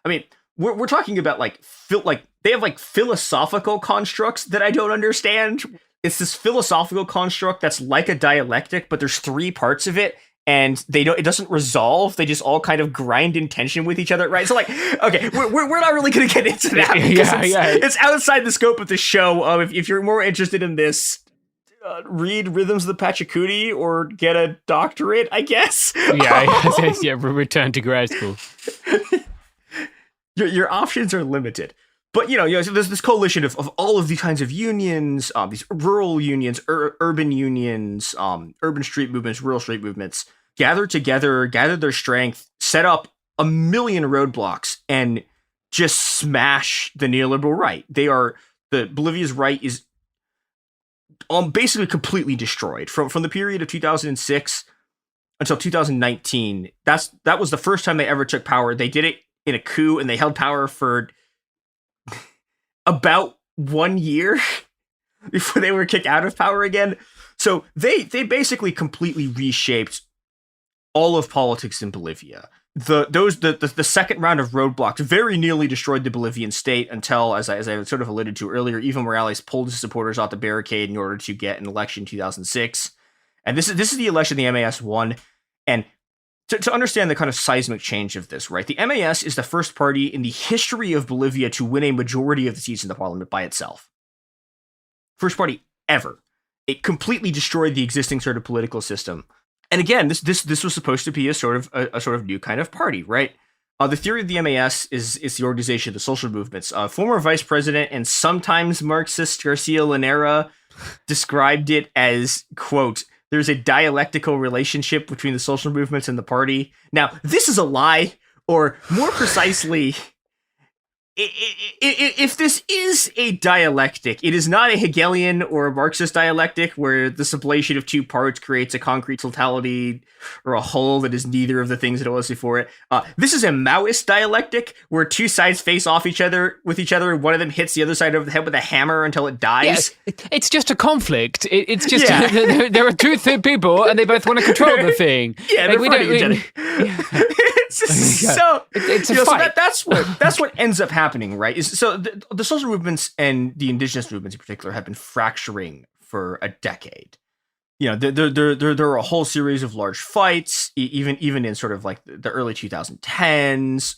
I mean, we're talking about they have like philosophical constructs that I don't understand. It's this philosophical construct that's like a dialectic, but there's three parts of it, and it doesn't resolve. They just all kind of grind in tension with each other, right? So like, okay, we're not really going to get into that because it's outside the scope of the show. If you're more interested in this, read Rhythms of the Pachacuti or get a doctorate, I guess. Yeah, return to grad school. Your options are limited. But, so there's this coalition of all of these kinds of unions, these rural unions, urban unions, urban street movements, rural street movements, gather together, gather their strength, set up a million roadblocks, and just smash the neoliberal right. Bolivia's right is basically completely destroyed. From the period of 2006 until 2019, that was the first time they ever took power. They did it in a coup, and they held power for about 1 year before they were kicked out of power again. So they basically completely reshaped all of politics in Bolivia. The second round of roadblocks very nearly destroyed the Bolivian state until, as I sort of alluded to earlier, Evo Morales pulled his supporters off the barricade in order to get an election in 2006. And this is the election the MAS won. And to understand the kind of seismic change of this, right? The MAS is the first party in the history of Bolivia to win a majority of the seats in the parliament by itself. First party ever. It completely destroyed the existing sort of political system. And again, this was supposed to be a sort of new kind of party, right? The theory of the MAS is the organization of the social movements. Former vice president and sometimes Marxist Garcia Linera described it as, quote, "There's a dialectical relationship between the social movements and the party." Now, this is a lie, or more precisely, if this is a dialectic, it is not a Hegelian or a Marxist dialectic where the sublation of two parts creates a concrete totality or a whole that is neither of the things that it was before it. This is a Maoist dialectic where two sides face off with each other, and one of them hits the other side over the head with a hammer until it dies. Yeah, it's just a conflict. It's just there are two people and they both want to control the thing. Yeah, they're fighting each other. It's just it's a fight. So that's what ends up happening, right? So the social movements and the indigenous movements in particular have been fracturing for a decade. There are a whole series of large fights, even in sort of like the early 2010s,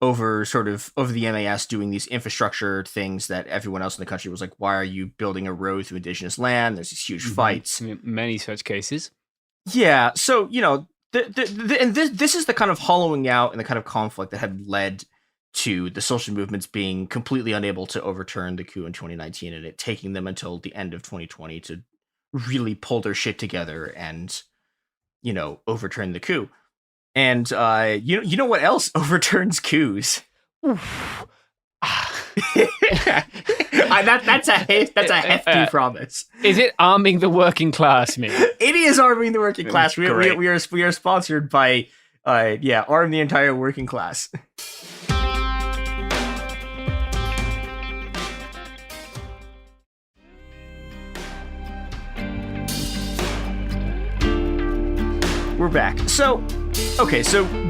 over the MAS doing these infrastructure things that everyone else in the country was like, why are you building a road through indigenous land? There's these huge fights. Many such cases. Yeah. So, and this is the kind of hollowing out and the kind of conflict that had led to the social movements being completely unable to overturn the coup in 2019 and it taking them until the end of 2020 to really pull their shit together and, overturn the coup. And you know what else overturns coups? That's a hefty promise. Is it arming the working class, man? It is arming the working class. We are sponsored by arm the entire working class. We're back. So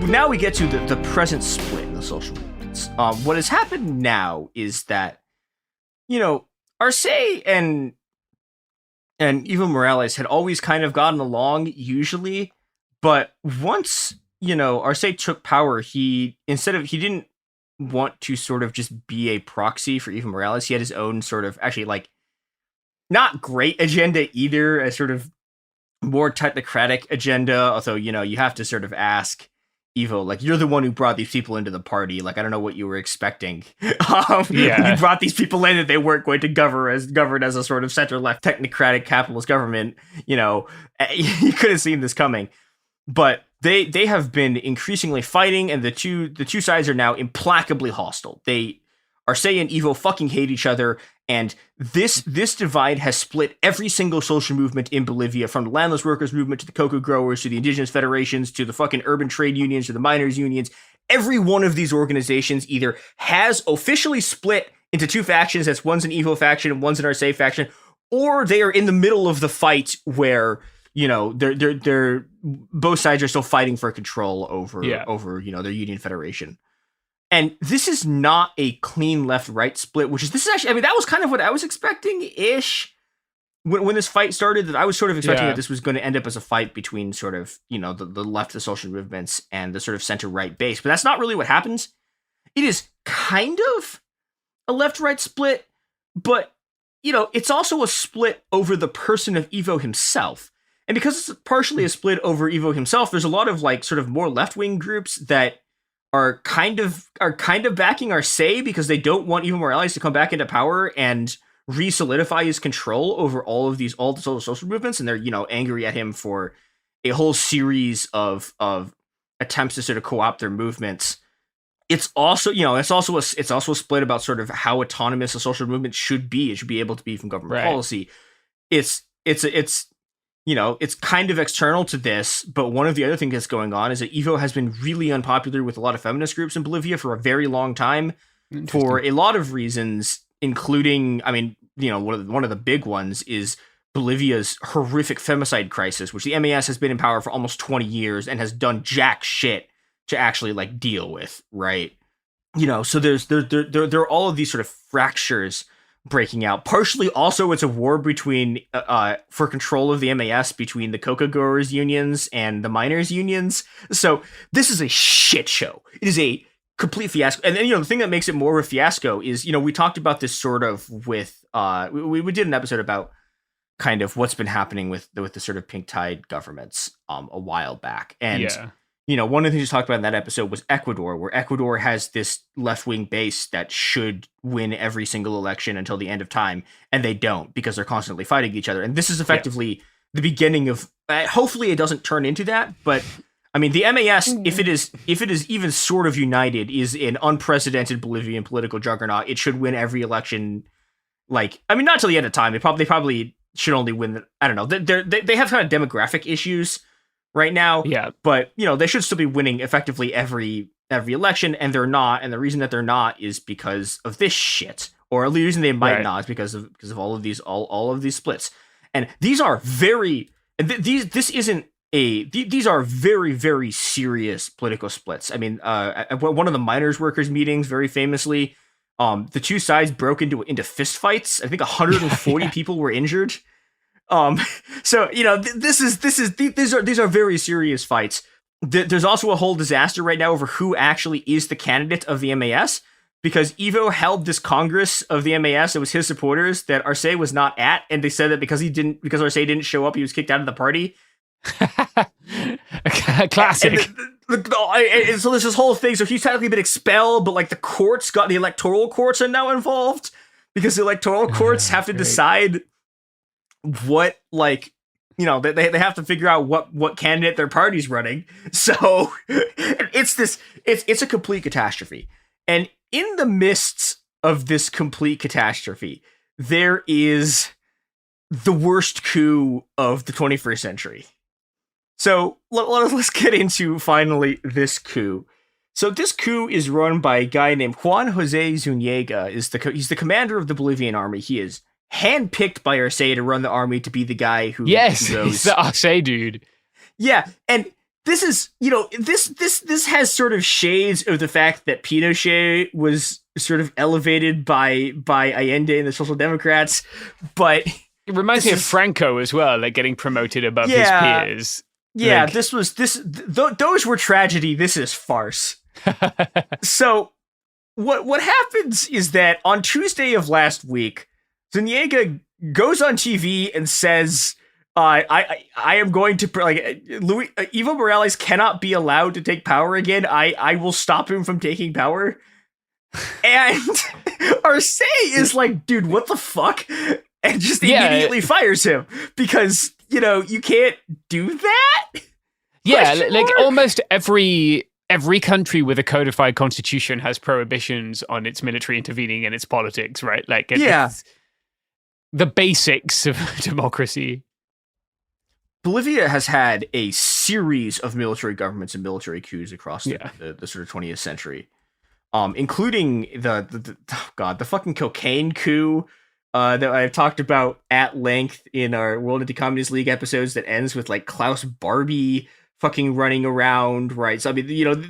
now we get to the present split in the social movements. What has happened now is that, Arce and Evo Morales had always kind of gotten along usually, but once, Arce took power, he didn't want to sort of just be a proxy for Evo Morales. He had his own sort of, actually, like, not great agenda either, a sort of more technocratic agenda, although, you have to sort of ask Evo, like, you're the one who brought these people into the party. Like, I don't know what you were expecting. You brought these people in that they weren't going to govern as a sort of center-left technocratic capitalist government. You could have seen this coming. But they have been increasingly fighting, and the two sides are now implacably hostile. Arce and Evo fucking hate each other, and this divide has split every single social movement in Bolivia, from the landless workers movement to the cocoa growers to the indigenous federations to the fucking urban trade unions to the miners unions. Every one of these organizations either has officially split into two factions, that's one's an Evo faction and one's an Arce faction, or they are in the middle of the fight where they're both sides are still fighting for control over their union federation. And this is not a clean left-right split, this is actually, that was kind of what I was expecting-ish when this fight started, that I was sort of expecting that this was going to end up as a fight between sort of, the left, the social movements, and the sort of center-right base. But that's not really what happens. It is kind of a left-right split, but, it's also a split over the person of Evo himself. And because it's partially a split over Evo himself, there's a lot of, like, sort of more left-wing groups that are kind of backing Arce because they don't want Evo Morales to come back into power and re-solidify his control over all the social movements, and they're angry at him for a whole series of attempts to sort of co-opt their movements. It's also it's also a split about sort of how autonomous a social movement should be. It should be able to be from government policy. It's kind of external to this, but one of the other things that's going on is that Evo has been really unpopular with a lot of feminist groups in Bolivia for a very long time, for a lot of reasons, including, one of the big ones is Bolivia's horrific femicide crisis, which the MAS has been in power for almost 20 years and has done jack shit to actually, like, deal with, right? So there are all of these sort of fractures breaking out. Partially also it's a war between for control of the MAS between the cocoa growers unions and the miners unions. So this is a shit show. It is a complete fiasco. And then, the thing that makes it more of a fiasco is, we talked about this sort of with we did an episode about kind of what's been happening with the sort of pink tide governments a while back. And one of the things we talked about in that episode was Ecuador, where Ecuador has this left-wing base that should win every single election until the end of time, and they don't because they're constantly fighting each other. And this is effectively the beginning of. Hopefully, it doesn't turn into that. But the MAS, if it is even sort of united, is an unprecedented Bolivian political juggernaut. It should win every election. Not till the end of time. They probably should only win. I don't know. They have kind of demographic issues right now. Yeah. But, they should still be winning effectively every election, and they're not. And the reason that they're not is because of this shit. Or the reason they might not is because of all of these splits. And these are very these are very, very serious political splits. At one of the miners workers meetings, very famously, the two sides broke into fist fights. I think 140 people were injured. So these are very serious fights. there's also a whole disaster right now over who actually is the candidate of the MAS, because Ivo held this Congress of the MAS. It was his supporters that Arce was not at, and they said that because Arce didn't show up, he was kicked out of the party. Classic. And so there's this whole thing. So he's technically been expelled, but like the electoral courts are now involved, because the electoral courts have to decide what, like, you know, they have to figure out what candidate their party's running. So it's a complete catastrophe. And in the midst of this complete catastrophe, there is the worst coup of the 21st century. So let's get into finally this coup. So this coup is run by a guy named Juan Jose Zuniga. He's the commander of the Bolivian army. He is handpicked by Arce to run the army, to be the guy who Yes, goes. he's the Arce dude. Yeah, and this is, you know, this has sort of shades of the fact that Pinochet was sort of elevated by Allende and the Social Democrats, but it reminds me of Franco as well, like getting promoted above his peers. Yeah, like, those were tragedy. This is farce. So what happens is that on Tuesday of last week, Zuniga goes on TV and says, I am going to, like, Evo Morales cannot be allowed to take power again. I will stop him from taking power. And Arce is like, dude, what the fuck? And just immediately fires him, because, you know, you can't do that. Yeah, like almost every country with a codified constitution has prohibitions on its military intervening in its politics, right? Like, it's the basics of democracy. Bolivia has had a series of military governments and military coups across the sort of 20th century, including the fucking cocaine coup that I've talked about at length in our World Anti-Communist League episodes, that ends with like Klaus Barbie fucking running around, right? So I mean, you know,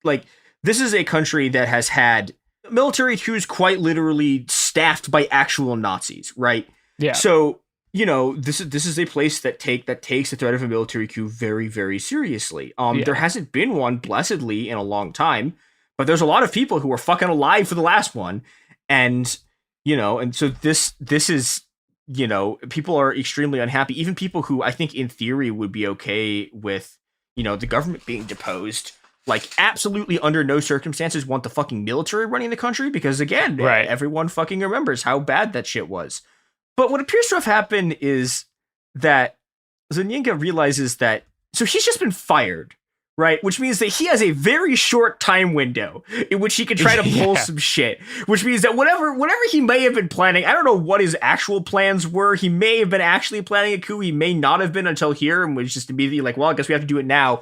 like, this is a country that has had military coups quite literally staffed by actual Nazis, right? Yeah. So, you know, this is a place that takes the threat of a military coup very, very seriously. There hasn't been one, blessedly, in a long time, but there's a lot of people who were fucking alive for the last one, and, you know, and so this is, you know, people are extremely unhappy. Even people who I think in theory would be okay with, you know, the government being deposed, like, absolutely under no circumstances want the fucking military running the country, because, again, everyone fucking remembers how bad that shit was. But what appears to have happened is that Zuniga realizes that, so he's just been fired, right? Which means that he has a very short time window in which he can try to pull some shit. Which means that whatever he may have been planning, I don't know what his actual plans were. He may have been actually planning a coup. He may not have been until here, and was just immediately like, well, I guess we have to do it now.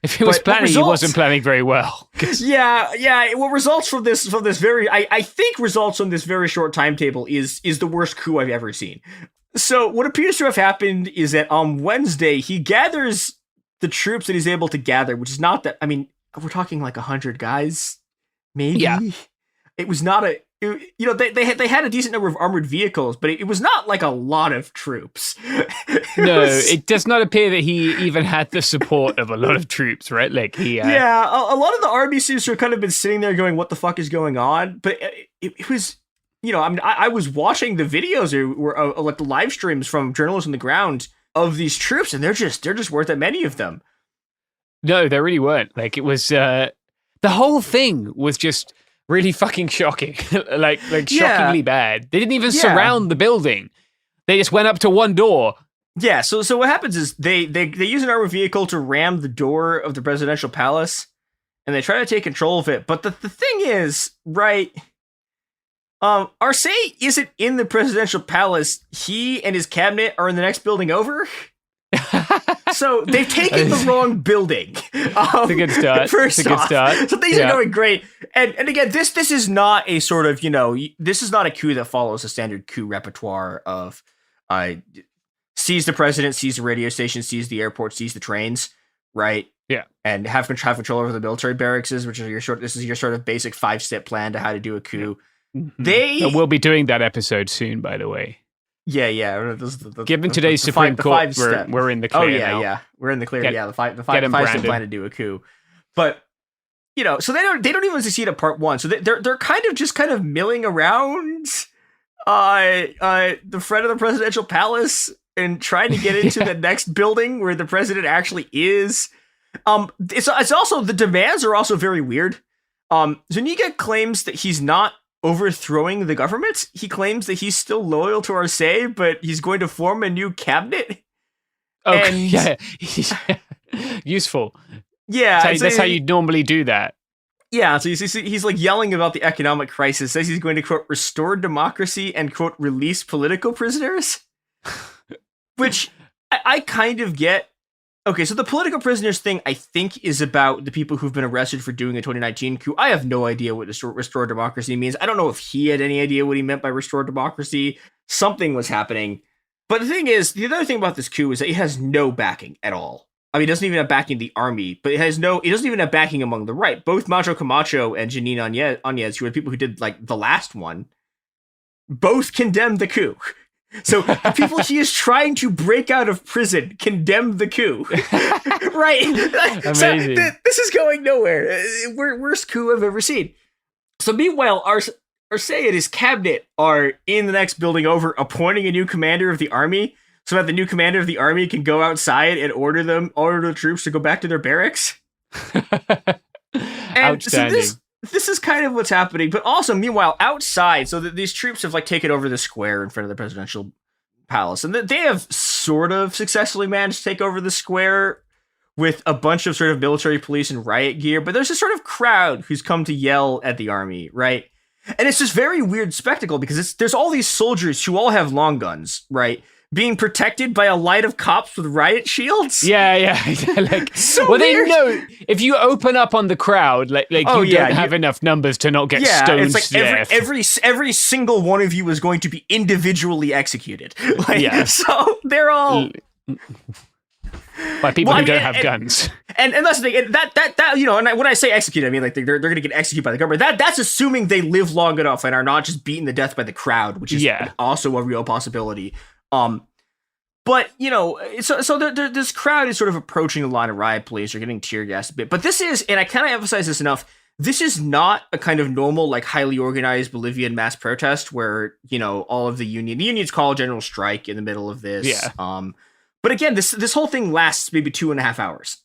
If he was planning, he wasn't planning very well. Yeah. What results from this very, I think results from this very short timetable is the worst coup I've ever seen. So what appears to have happened is that on Wednesday, he gathers the troops that he's able to gather, which is not that, I mean, we're talking like 100 guys, maybe. Yeah. It was not you know, they had a decent number of armored vehicles, but it was not like a lot of troops. It does not appear that he even had the support of a lot of troops, right? Like a lot of the army seems to have kind of been sitting there going, what the fuck is going on? But it was, you know, I mean, I was watching the videos or like the live streams from journalists on the ground of these troops, and they're just worth that many of them. No, they really weren't. Like, it was the whole thing was just really fucking shocking. like shockingly bad. They didn't even surround the building. They just went up to one door. Yeah, so what happens is they use an armored vehicle to ram the door of the presidential palace, and they try to take control of it. But the thing is, right, Arce isn't in the presidential palace. He and his cabinet are in the next building over. So they've taken the wrong building. It's a good start. First off, so things are going great. And again, this is not a sort of, you know, this is not a coup that follows a standard coup repertoire of seize the president, seize the radio station, seize the airport, seize the trains, right? Yeah. And have control over the military barracks, which is this is your sort of basic 5-step plan to how to do a coup. We'll be doing that episode soon, by the way. Yeah. Given today's Supreme Court, we're in the clear. Oh yeah, now. yeah, we're in the clear. Get- the five get step him plan branded. to do a coup, but so they don't even succeed at part one. So they're kind of milling around the front of the presidential palace and trying to get into the next building where the president actually is. It's also, the demands are also very weird. Zuniga claims that he's not overthrowing the government. He claims that he's still loyal to Arcee, but he's going to form a new cabinet. Okay, yeah. Useful. Yeah, That's how you normally do that. Yeah, so he's like yelling about the economic crisis, says he's going to, quote, restore democracy and, quote, release political prisoners. Which I kind of get. Okay, so the political prisoners thing, I think, is about the people who've been arrested for doing a 2019 coup. I have no idea what restore democracy means. I don't know if he had any idea what he meant by restore democracy. Something was happening. But the thing is, the other thing about this coup is that it has no backing at all. I mean, it doesn't even have backing in the army, but it doesn't even have backing among the right. Both Macho Camacho and Jeanine Áñez, who are the people who did, like, the last one, both condemned the coup. So the people he is trying to break out of prison condemned the coup. Right? Amazing. So this is going nowhere. Worst coup I've ever seen. So meanwhile, Arcee and his cabinet are in the next building over, appointing a new commander of the army, so that the new commander of the army can go outside and order the troops to go back to their barracks. And Outstanding. So this is kind of what's happening. But also, meanwhile, outside, so that these troops have like taken over the square in front of the presidential palace, and they have sort of successfully managed to take over the square with a bunch of sort of military police and riot gear. But there's this sort of crowd who's come to yell at the army, right? And it's this very weird spectacle because there's all these soldiers who all have long guns, right? Being protected by a line of cops with riot shields. Yeah. Like, So well, weird. they know if you open up on the crowd, like you don't have enough numbers to not get stoned it's like to death. every single one of you is going to be individually executed. Like, Yeah. So they're all by people Well, who I don't mean, have guns. and that's the thing. And that and when I say executed, I mean like they're going to get executed by the government. That's assuming they live long enough and are not just beaten to death by the crowd, which is also a real possibility. But so this crowd is sort of approaching the line of riot police. They're getting tear gassed a bit. But this is, and I cannot emphasize this enough, this is not a kind of normal, like highly organized Bolivian mass protest where, all of the unions call a general strike in the middle of this. Yeah. But again, this whole thing lasts maybe 2.5 hours.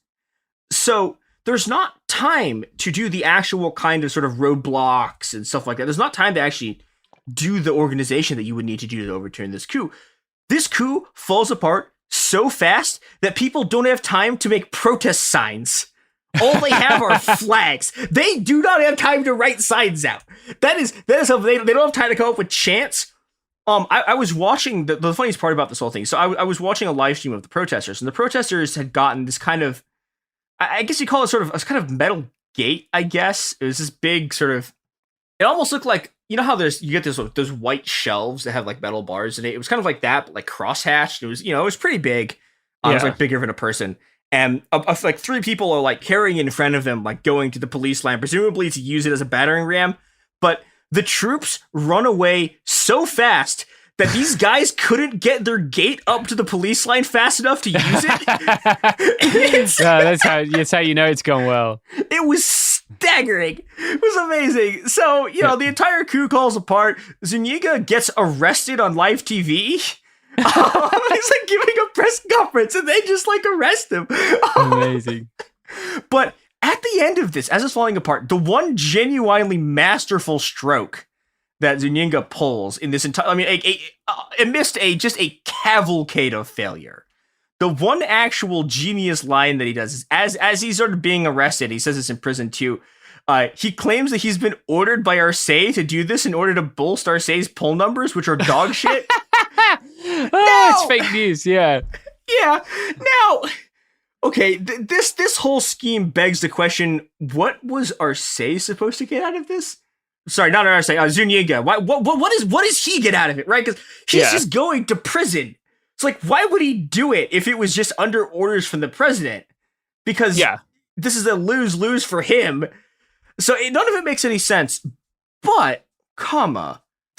So there's not time to do the actual kind of sort of roadblocks and stuff like that. There's not time to actually do the organization that you would need to do to overturn this coup. This coup falls apart so fast that people don't have time to make protest signs. All they have are flags. They do not have time to write signs out. That is how they don't have time to come up with chants. I was watching the funniest part about this whole thing. So I was watching a live stream of the protesters, and the protesters had gotten this kind of, I guess you call it sort of a kind of metal gate. I guess it was this big sort of. It almost looked like, how you get those white shelves that have like metal bars in it. It was kind of like that, but like crosshatched. It was, it was pretty big. It was like bigger than a person. And like 3 people are like carrying in front of them, like going to the police line, presumably to use it as a battering ram. But the troops run away so fast that these guys couldn't get their gate up to the police line fast enough to use it. That's how you know it's going well. It was staggering. It was amazing. So, the entire coup falls apart. Zuniga gets arrested on live TV. He's like giving a press conference and they just like arrest him. Amazing. But at the end of this, as it's falling apart, the one genuinely masterful stroke that Zuniga pulls in this entire, amidst just a cavalcade of failure. The one actual genius line that he does is as he's sort of being arrested, he says this in prison too. He claims that he's been ordered by Arcee to do this in order to boost Arcee's poll numbers, which are dog shit. It's fake news. Yeah. Yeah. Now, okay, this whole scheme begs the question: what was Arcee supposed to get out of this? Sorry, not Arcee. Zuniga. What does he get out of it? Right? Because he's just going to prison. It's like, why would he do it if it was just under orders from the president? Because this is a lose-lose for him. So none of it makes any sense. But,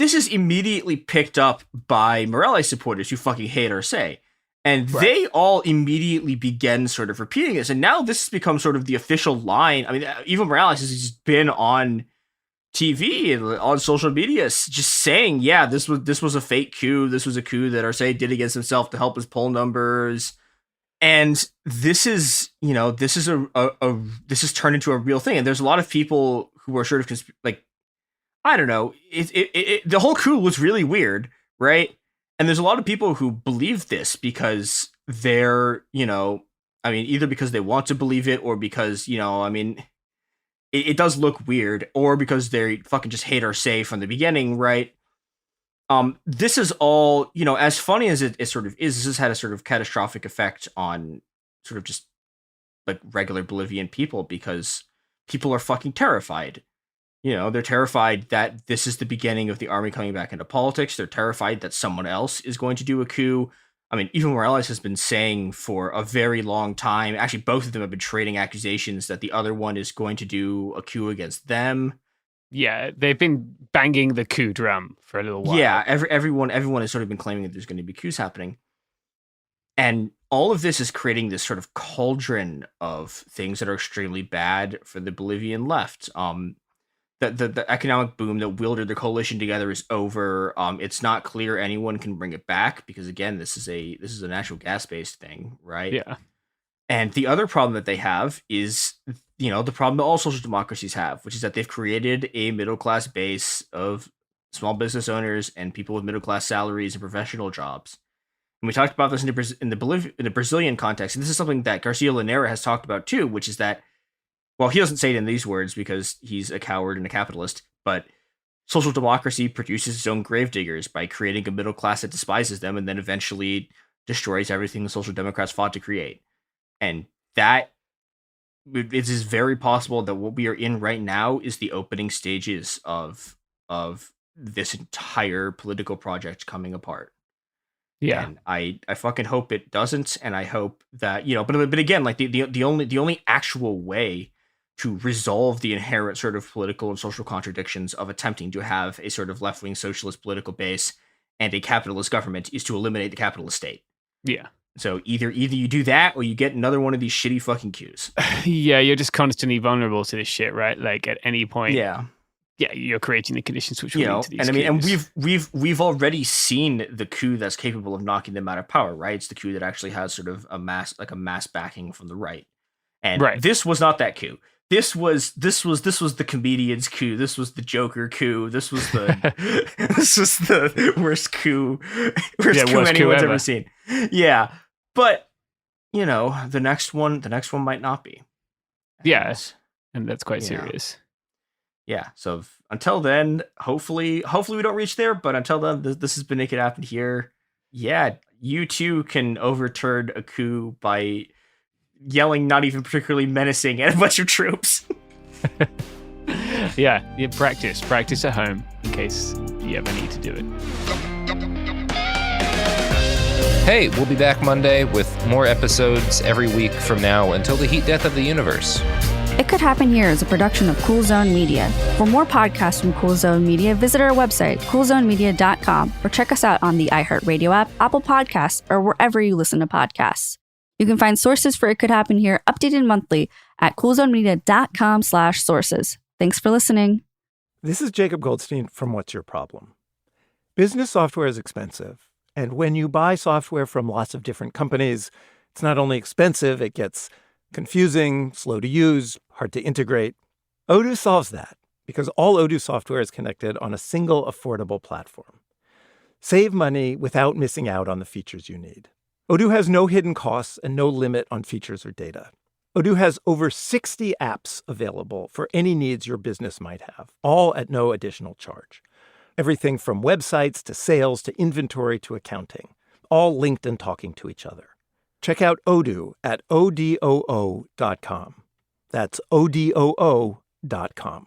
this is immediately picked up by Morales supporters who fucking hate Arce. And they all immediately begin sort of repeating this. And now this has become sort of the official line. I mean, Evo Morales has just been on TV and on social media just saying, yeah, this was a fake coup. This was a coup that Arce did against himself to help his poll numbers. And this is, this is this has turned into a real thing. And there's a lot of people who are sort of I don't know. The whole coup was really weird, right? And there's a lot of people who believe this because they're, either because they want to believe it or because, it does look weird, or because they fucking just hate Arce from the beginning, right? This is all, as funny as it sort of is, this has had a sort of catastrophic effect on sort of just like regular Bolivian people because people are fucking terrified. They're terrified that this is the beginning of the army coming back into politics. They're terrified that someone else is going to do a coup. I mean, Evo Morales has been saying for a very long time, actually both of them have been trading accusations that the other one is going to do a coup against them. Yeah, they've been banging the coup drum for a little while. Yeah, everyone has sort of been claiming that there's going to be coups happening. And all of this is creating this sort of cauldron of things that are extremely bad for the Bolivian left. The economic boom that wielded the coalition together is over. It's not clear anyone can bring it back because, again, this is a natural gas based thing, right? Yeah. And the other problem that they have is, the problem that all social democracies have, which is that they've created a middle class base of small business owners and people with middle class salaries and professional jobs. And we talked about this in the Brazilian context, and this is something that Garcia Linera has talked about too, which is that. Well, he doesn't say it in these words because he's a coward and a capitalist, but social democracy produces its own gravediggers by creating a middle class that despises them and then eventually destroys everything the social democrats fought to create. And that it is very possible that what we are in right now is the opening stages of this entire political project coming apart. Yeah. And I fucking hope it doesn't, and I hope that, but again, like the only actual way to resolve the inherent sort of political and social contradictions of attempting to have a sort of left-wing socialist political base and a capitalist government is to eliminate the capitalist state. Yeah. So either you do that or you get another one of these shitty fucking coups. Yeah, you're just constantly vulnerable to this shit, right? Like at any point. Yeah. Yeah, you're creating the conditions which will lead to these and coups. and we've already seen the coup that's capable of knocking them out of power, right? It's the coup that actually has sort of a mass backing from the right. And this was not that coup. This was the comedian's coup. This was the Joker coup. This was the worst coup anyone's ever seen. Yeah, but the next one might not be. Yes, and that's quite serious. Yeah. So until then, hopefully we don't reach there. But until then, this has been It Could Happen Here. Yeah, you too can overturn a coup by yelling not even particularly menacing at a bunch of troops. Yeah, practice at home in case you ever need to do it. Hey, we'll be back Monday with more episodes every week from now until the heat death of the universe. It Could Happen Here is a production of Cool Zone Media. For more podcasts from Cool Zone Media, visit our website, coolzonemedia.com, or check us out on the iHeartRadio app, Apple Podcasts, or wherever you listen to podcasts. You can find sources for It Could Happen Here updated monthly at coolzonemedia.com/sources. Thanks for listening. This is Jacob Goldstein from What's Your Problem? Business software is expensive. And when you buy software from lots of different companies, it's not only expensive, it gets confusing, slow to use, hard to integrate. Odoo solves that because all Odoo software is connected on a single affordable platform. Save money without missing out on the features you need. Odoo has no hidden costs and no limit on features or data. Odoo has over 60 apps available for any needs your business might have, all at no additional charge. Everything from websites to sales to inventory to accounting, all linked and talking to each other. Check out Odoo at odoo.com. That's odoo.com.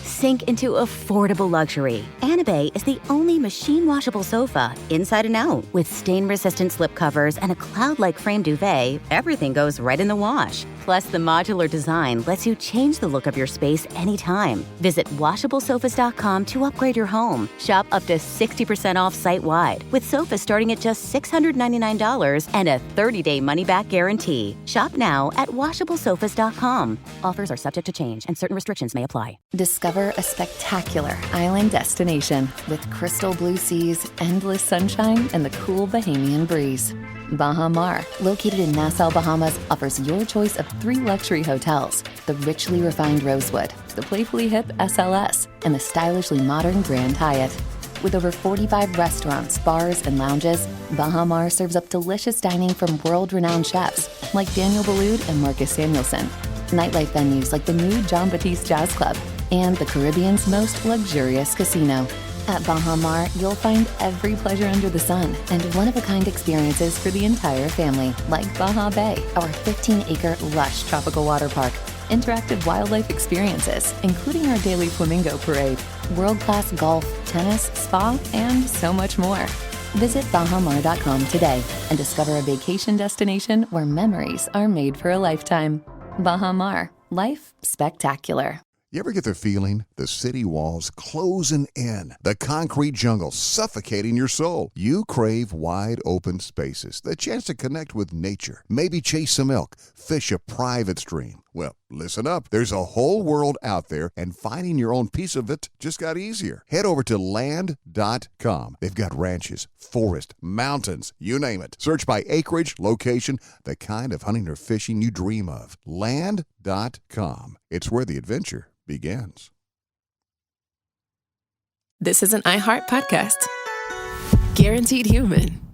Sink into affordable luxury. Anabay is the only machine-washable sofa, inside and out. With stain-resistant slip covers and a cloud-like frame duvet, everything goes right in the wash. Plus, the modular design lets you change the look of your space anytime. Visit WashableSofas.com to upgrade your home. Shop up to 60% off site-wide, with sofas starting at just $699 and a 30-day money-back guarantee. Shop now at WashableSofas.com. Offers are subject to change, and certain restrictions may apply. Discover a spectacular island destination with crystal blue seas, endless sunshine, and the cool Bahamian breeze. Baha Mar, located in Nassau, Bahamas, offers your choice of 3 luxury hotels: the richly refined Rosewood, the playfully hip SLS, and the stylishly modern Grand Hyatt. With over 45 restaurants, bars, and lounges, Baha Mar serves up delicious dining from world-renowned chefs like Daniel Boulud and Marcus Samuelsson, nightlife venues like the new John Batiste Jazz Club, and the Caribbean's most luxurious casino. At Baha Mar, you'll find every pleasure under the sun and one-of-a-kind experiences for the entire family, like Baha Bay, our 15-acre lush tropical water park, interactive wildlife experiences, including our daily flamingo parade, world-class golf, tennis, spa, and so much more. Visit BahaMar.com today and discover a vacation destination where memories are made for a lifetime. Baha Mar, life spectacular. You ever get the feeling the city walls closing in, the concrete jungle suffocating your soul? You crave wide open spaces, the chance to connect with nature, maybe chase some elk, fish a private stream. Well, listen up. There's a whole world out there, and finding your own piece of it just got easier. Head over to land.com. They've got ranches, forests, mountains, you name it. Search by acreage, location, the kind of hunting or fishing you dream of. Land.com. It's where the adventure begins. This is an iHeart podcast. Guaranteed Human.